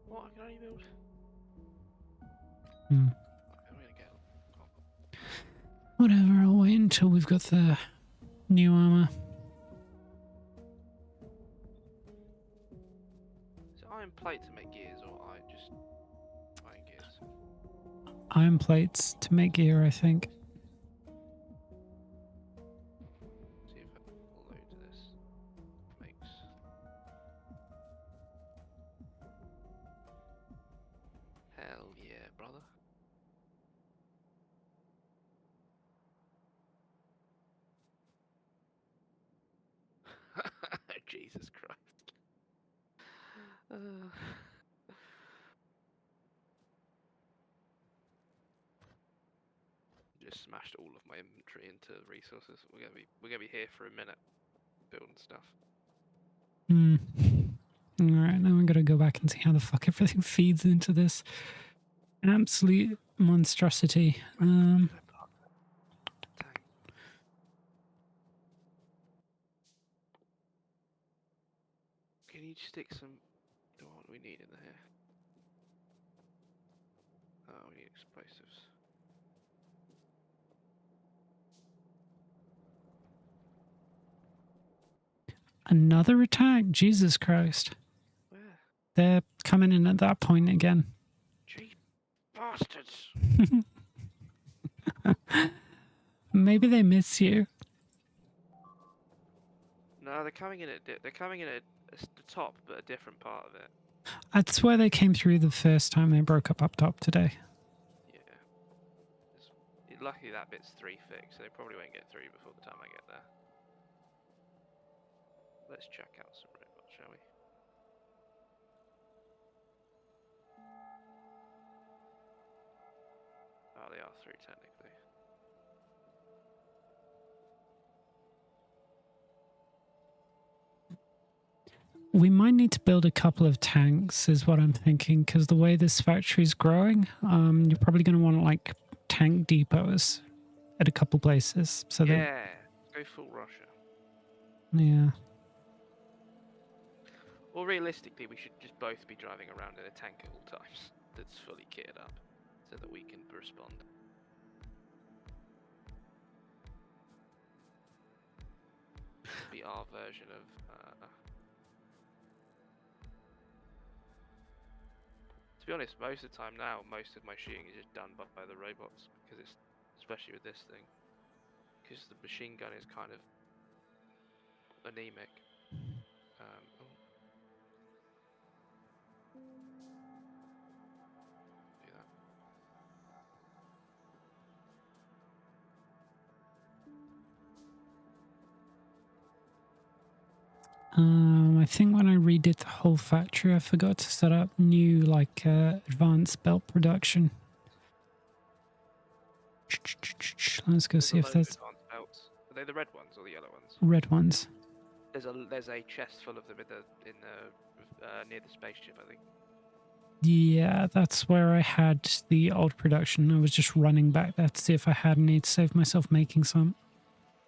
What? I can only build... Hmm. I'm gonna get... Oh. Whatever, I'll wait until we've got the new armor. Is it iron plate to make gears or I just... iron gears? Iron plates to make gear, I think. See if I can load this. Makes... Hell yeah, brother. Jesus Christ. Just smashed all of my inventory into resources. We're gonna be here for a minute building stuff. Hmm. Alright, now I'm gonna go back and see how the fuck everything feeds into this absolute monstrosity. Tank. Can you stick some... What do we need in here? Oh, we need explosives. Another attack? Jesus Christ. Where? They're coming in at that point again. Gee, bastards! Maybe they miss you. No, they're coming in at the top, but a different part of it. That's where they came through the first time they broke up top today. Yeah. Luckily that bit's 3 thick, so they probably won't get through before the time I get there. Let's check out some robots, shall we? Oh, they are through technically. We might need to build a couple of tanks is what I'm thinking, because the way this factory's growing, you're probably going to want like tank depots at a couple places. So Yeah, go full Russia. yeah. Or realistically, we should just both be driving around in a tank at all times that's fully kitted up, so that we can respond. Be our version of... To be honest, most of the time now, most of my shooting is just done by the robots, because it's... Especially with this thing. Because the machine gun is kind of... anemic. Oh. Do that. I think when I redid the whole factory, I forgot to set up new advanced belt production. Let's go There's see a if load of there's advanced belts. Are they the red ones or the yellow ones? red ones. There's a chest full of them in the near the spaceship, I think. Yeah, that's where I had the old production. I was just running back there to see if I had any to save myself making some.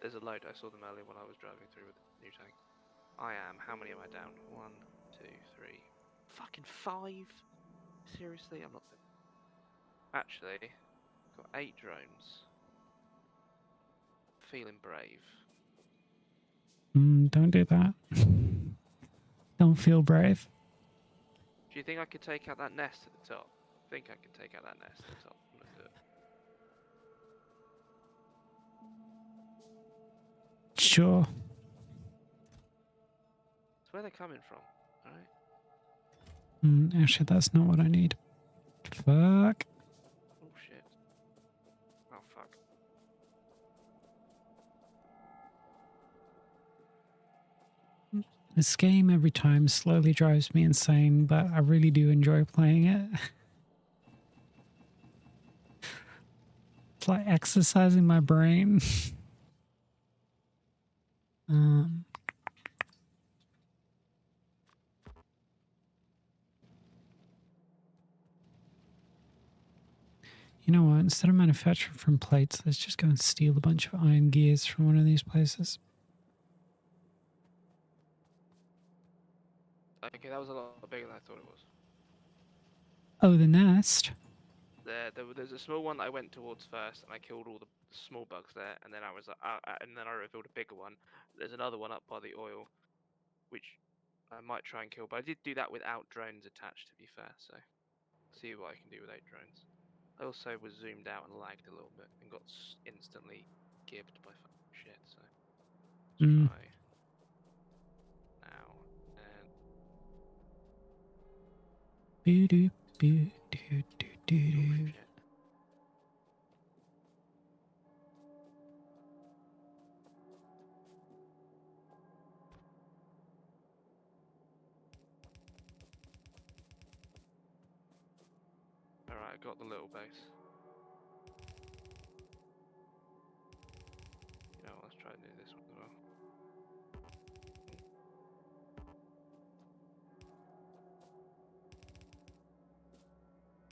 There's a load. I saw them earlier when I was driving through with the new tank. I am. How many am I down? 1, 2, 3. Fucking 5. Seriously, I'm not. Actually, got 8 drones. Feeling brave. Don't do that. Don't feel brave. Do you think I could take out that nest at the top? I think I can take out that nest at the top. I'm gonna do it. Sure. It's where they're coming from, alright? Actually, that's not what I need. Fuck. Oh shit. Oh fuck. This game every time slowly drives me insane, but I really do enjoy playing it. It's like exercising my brain. um, you know what? Instead of manufacturing from plates, let's just go and steal a bunch of iron gears from one of these places. Okay, that was a lot bigger than I thought it was. Oh, the nest. There's a small one that I went towards first, and I killed all the small bugs there, and then I revealed a bigger one. There's another one up by the oil, which I might try and kill, but I did do that without drones attached, to be fair. So, see what I can do with 8 drones. I also was zoomed out and lagged a little bit, and got instantly gibbed by fucking shit. So, let's try now. And Boo doo boo doo doo doo oh doo. shit. Alright, I got the little base. You know, let's try and do this one as well.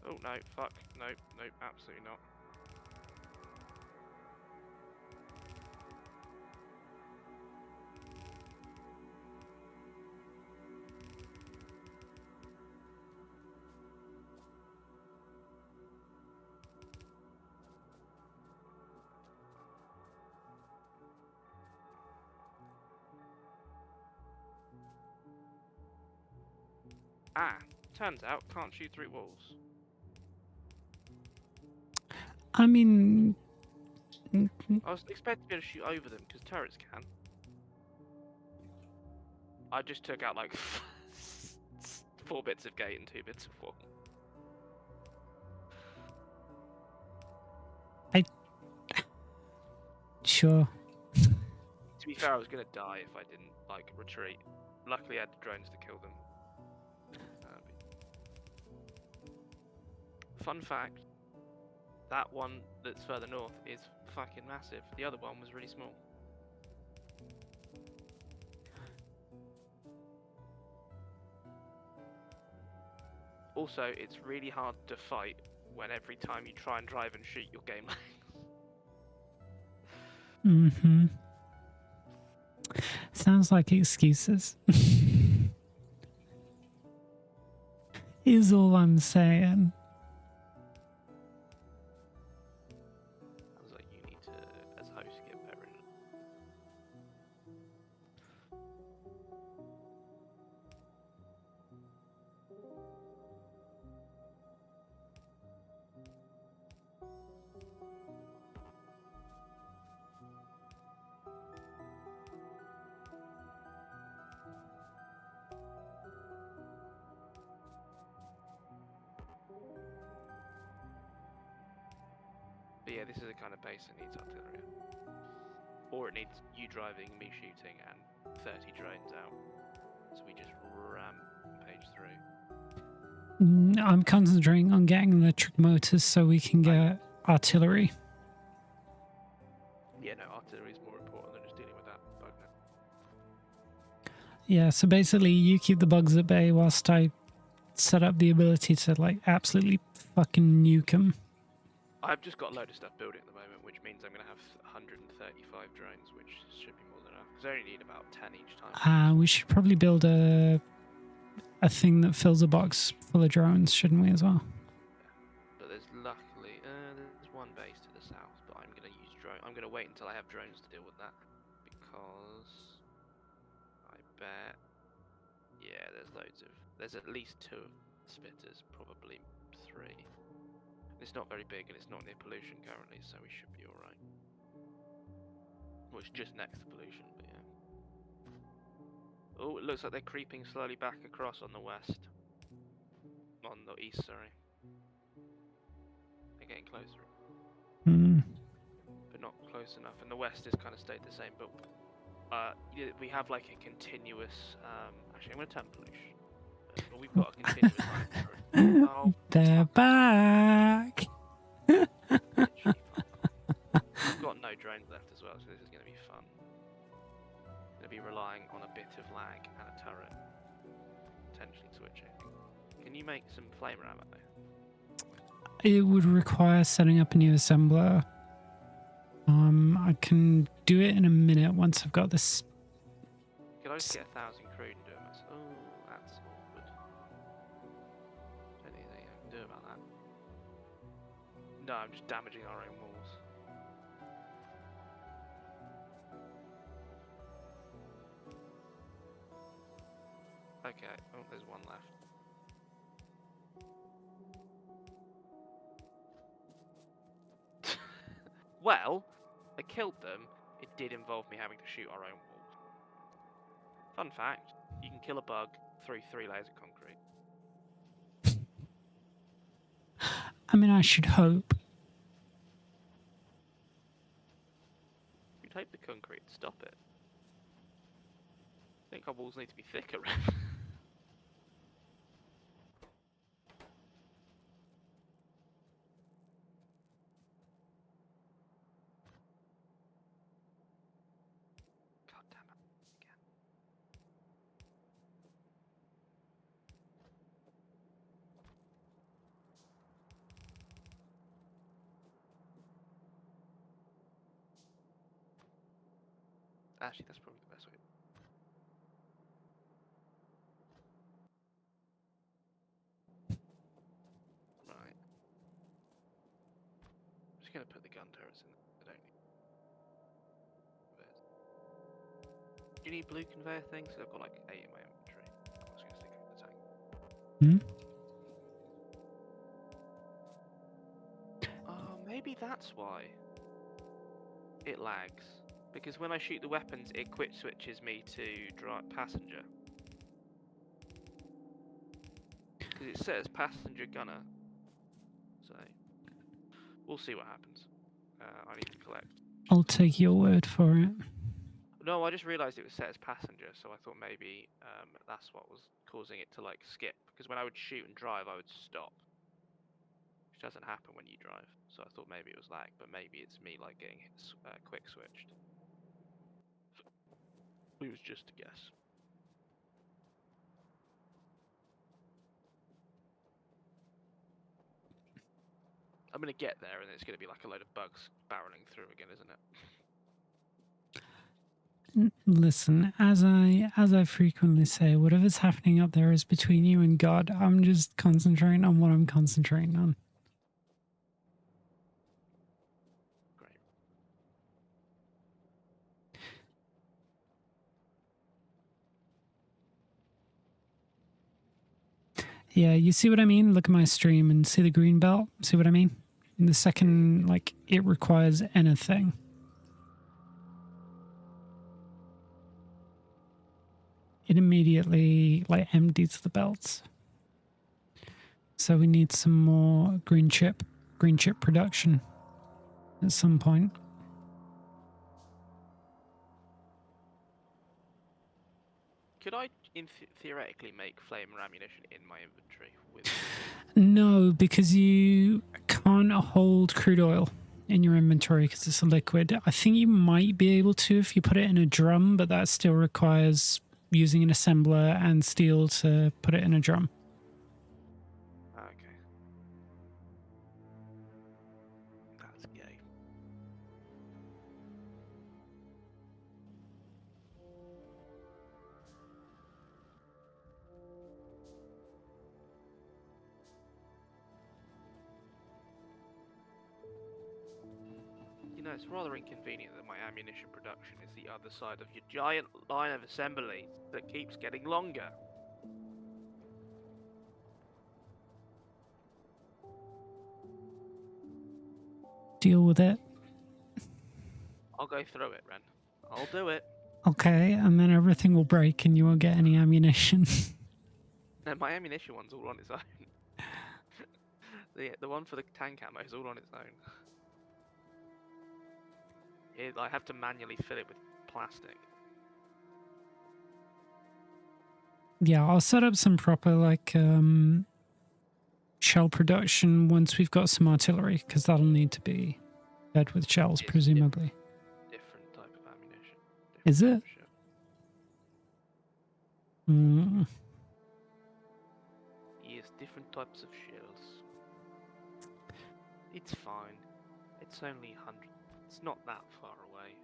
Oh no, fuck, nope, nope, absolutely not. Ah, turns out can't shoot through walls. I mean, I was expecting to be able to shoot over them because turrets can. I just took out like 4 bits of gate and 2 bits of wall. sure. To be fair, I was gonna die if I didn't like retreat. Luckily, I had the drones to kill them. Fun fact: that one that's further north is fucking massive. The other one was really small. Also, it's really hard to fight when every time you try and drive and shoot, your game lags. Sounds like excuses. Is all I'm saying. Sounds like you need to, as host, get better in it. But yeah, this is the kind of base that needs artillery. Or it needs you driving, me shooting, and 30 drones out. So we just rampage through. I'm concentrating on getting electric motors so we can get artillery. Yeah, no, artillery is more important than just dealing with that bug now. Yeah, so basically you keep the bugs at bay whilst I set up the ability to like absolutely fucking nuke them. I've just got a load of stuff building at the moment, which means I'm going to have 135 drones, which should be more than enough, because I only need about 10 each time. We should probably build a thing that fills a box full of drones, shouldn't we, as well? But there's luckily, there's one base to the south, but I'm going to use drone. I'm going to wait until I have drones to deal with that, because I bet, yeah, there's at least 2 spitters, probably 3. It's not very big and it's not near pollution currently, so we should be alright. Well, it's just next to pollution, but yeah. Oh, it looks like they're creeping slowly back across on the west. On the east, sorry. They're getting closer. But not close enough. And the west has kind of stayed the same, but we have like a continuous... actually, I'm going to turn pollution. But we've got a continuous line. Oh, they're back! I've got no drones left as well, so this is going to be fun. I'm going to be relying on a bit of lag and a turret. Potentially switching. Can you make some flamer ammo? It would require setting up a new assembler. I can do it in a minute once I've got this. Could I just get 1,000 crude and do it myself? Oh, that's awkward. Don't think there's anything I can do about that. No, I'm just damaging our own walls. Okay, oh, there's one left. Well, I killed them. It did involve me having to shoot our own walls. Fun fact, you can kill a bug through 3 layers of concrete. I mean, I should hope. You'd hope the concrete would stop it. I think our walls need to be thicker. God damn it. Again. Actually, that's probably the best way. Right. I'm just going to put the gun turrets in. I don't need. Do you need blue conveyor things? I've got like 8 in my inventory. I'm just going to stick it in the tank. Oh, maybe that's why it lags. Because when I shoot the weapons, it quick switches me to passenger. Because it says passenger gunner. So, we'll see what happens. I need to collect. I'll take your word for it. No, I just realised it was set as passenger, so I thought maybe that's what was causing it to like skip. Because when I would shoot and drive, I would stop. Which doesn't happen when you drive. So I thought maybe it was lag, but maybe it's me like getting quick switched. It was just a guess. I'm gonna get there, and it's gonna be like a load of bugs barreling through again, isn't it? Listen, as I frequently say, whatever's happening up there is between you and God. I'm just concentrating on what I'm concentrating on. Great. Yeah, you see what I mean? Look at my stream and see the green belt. See what I mean? In the second, like, it requires anything, it immediately like empties the belts. So we need some more green chip production at some point. Could I, theoretically, make flamer ammunition in my inventory with? No, because you can't hold crude oil in your inventory because it's a liquid. I think you might be able to if you put it in a drum, but that still requires using an assembler and steel to put it in a drum. Okay. That's gay. You know, it's rather inconvenient that my ammunition production is the other side of your giant line of assembly that keeps getting longer. Deal with it. I'll go through it, Ren. I'll do it. Okay, and then everything will break and you won't get any ammunition. No, my ammunition one's all on its own. The one for the tank ammo is all on its own. I have to manually fill it with plastic. Yeah, I'll set up some proper shell production once we've got some artillery, because that'll need to be fed with shells, It's presumably. different type of ammunition. Is Different it? type of shell. Yes, different types of shells. It's fine. It's only 100. It's not that far away.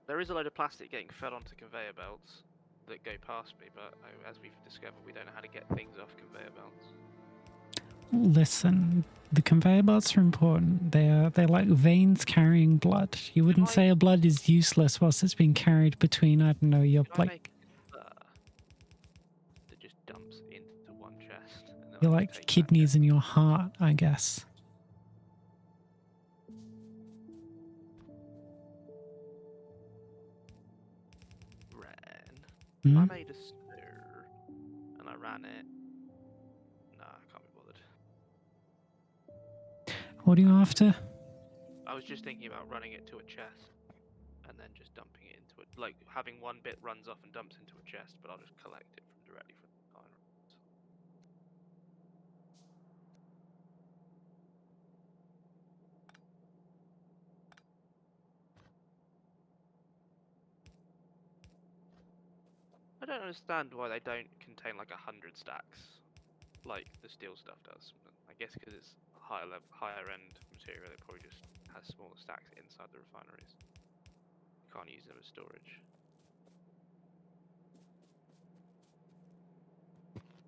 There is a load of plastic getting fed onto conveyor belts that go past me, but as we've discovered, we don't know how to get things off conveyor belts. Listen, the conveyor belts are important. They're like veins carrying blood. You wouldn't say a blood is useless whilst it's being carried between, I don't know, your Can I make that just dumps into one chest? And then your I can like take kidneys in your heart, I guess. If I made a stir and I ran it, no, I can't be bothered. What are you after? I was just thinking about running it to a chest and then just dumping it into it, like having one bit runs off and dumps into a chest, but I'll just collect it directly from the refinery. I don't understand why they don't contain like 100 stacks, like the steel stuff does. I guess because it's higher end material, it probably just has smaller stacks inside the refineries. You can't use them as storage.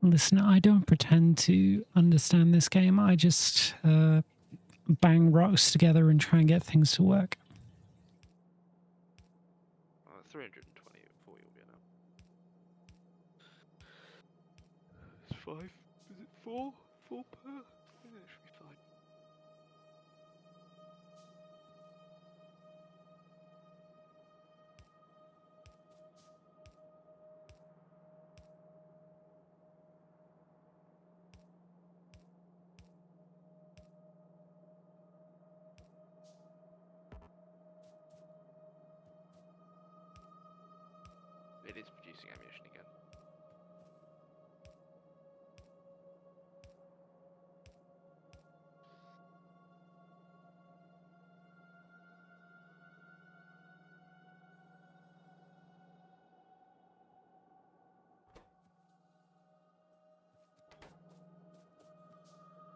Listen, I don't pretend to understand this game. I just bang rocks together and try and get things to work. 320 will be enough. It's 5. Is it 4? 4 per? Yeah, it should be fine. It is producing ammunition again.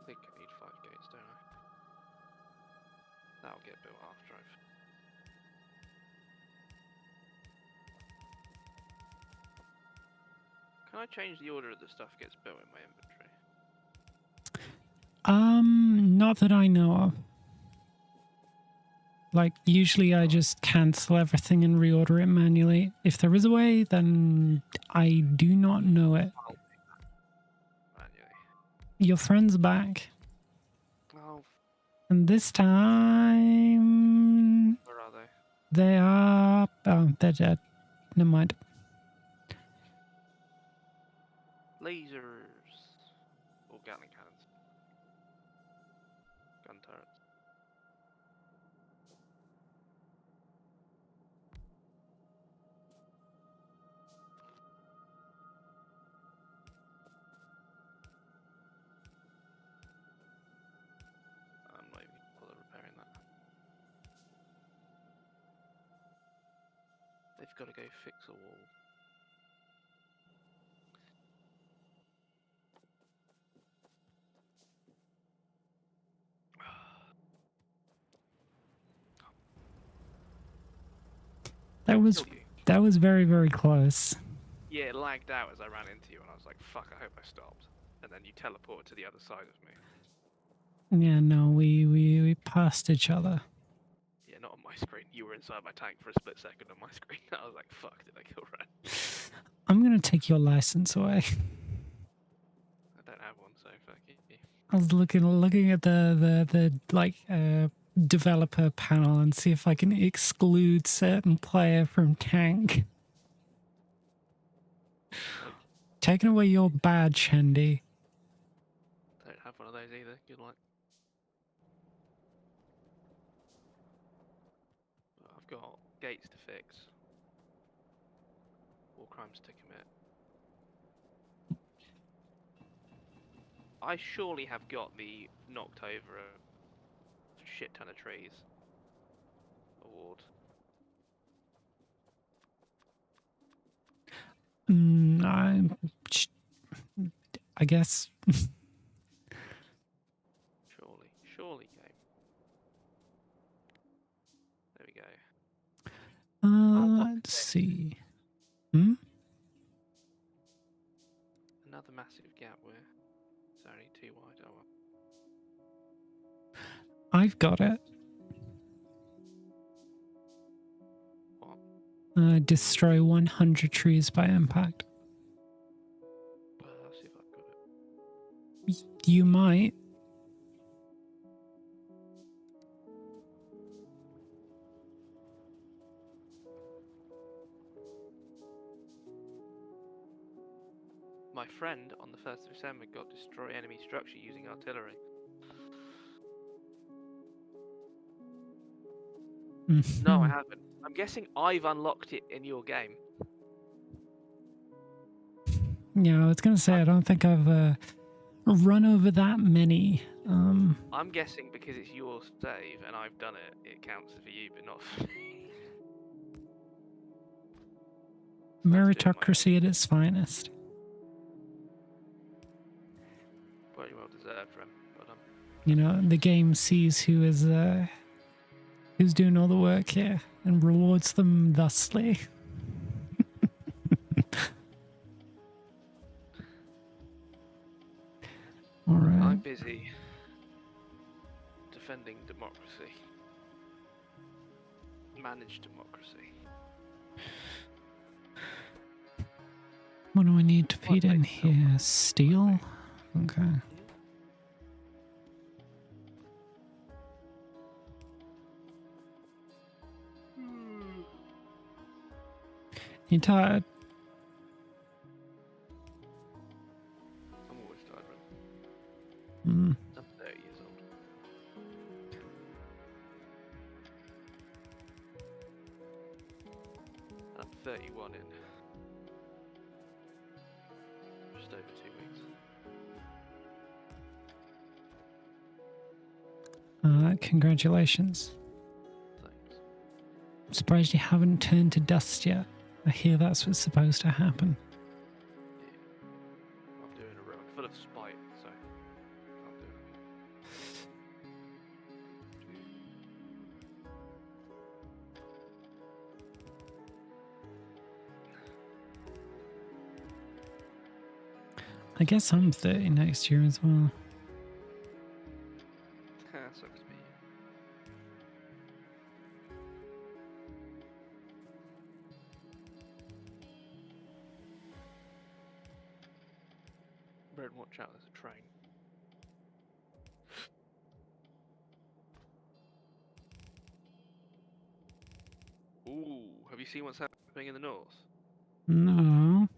I think I need 5 gates, don't I? That'll get built after I've... Can I change the order the stuff gets built in my inventory? Not that I know of. Like, usually I just cancel everything and reorder it manually. If there is a way, then I do not know it. Manually. Your friend's back. Oh, And this time... where are they? They are... Oh, they're dead. Never mind. Lasers. Or Gatling cannons. Gun turrets. I've got to go fix a wall. That was very, very close. Yeah, it lagged out as I ran into you, and I was like, "Fuck! I hope I stopped." And then you teleported to the other side of me. Yeah, no, we passed each other. Yeah, not on my screen. You were inside my tank for a split second on my screen. I was like, "Fuck! Did I kill Ren?" I'm gonna take your license away. I don't have one, so fuck you. I was looking at the developer panel and see if I can exclude certain player from tank. Nope. Taking away your badge, Hendy. Don't have one of those either. Good luck. I've got gates to fix. War crimes to commit. I surely have got the knocked over a shit ton of trees award. I guess. Surely, game. There we go. Let's see. Hmm? Another massive gap where it's only too wide. Oh well. I've got it. What? Destroy 100 trees by impact. I'll see if I've got it. You might. My friend on the 1st of December got destroy enemy structure using artillery. No, I haven't. I'm guessing I've unlocked it in your game. Yeah, I was going to say, I don't think I've run over that many. I'm guessing because it's your save and I've done it, it counts for you, but not for me. Meritocracy at its finest. Very well deserved, Rem. Well done. You know, the game sees who is who's doing all the work here and rewards them thusly. All right. I'm busy defending democracy. Manage democracy. What do I need to feed in here? Steel? Okay. You tired? I'm always tired, Rem. I'm 30 years old. I'm 31 in just over 2 weeks. Congratulations. Thanks. I'm surprised you haven't turned to dust yet. I hear that's what's supposed to happen. Yeah. I'm doing a room full of spite, so I'll do it. I guess I'm 30 next year as well. Sucks to be you. Brent, watch out, there's a train. Ooh, have you seen what's happening in the north? No.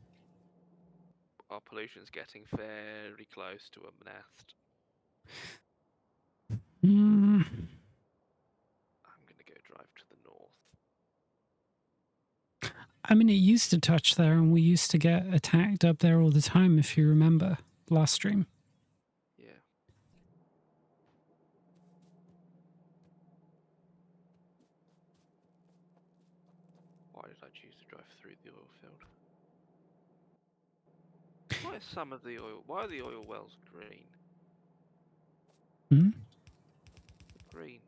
Our pollution's getting very close to a nest. I'm gonna go drive to the north. I mean, it used to touch there, and we used to get attacked up there all the time, if you remember, last stream. Yeah. Why did I choose to drive through the oil field? Why are some of the oil? Why are the oil wells green? Hmm? Green.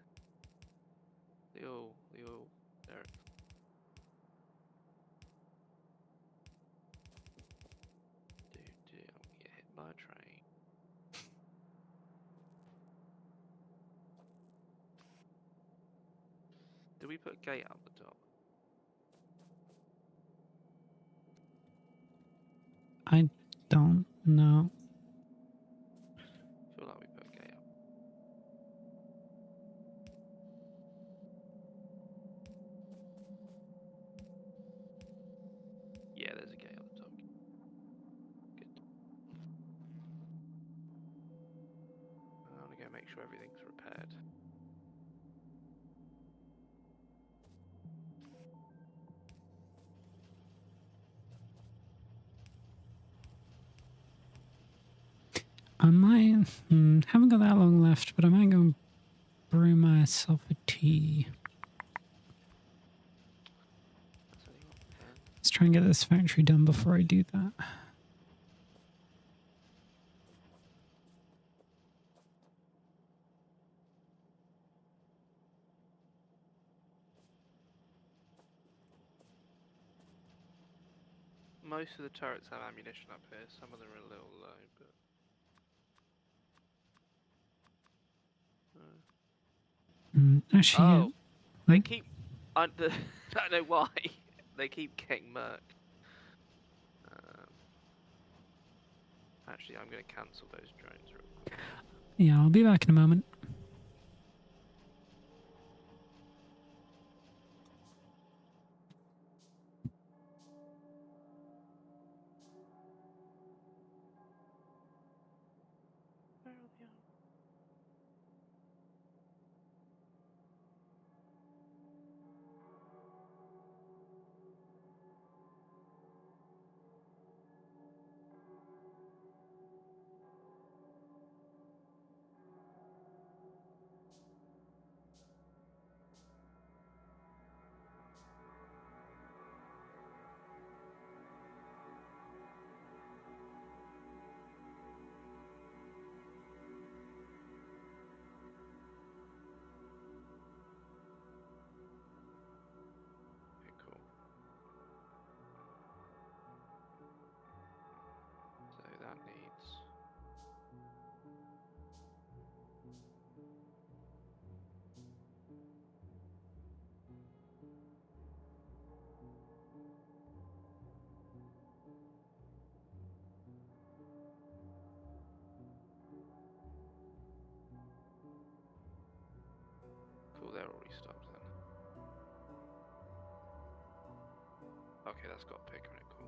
The oil. There. Dude, I'm gonna get hit by a train. Did we put a gate up the top? I don't know. I feel like we put a gate up. Yeah, there's a gate up the top. Good. I want to go make sure everything's repaired. I might. Haven't got that long left, but I might go and brew myself a tea. That's only what, 10? Let's try and get this factory done before I do that. Most of the turrets have ammunition up here. Some of them are a little low, but. Actually, yeah. Oh, they keep. I don't know why. They keep getting murked. Actually, I'm going to cancel those drones real quick. Yeah, I'll be back in a moment. Where are they? Okay, cool. So that needs. Cool, they're already stopped then. Okay, that's got a pick on it, cool.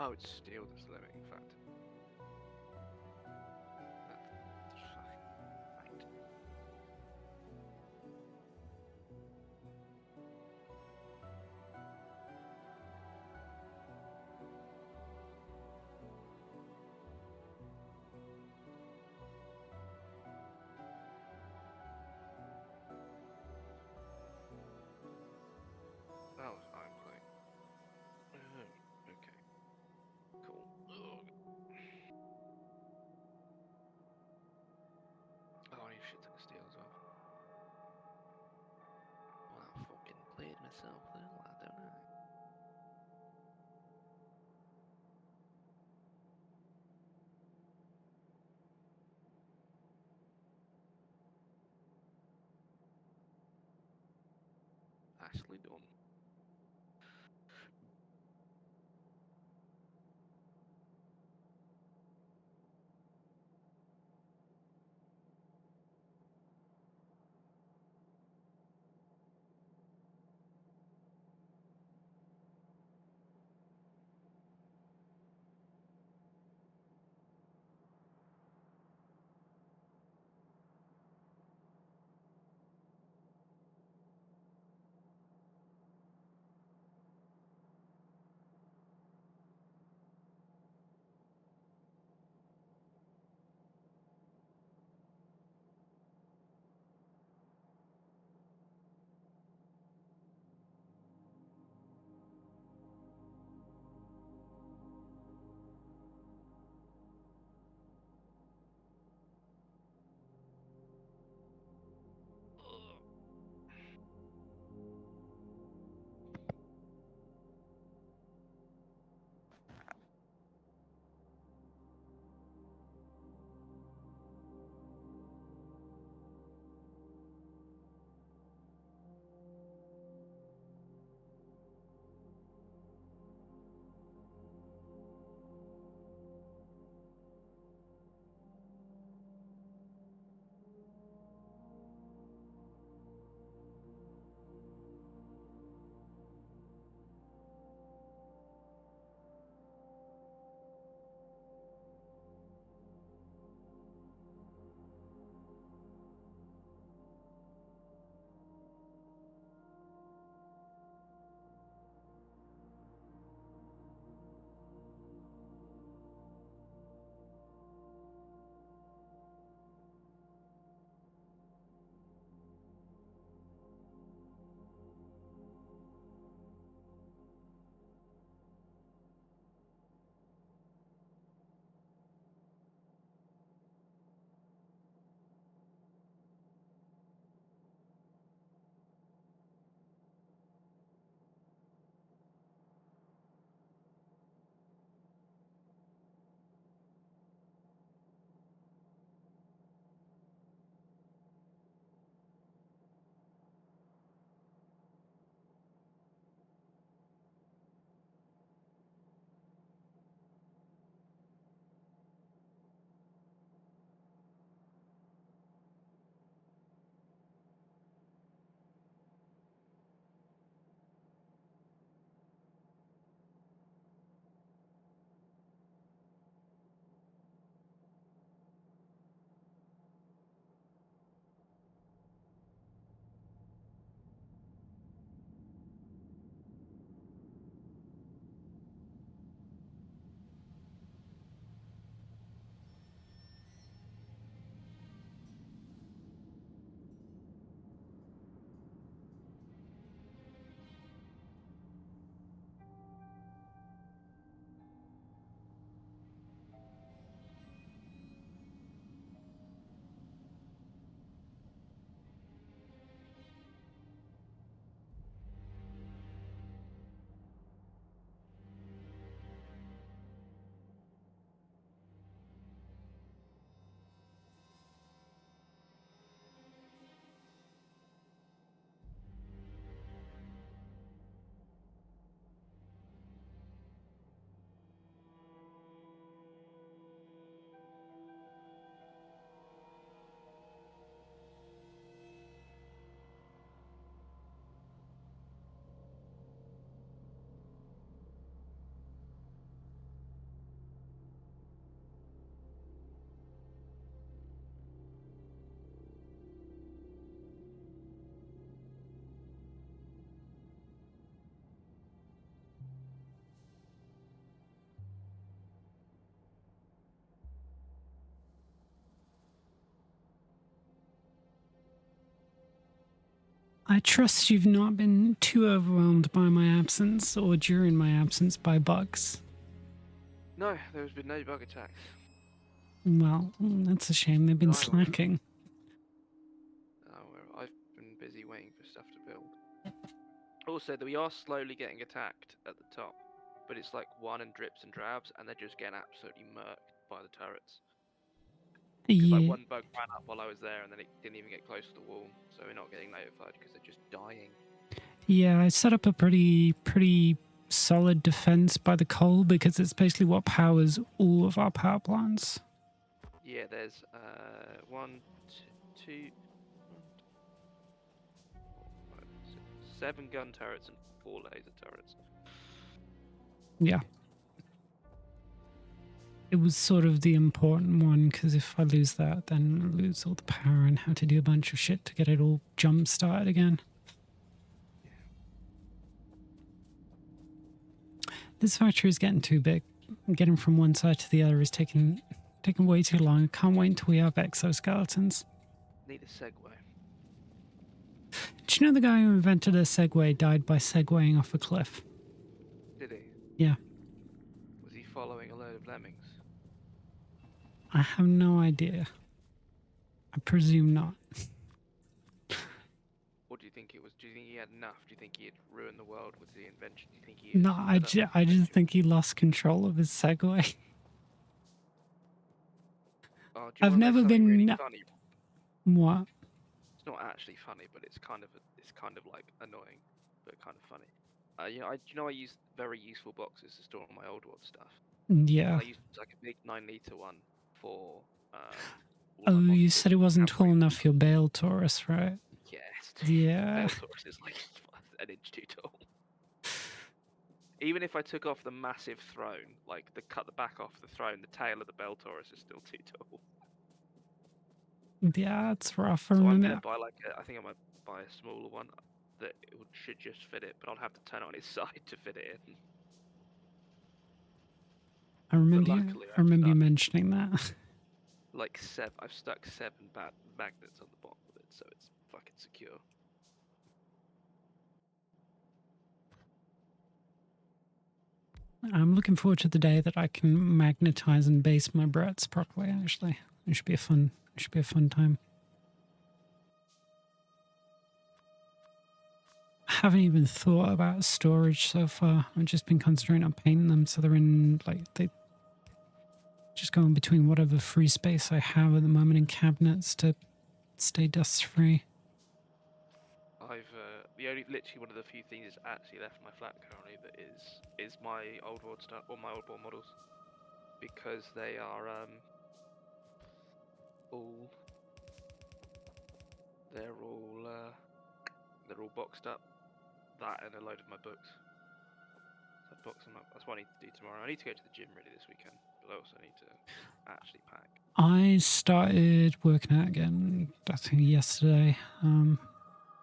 Oh, it's steel that's the limiting factor. That's fucking right. Oh, I'm playing. Okay. Cool. Ugh. Oh, I need a shit ton of steel as well. Well, I fucking played myself then, lad, don't I? Nicely done. I trust you've not been too overwhelmed by my absence or during my absence by bugs. No, there's been no bug attacks. Well, that's a shame. They've been That I'm aware of. slacking. I've been busy waiting for stuff to build. Also, we are slowly getting attacked at the top, but it's like one in drips and drabs, and they're just getting absolutely murked by the turrets. Because like Yeah, one bug ran up while I was there, and then it didn't even get close to the wall, so we're not getting notified because they're just dying. yeah. I set up a pretty solid defense by the coal because it's basically what powers all of our power plants. Yeah, there's one, two, 7 gun turrets and 4 laser turrets. Yeah. It was sort of the important one because if I lose that, then I lose all the power and have to do a bunch of shit to get it all jump started again. This factory is getting too big. Getting from one side to the other is taking way too long. I can't wait until we have exoskeletons. Need a Segway. Do you know the guy who invented a Segway died by segwaying off a cliff? Did he? Yeah. Was he following a load of lemmings? I have no idea. I presume not. Or do you think it was? Do you think he had enough? Do you think he had ruined the world with the invention? Do you think he No, was fed up with I the just invention? think he lost control of his Segway. Oh, do you I've want to know never something really been. funny? What? It's not actually funny, but it's kind of like annoying, but kind of funny. I use very useful boxes to store all my old world stuff, Yeah. and I used like a big 9 liter one for all Oh, my you monsters said it and wasn't camp tall waste and enough for stuff. your Bale Taurus, right? Yes, Yeah. Beltaurus is like an inch too tall. Even if I took off the massive throne, like cut the back off the throne, the tail of the Beltaurus is still too tall. Yeah, it's rough. I So I'm gonna remember. buy I think I might buy a smaller one that should just fit it, but I'll have to turn it on its side to fit it in. But luckily, I remember you mentioning that. I've stuck 7 bad magnets on the bottom of it, so it's fucking secure. I'm looking forward to the day that I can magnetize and base my Bretts properly. Actually, it should be a fun. It should be a fun time. I haven't even thought about storage so far. I've just been concentrating on painting them so they're in they just go in between whatever free space I have at the moment in cabinets to stay dust free. I've literally one of the few things that's actually left in my flat currently that is my old world stuff or my old world models, because they are all they're all they're all boxed up. That and a load of my books. So I've boxed them up. That's what I need to do tomorrow. I need to go to the gym really this weekend, but I also need to actually pack. I started working out again, I think yesterday. No,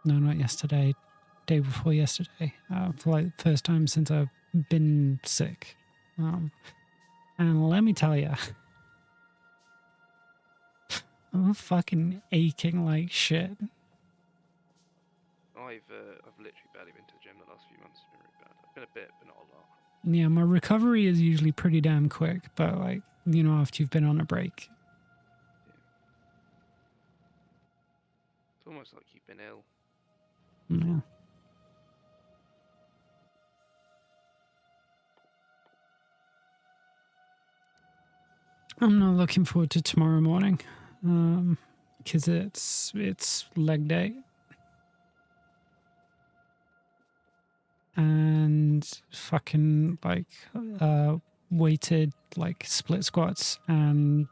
not yesterday. Day before yesterday. For like the first time since I've been sick. And let me tell you, I'm fucking aching like shit. I've literally barely been to the gym the last few months. It's been really bad. I've been a bit, but not a lot. Yeah, my recovery is usually pretty damn quick, but like, you know, after you've been on a break. Yeah. It's almost like you've been ill. Yeah. I'm not looking forward to tomorrow morning, because it's leg day, and fucking like weighted like split squats and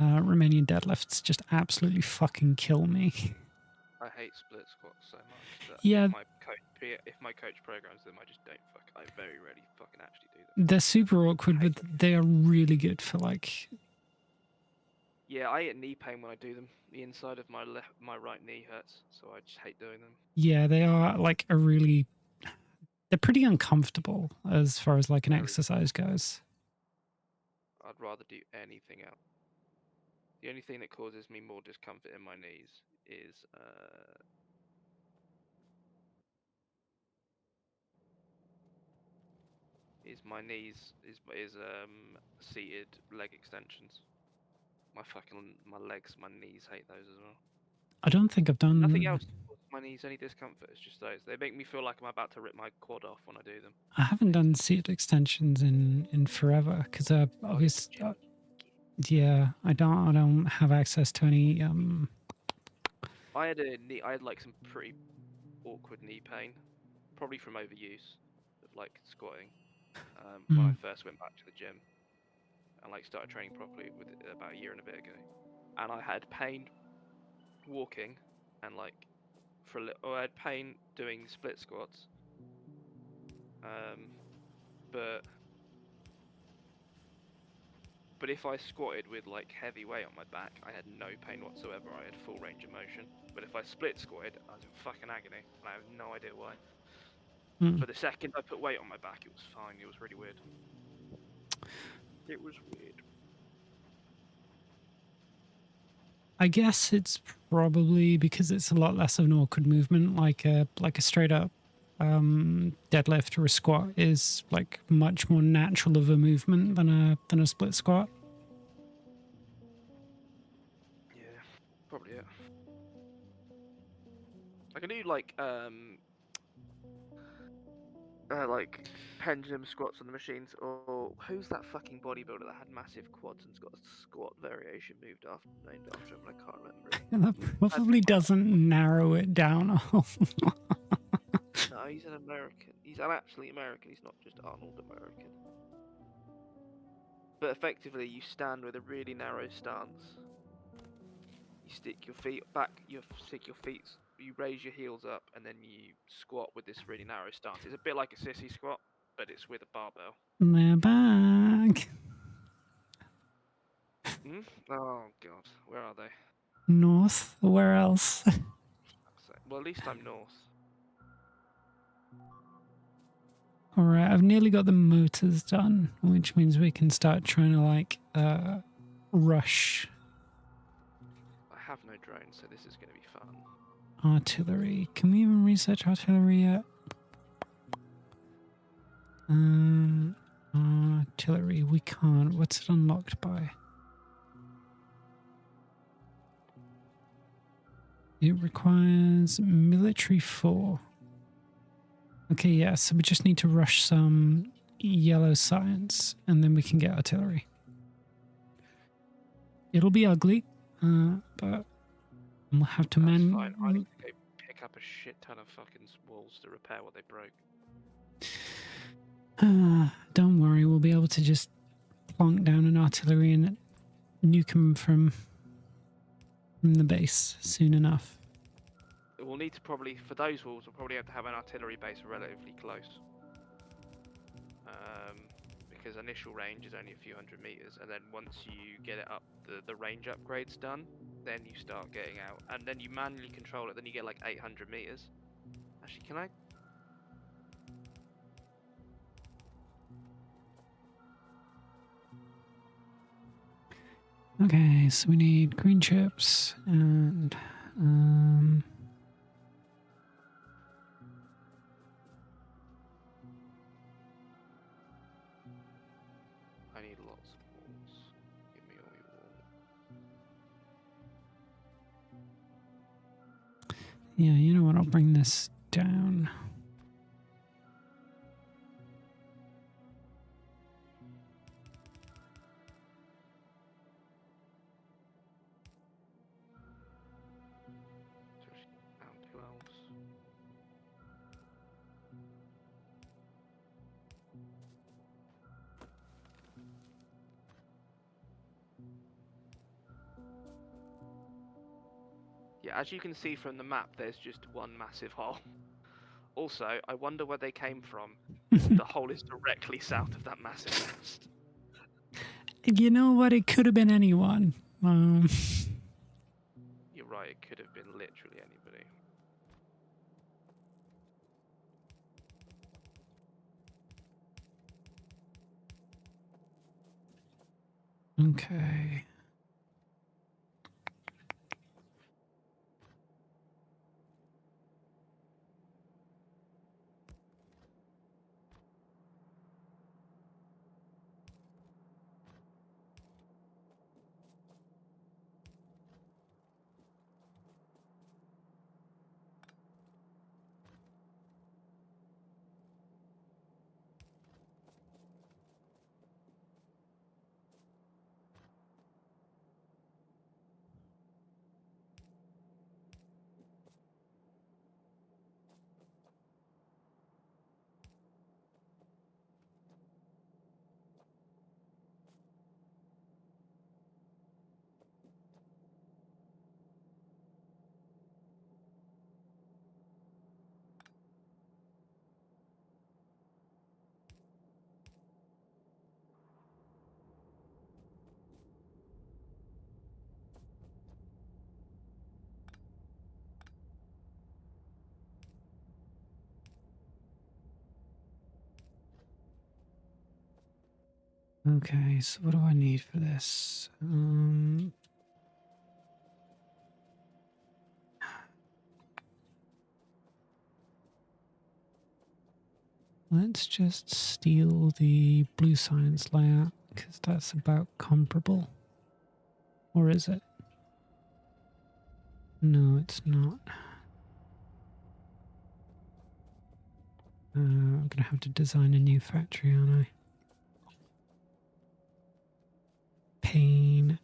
Romanian deadlifts just absolutely fucking kill me. I hate split squats so much that Yeah, if my coach programs them, I just don't I very rarely fucking actually do them. they're super awkward, but they are really good for like. Yeah, I get knee pain when I do them. The inside of my right knee hurts, so I just hate doing them. Yeah, they are like a really. They're pretty uncomfortable as far as like an Very. exercise goes. I'd rather do anything else. The only thing that causes me more discomfort in my knees is is my knees is seated leg extensions. My legs, my knees hate those as well. I don't think I've Nothing done. else causes my knees any discomfort. It's just those. They make me feel like I'm about to rip my quad off when I do them. I haven't done seat extensions in forever because obviously, yeah, I don't have access to any. I had like some pretty awkward knee pain, probably from overuse of like squatting. When I first went back to the gym and like started training properly with about a year and a bit ago, and I had pain walking and like for a little, I had pain doing split squats. But if I squatted with like heavy weight on my back, I had no pain whatsoever. I had full range of motion. But if I split squatted, I was in fucking agony, and I have no idea why. But the second I put weight on my back, it was fine. It was really weird. It was weird. I guess it's probably because it's a lot less of an awkward movement, like a straight up deadlift or a squat is like much more natural of a movement than a split squat. Yeah, probably it. I can do like pendulum squats on the machines, or who's that fucking bodybuilder that had massive quads and's got a squat variation named after him, and I can't remember it. That probably doesn't narrow it down. No, he's an American. He's an actually American. He's not just Arnold American. But effectively, you stand with a really narrow stance. You stick your feet back. You raise your heels up, and then you squat with this really narrow stance. It's a bit like a sissy squat, but it's with a barbell. They're back. Oh god, where are they? North. Where else? Well, at least I'm north. All right, I've nearly got the motors done, which means we can start trying to like rush I have no drone, so this is going to be fun. artillery. Can we even research artillery yet? Artillery, we can't. What's it unlocked by? It requires military 4. Okay, yeah, so we just need to rush some yellow science and then we can get artillery. It'll be ugly, but we'll have to That's fine. I need to go pick up a shit ton of fucking walls to repair what they broke. Don't worry, we'll be able to just plonk down an artillery and nuke them from the base soon enough. We'll need to probably, for those walls, we'll probably have to have an artillery base relatively close. Because initial range is only a few hundred meters, and then once you get it up, the range upgrade's done, then you start getting out, and then you manually control it, then you get like 800 meters. Actually, can I? Okay, so we need green chips and I need lots of walls. Give me all your wall. yeah, you know what? I'll bring this down. Who else? Yeah, as you can see from the map, there's just one massive hole. Also, I wonder where they came from. The hole is directly south of that massive nest. You know what? It could have been anyone. You're right, it could have been literally anybody. Okay. Okay, so what do I need for this? Let's just steal the blue science layout because that's about comparable. Or is it? No, it's not. I'm going to have to design a new factory, aren't I? Pain.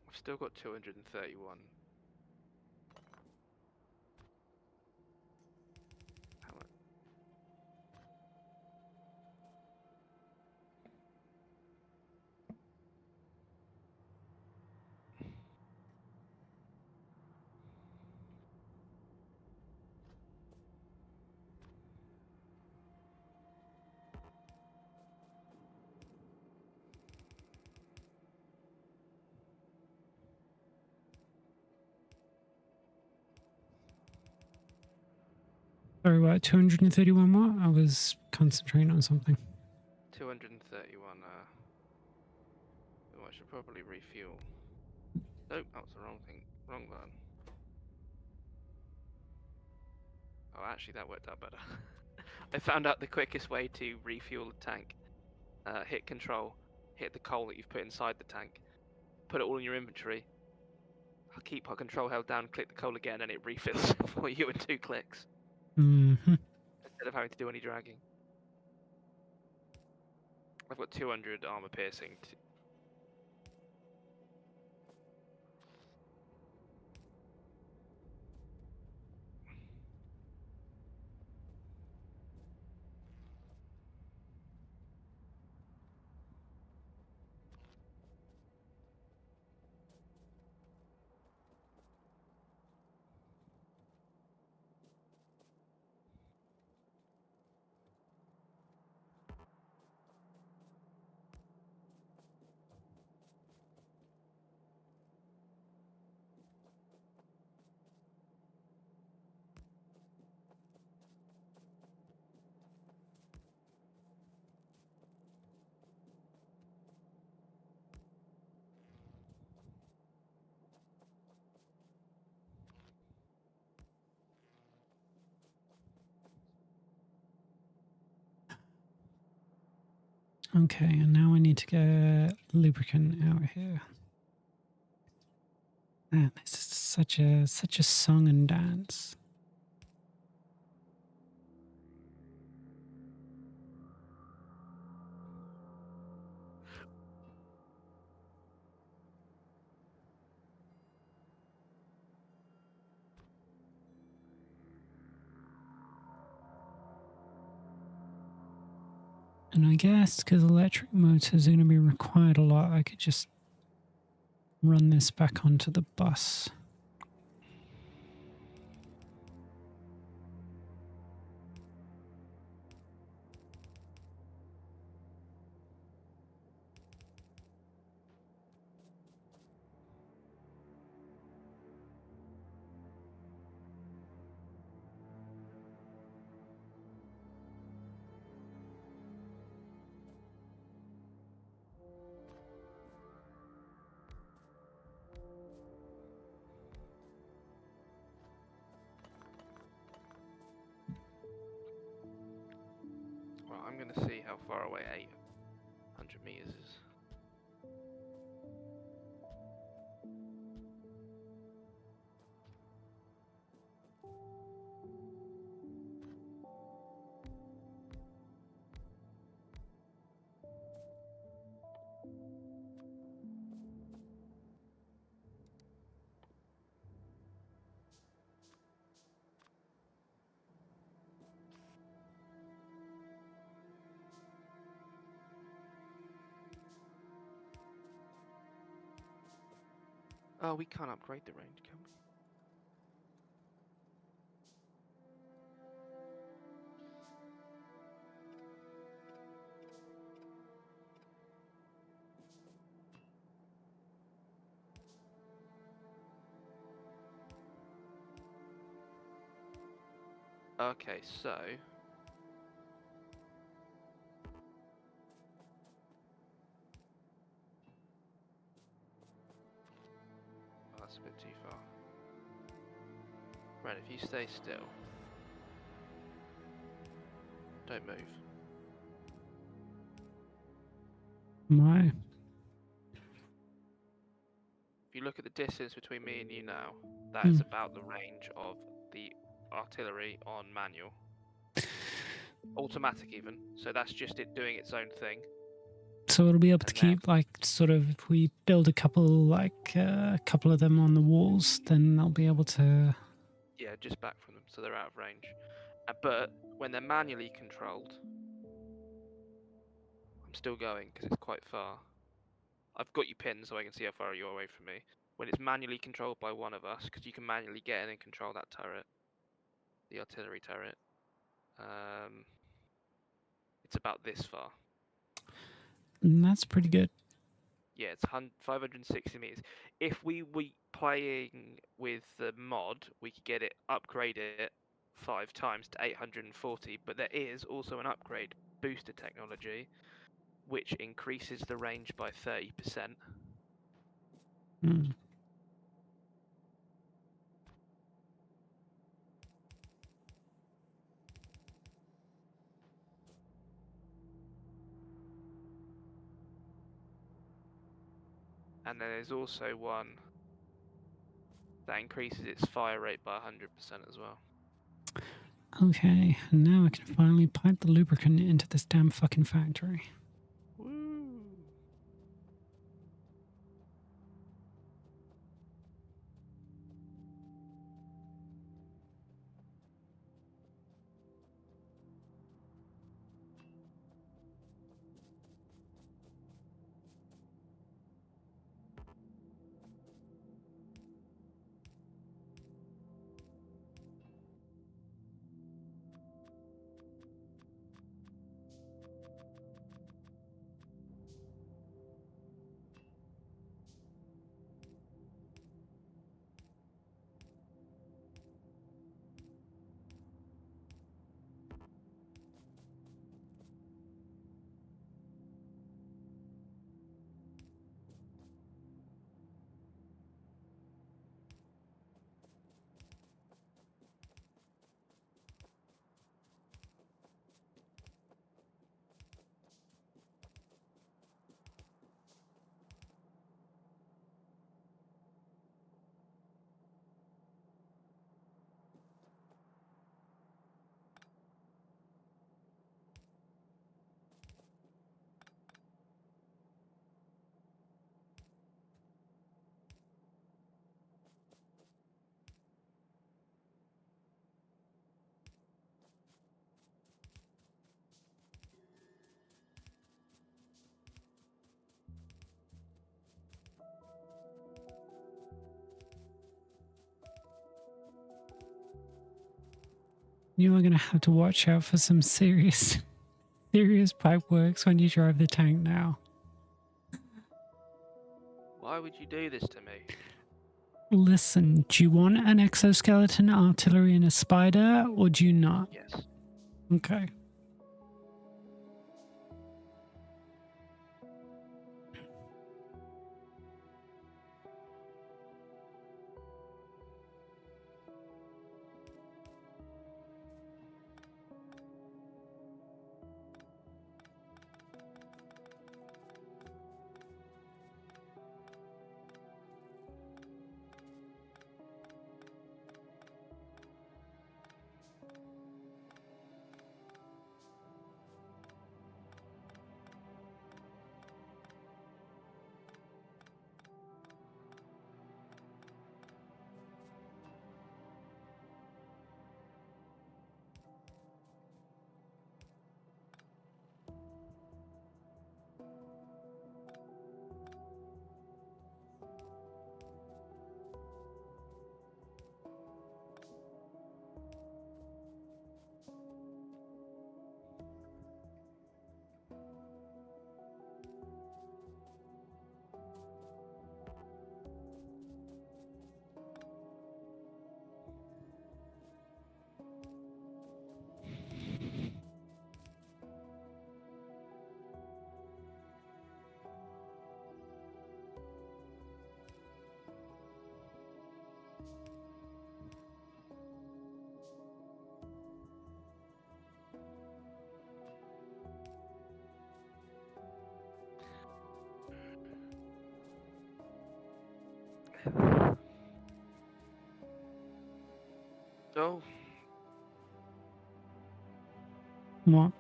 I've still got 231. How much? Sorry, what? 231 what? I was concentrating on something. 231. Oh, I should probably refuel. Nope, that was the wrong thing. Wrong button. Oh, actually, that worked out better. I found out the quickest way to refuel a tank. Hit control, hit the coal that you've put inside the tank, put it all in your inventory. Keep our control held down, click the coal again, and it refills for you in 2 clicks Mm-hmm. instead of having to do any dragging. I've got 200 armor piercing. Okay, and now I need to get lubricant out here. Man, this is such a song and dance. And I guess because electric motors are going to be required a lot, I could just run this back onto the bus. Well, I'm going to see how far away 800 meters is. Oh, we can't upgrade the range, can we? Okay, so oh, that's a bit too far. Right, if you stay still, don't move. My. If you look at the distance between me and you now, that is about the range of the artillery on manual. Automatic even, so that's just it doing its own thing. So it'll be able to And then- keep, like, sort of, if we build a couple of them on the walls, then they'll be able to. Yeah, just back from them, so they're out of range. But when they're manually controlled, I'm still going because it's quite far. I've got you pinned so I can see how far you're away from me. When it's manually controlled by one of us, because you can manually get in and control that turret, the artillery turret, it's about this far. And that's pretty good. Yeah, it's 560 meters. If we were playing with the mod, we could get it, upgrade it 5 times to 840, but there is also an upgrade, booster technology, which increases the range by 30%. Mm. And then there's also one that increases its fire rate by 100% as well. Okay, and now I can finally pipe the lubricant into this damn fucking factory. Woo! You are going to have to watch out for some serious pipe works when you drive the tank now. Why would you do this to me? Listen, do you want an exoskeleton, artillery, and a spider, or do you not? Yes. Okay. Oh, What?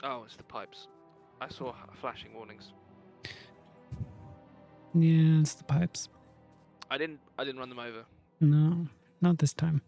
oh, it's the pipes. I saw flashing warnings. Yeah, it's the pipes. I didn't run them over. No, not this time.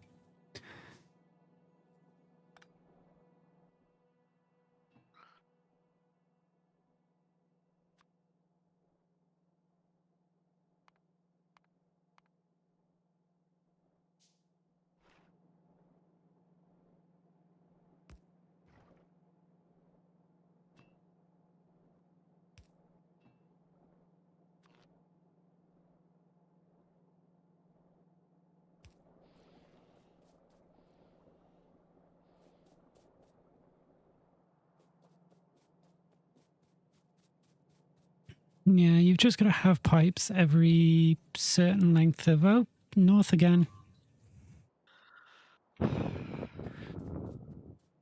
Yeah, you've just got to have pipes every certain length of. Oh, north again.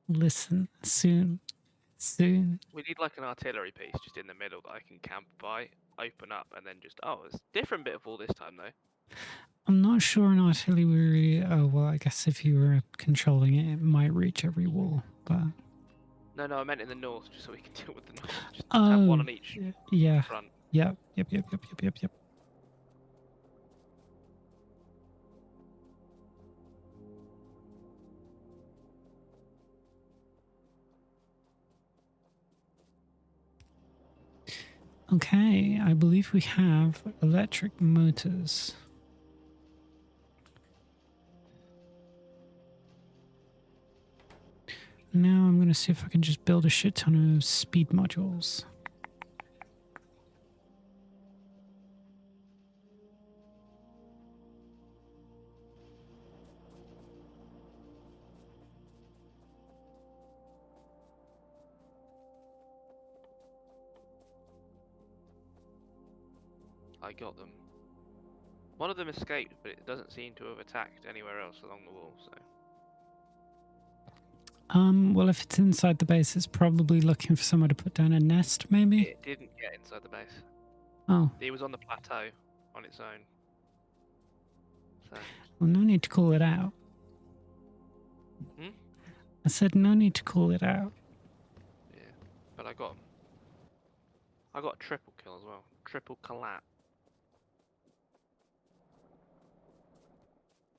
Listen, soon. Soon. We need like an artillery piece just in the middle that I can camp by, open up, and then just it's a different bit of wall this time though. I'm not sure an artillery. Oh, well, I guess if you were controlling it, it might reach every wall, but. No, I meant in the north, just so we can deal with the north. Just have one Oh, on each yeah. front. Yep. Okay, I believe we have electric motors. Now I'm going to see if I can just build a shit ton of speed modules. I got them. One of them escaped, but it doesn't seem to have attacked anywhere else along the wall. So. Well, if it's inside the base, it's probably looking for somewhere to put down a nest, maybe? It didn't get inside the base. Oh. It was on the plateau on its own. So. Well, no need to call it out. Hmm? I said no need to call it out. Yeah, but I got him. I got a triple kill as well. Triple collat.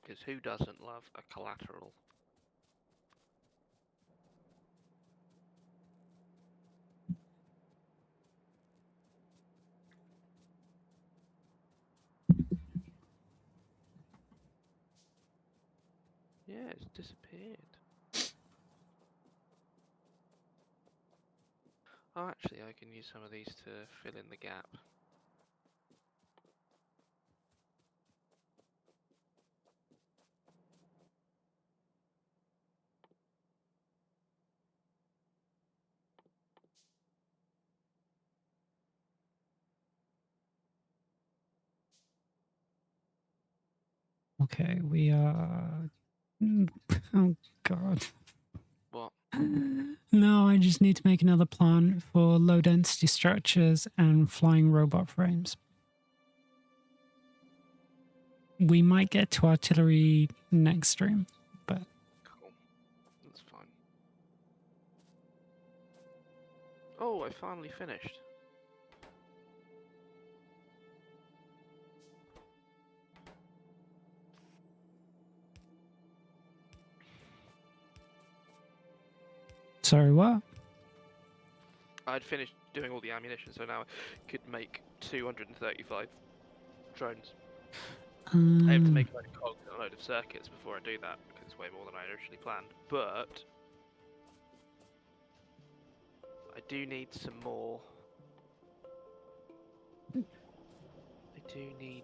Because who doesn't love a collateral? Yeah, it's disappeared. Oh, actually, I can use some of these to fill in the gap. Okay, we are. Oh, God. What? No, I just need to make another plan for low density structures and flying robot frames. We might get to artillery next stream, but. Cool. That's fine. Oh, I finally finished. Sorry, what? I'd finished doing all the ammunition, so now I could make 235 drones. I have to make a load of cogs and a load of circuits before I do that, because it's way more than I originally planned. But I do need some more. I do need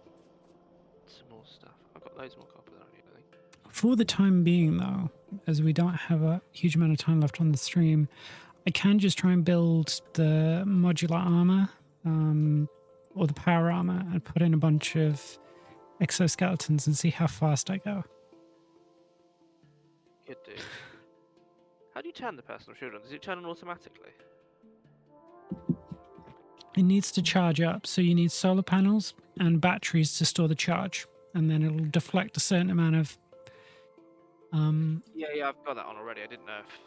some more stuff. I've got loads more copper than I need, I think. For the time being, though, as we don't have a huge amount of time left on the stream, I can just try and build the modular armor or the power armor and put in a bunch of exoskeletons and see how fast I go. Could do. How do you turn the personal shield on? Does it turn on automatically? it needs to charge up. So you need solar panels and batteries to store the charge, and then it'll deflect a certain amount of. Yeah, I've got that on already. I didn't know if.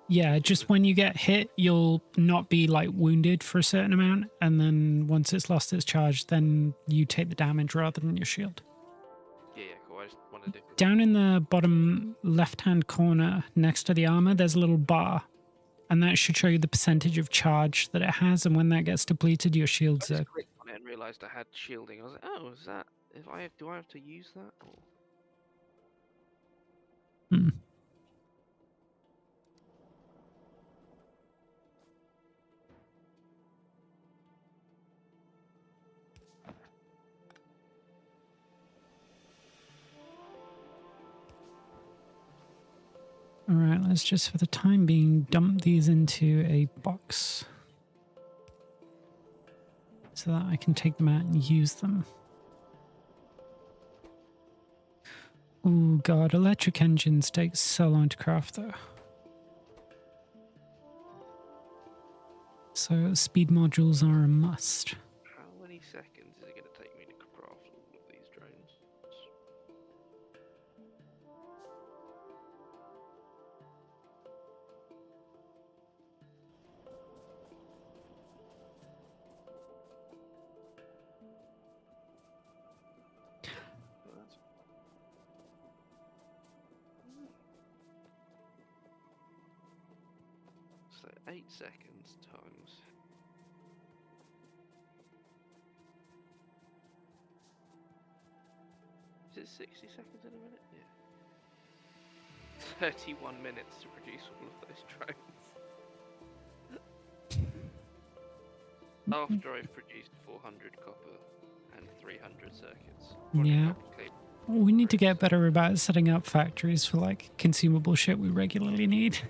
Yeah, just when you get hit, you'll not be like wounded for a certain amount, and then once it's lost its charge, then you take the damage rather than your shield. Yeah, cool. I just wanted to. Down in the bottom left-hand corner next to the armor, there's a little bar, and that should show you the percentage of charge that it has, and when that gets depleted, your shields I are. just clicked on it and realised I had shielding. I was like, oh, is that? Do I have to use that? Or... Hmm. All right, let's just for the time being dump these into a box so that I can take them out and use them. Oh god, electric engines take so long to craft though. So speed modules are a must. How many seconds is it going to take me to craft all of these drones? So 8 seconds times. Is it 60 seconds in a minute? Yeah. 31 minutes to produce all of those drones. After I've produced 400 copper and 300 circuits. Yeah. We need to get better about setting up factories for like consumable shit we regularly need. Yeah.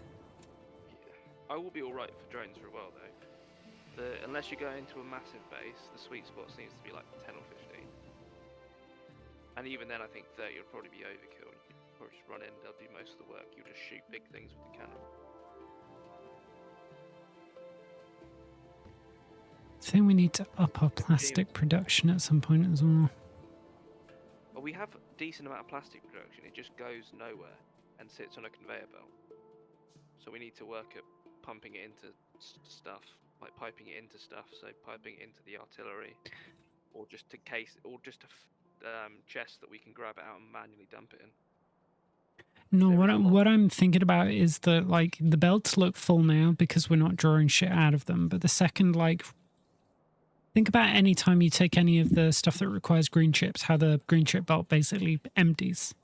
I will be alright for drones for a while though. Unless you go into a massive base, the sweet spot seems to be like 10 or 15. And even then I think 30 would probably be overkill. Or just run in, they'll do most of the work. You'll just shoot big things with the cannon. I think we need to up our plastic production at some point as well. Well, we have a decent amount of plastic production. It just goes nowhere and sits on a conveyor belt. So we need to work at pumping it into stuff, like piping it into stuff. So piping it into the artillery, or just a chest that we can grab it out and manually dump it in. No, what I'm thinking about is that like the belts look full now because we're not drawing shit out of them. But the second, like, think about any time you take any of the stuff that requires green chips, how the green chip belt basically empties.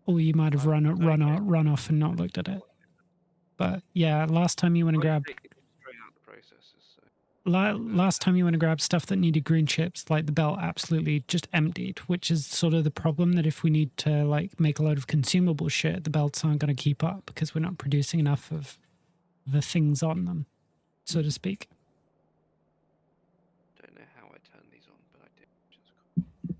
Or you might have run off and not looked at it. But yeah, last time you went and grabbed. Straight out the processes. So. Last time you went to grab stuff that needed green chips, like the belt absolutely just emptied, which is sort of the problem that if we need to like make a load of consumable shit, the belts aren't going to keep up because we're not producing enough of the things on them, so to speak. Don't know how I turned these on, but I did. Which is cool.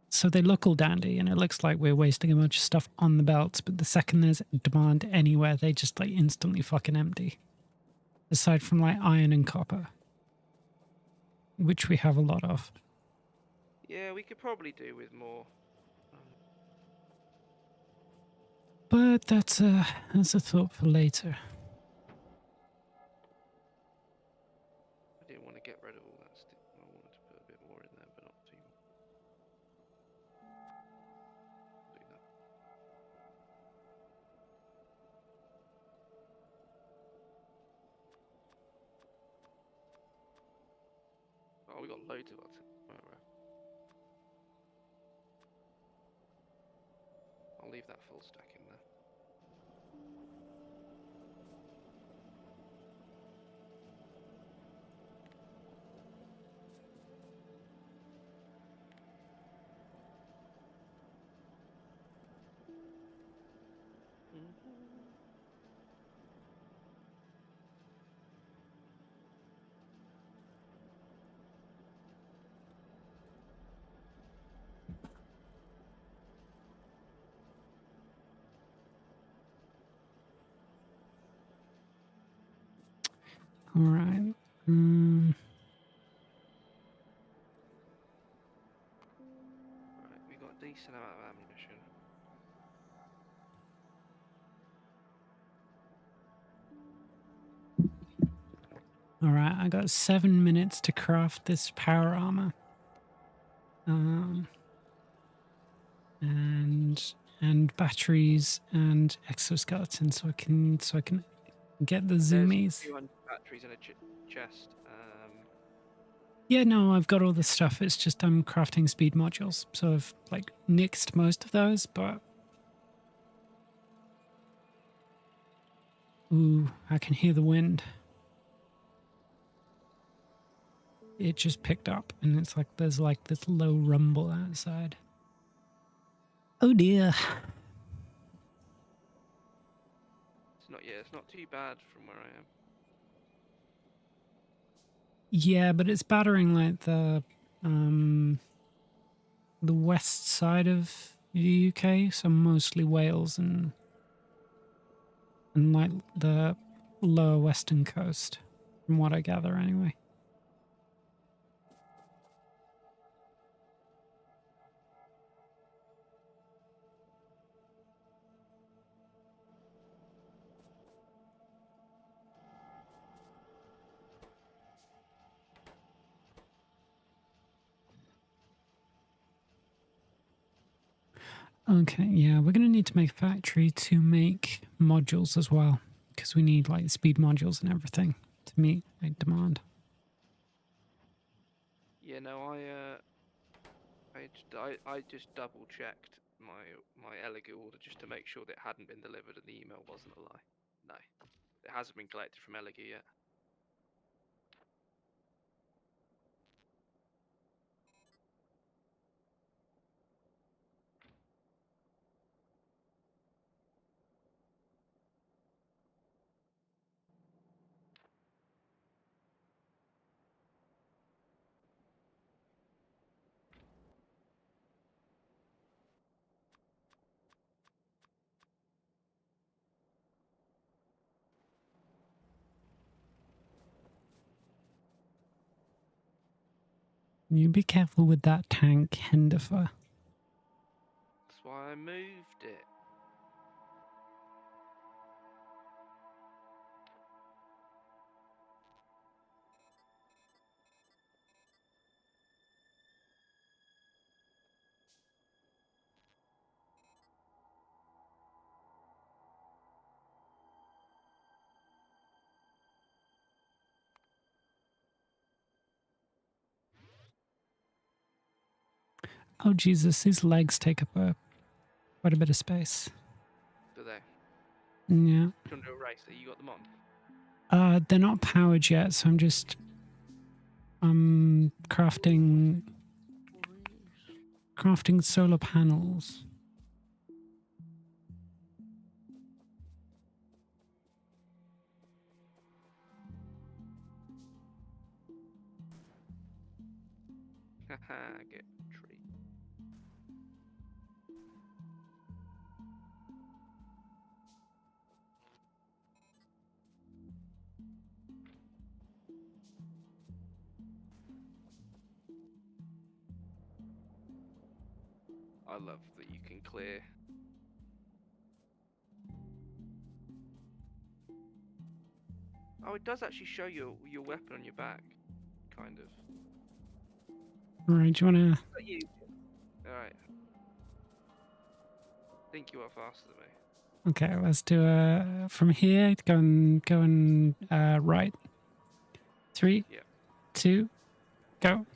So they look all dandy and it looks like we're wasting a bunch of stuff on the belts, but the second there's demand anywhere, they just like instantly fucking empty. Aside from like iron and copper, which we have a lot of. Yeah, we could probably do with more. But that's a thought for later. I didn't want to get rid of all that stuff. I wanted to put a bit more in there, but not too much. Do that. Oh, we got loads of artillery. I'll leave that full stack in there. All right. Right, we got a decent amount of ammunition. All right, I got 7 minutes to craft this power armor. And batteries and exoskeleton, so I can get the There's zoomies. 200 batteries in a chest. Yeah, no, I've got all the stuff. It's just I'm crafting speed modules, so I've like nixed most of those. But ooh, I can hear the wind. It just picked up, and it's like there's like this low rumble outside. Oh dear. It's not too bad from where I am. Yeah, but it's battering like the west side of the UK, so mostly Wales and like the lower western coast, from what I gather anyway. Okay, yeah, we're going to need to make a factory to make modules as well, because we need like speed modules and everything to meet a demand. Yeah, no, I just double checked my Elegant order just to make sure that it hadn't been delivered and the email wasn't a lie. No, it hasn't been collected from Elegant yet. You be careful with that tank, Hendifer. That's why I moved it. Oh Jesus, these legs take up quite a bit of space. Do they? Yeah. Do you want to do a race? You got them on? They're not powered yet, so I'm just crafting solar panels. Haha, get tree. I love that you can clear. Oh, it does actually show your weapon on your back, kind of. All right, do you want to? But you. All right. Think you are faster than me. Okay, let's do from here. Go and right. 3, Yeah. 2, go.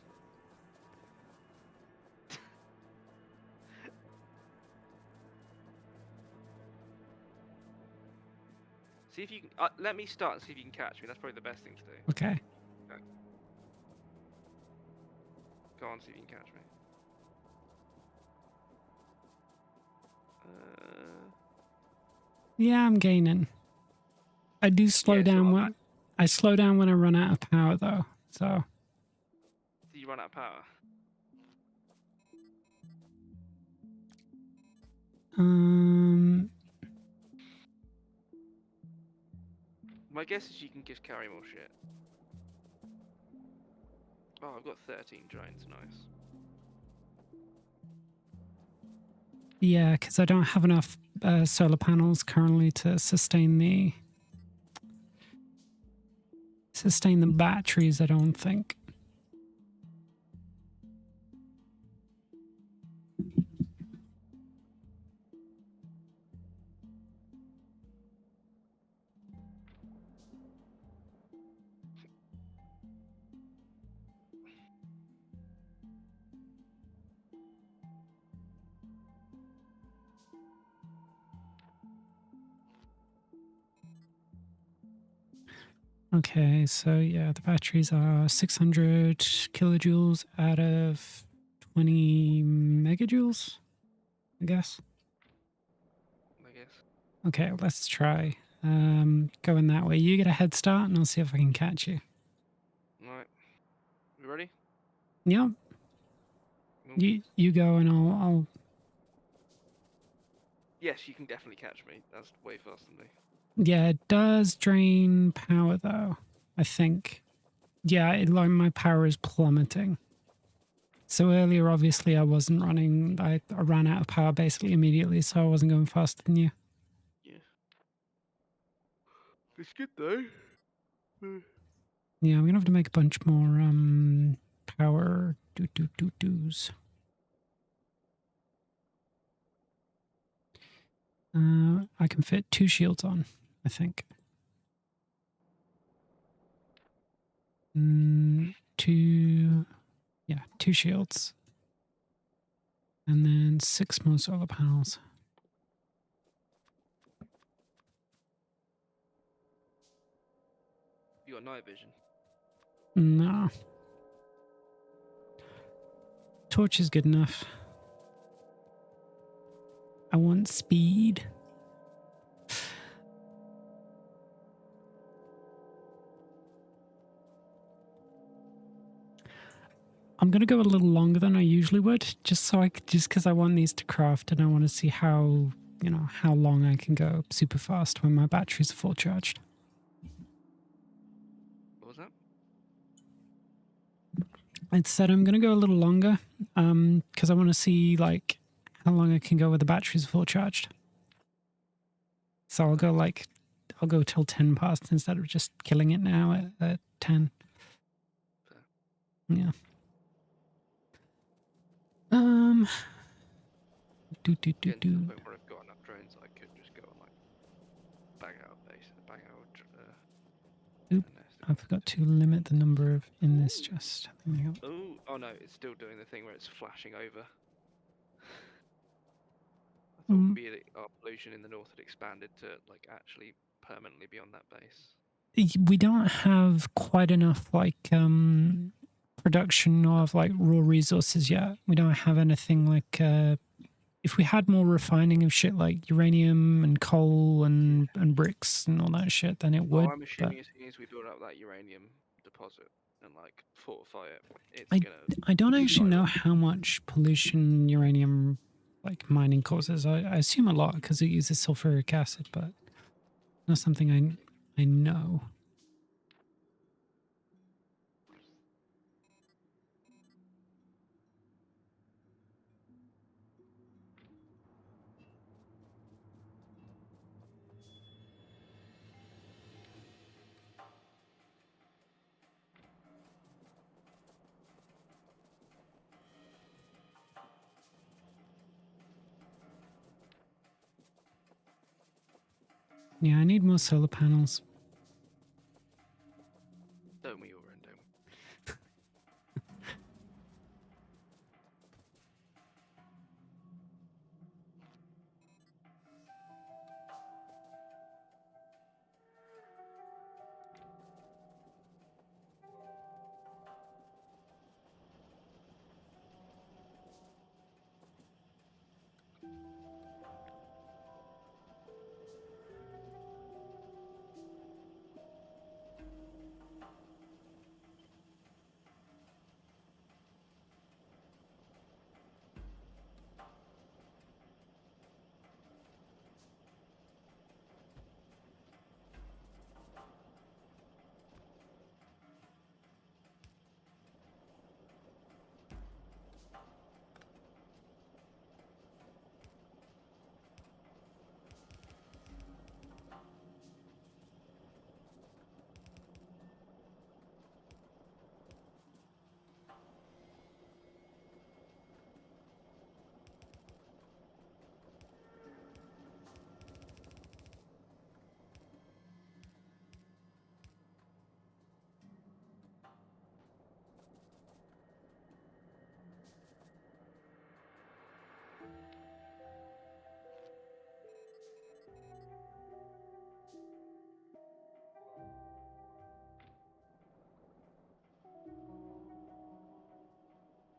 See if you can. Let me start and see if you can catch me. That's probably the best thing to do. Okay. Okay. Go on, see if you can catch me. Yeah, I'm gaining. I do slow Yeah. down when I slow down when I run out of power, though. So. Do you run out of power? My guess is you can just carry more shit. Oh, I've got 13 drones, nice. Yeah, because I don't have enough solar panels currently to sustain the batteries, I don't think. Okay, so yeah, the batteries are 600 kilojoules out of 20 megajoules, I guess. I guess. Okay, let's try going that way. You get a head start, and I'll see if I can catch you. Right. You ready? Yep. You go, and I'll. Yes, you can definitely catch me. That's way faster than me. Yeah, it does drain power though, I think. Yeah, like my power is plummeting. So earlier, obviously, I wasn't running. I ran out of power basically immediately, so I wasn't going faster than you. Yeah. It's good though. Yeah, I'm gonna have to make a bunch more power do's. I can fit 2 shields on, I think. 2, yeah, 2 shields, and then 6 more solar panels. You got night vision. No, torch is good enough. I want speed. I'm gonna go a little longer than I usually would, just because I want these to craft, and I want to see how how long I can go super fast when my batteries are full charged. What was that? It said I'm gonna go a little longer, because I want to see like how long I can go with the batteries full charged. So I'll go till 10 past instead of just killing it now at 10. Fair. Yeah. Getting to the point where I've got enough drones, I could just go on like bang out base, bang out. Oop, I forgot to limit the number of in this chest. Oh no, it's still doing the thing where it's flashing over. I thought maybe our pollution in the north had expanded to like actually permanently be on that base. We don't have quite enough like production of like raw resources yet. We don't have anything like if we had more refining of shit like uranium and coal and bricks and all that shit, then it would. I'm assuming as soon as we build up that uranium deposit and like fortify it, it's gonna. I don't actually know how much pollution uranium like mining causes. I assume a lot because it uses sulfuric acid, but not something I know. Yeah, I need more solar panels. Don't we all, don't we?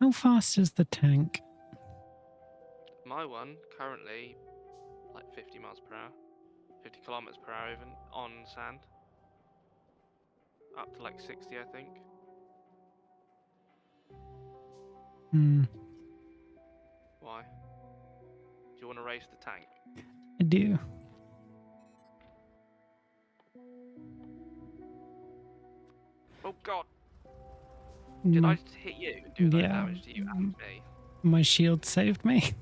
How fast is the tank? My one currently like 50 miles per hour, 50 kilometers per hour even on sand. Up to like 60, I think. Why? Do you want to race the tank? I do. Oh god! Did I just hit you and do a lot of Yeah. damage to you and me? My shield saved me.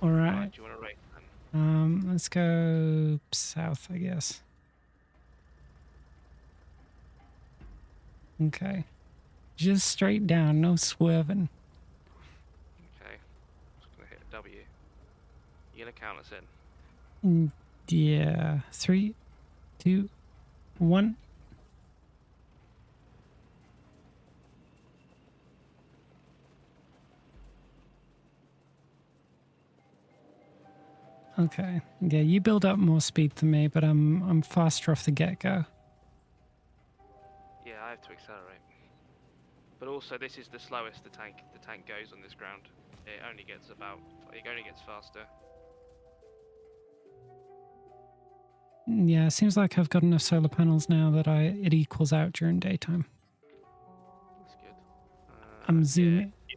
All right. Do you want to race then? Let's go south, I guess. Okay. Just straight down, no swerving. Okay. Just gonna hit W. You gonna count us in? Yeah. 3, 2, 1. Okay. Yeah, you build up more speed than me, but I'm faster off the get-go. Yeah, I have to accelerate. But also, this is the slowest the tank goes on this ground. It only gets faster. Yeah, it seems like I've got enough solar panels now that it equals out during daytime. That's good. I'm zooming. Yeah,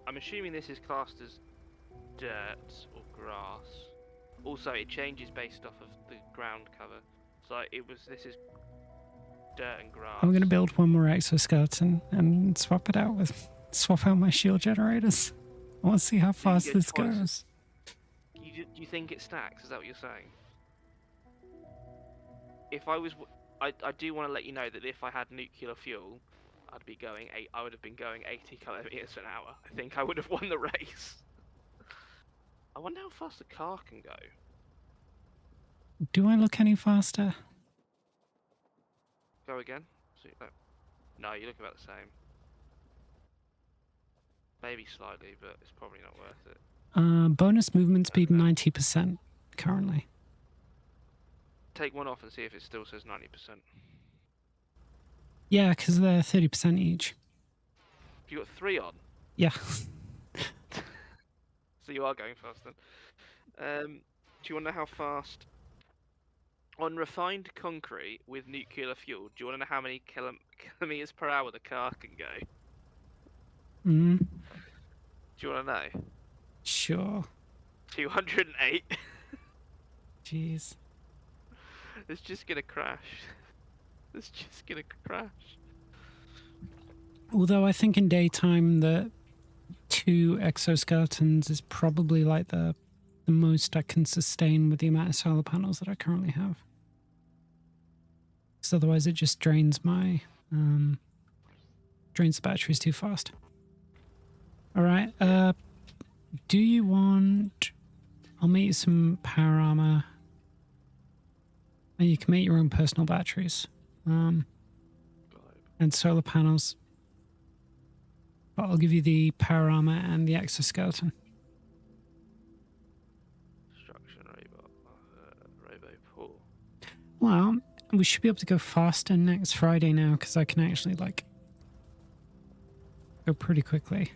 I'm assuming this is classed as dirt or grass. Also, it changes based off of the ground cover. So this is dirt and grass. I'm going to build one more exoskeleton and swap out my shield generators. I want to see how fast this goes. Do you think it stacks? Is that what you're saying? I do want to let you know that if I had nuclear fuel, I would have been going 80 kilometers an hour. I think I would have won the race. I wonder how fast a car can go. Do I look any faster? Go again? No, you look about the same. Maybe slightly, but it's probably not worth it. Bonus movement speed 90% currently. Take one off and see if it still says 90%. Yeah, because they're 30% each. You got 3 on? Yeah. So you are going fast then. Do you want to know how fast... On refined concrete with nuclear fuel, do you want to know how many kilometers per hour the car can go? Mm. Do you want to know? Sure. 208. Jeez. It's just gonna crash. It's just gonna crash. Although I think in daytime the 2 exoskeletons is probably like the most I can sustain with the amount of solar panels that I currently have. Because otherwise it just drains my drains the batteries too fast. All right. Do you want? I'll make you some power armor. And you can make your own personal batteries, and solar panels. But I'll give you the power armor and the exoskeleton. Destruction Robo Pool. Well, we should be able to go faster next Friday now because I can actually like go pretty quickly.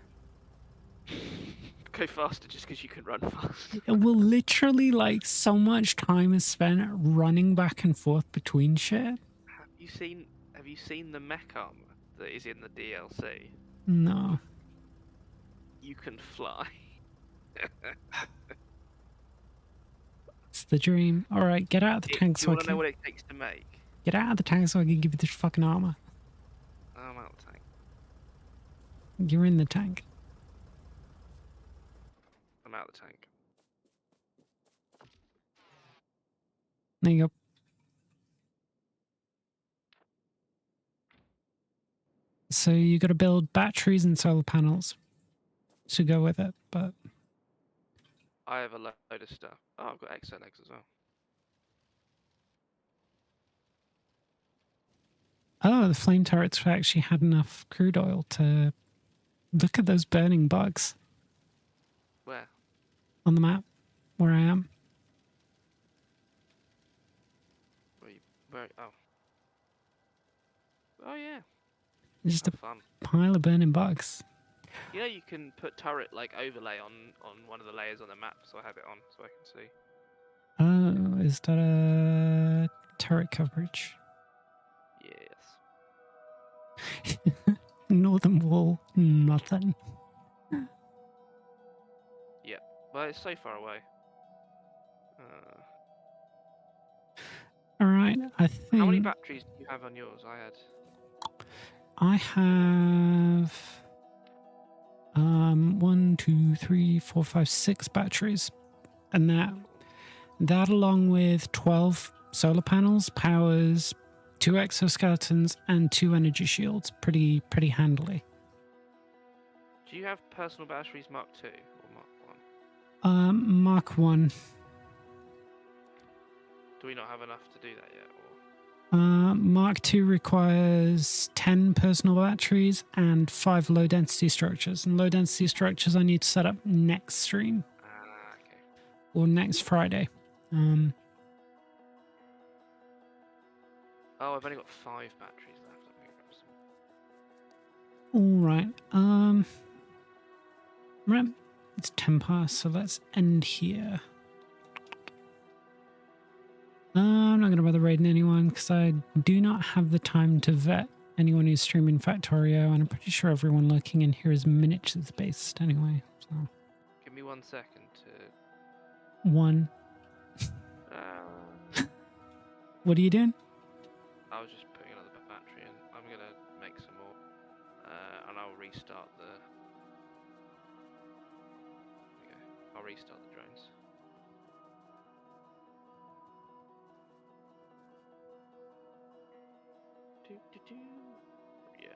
Go faster just because you can run fast. Well, literally, like so much time is spent running back and forth between shit. Have you seen the mech armor that is in the DLC? No. You can fly. It's the dream. All right, get out of the tank. Do you want to know what it takes to make? Get out of the tank so I can give you this fucking armor. I'm out of the tank. You're in the tank. I'm out of the tank. There you go. So you got to build batteries and solar panels to go with it, but I have a load of stuff. Oh, I've got exo legs as well. oh, the flame turrets actually had enough crude oil to look at those burning bugs. Where? On the map where I am. Where are you Just Have a fun. pile of burning bugs. You know, you can put turret like overlay on one of the layers on the map, so I have it on so I can see. Oh, is that a turret coverage? Yes. Northern wall, nothing. Yeah, but it's so far away. All right, I How many think batteries do you have on yours? I have 1, 2, 3, 4, 5, 6 batteries, and that along with 12 solar panels powers 2 exoskeletons and 2 energy shields pretty handily. Do you have personal batteries Mark II or Mark 1? Mark 1. Do we not have enough to do that yet? Or Mark 2 requires 10 personal batteries and 5 low density structures. And low density structures I need to set up next stream okay. or next Friday. Oh, I've only got 5 batteries left. Let me grab some. All right. Right. It's 10 past, so let's end here. I'm not going to bother raiding anyone because I do not have the time to vet anyone who's streaming Factorio, and I'm pretty sure everyone lurking in here is miniatures based anyway. So Give me 1 second to. 1. What are you doing? I was just putting another battery in. I'm gonna make some more, and I'll restart the. Okay, I'll restart the drones. Yeah,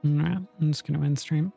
I'm done. Alright, I'm just going to end stream.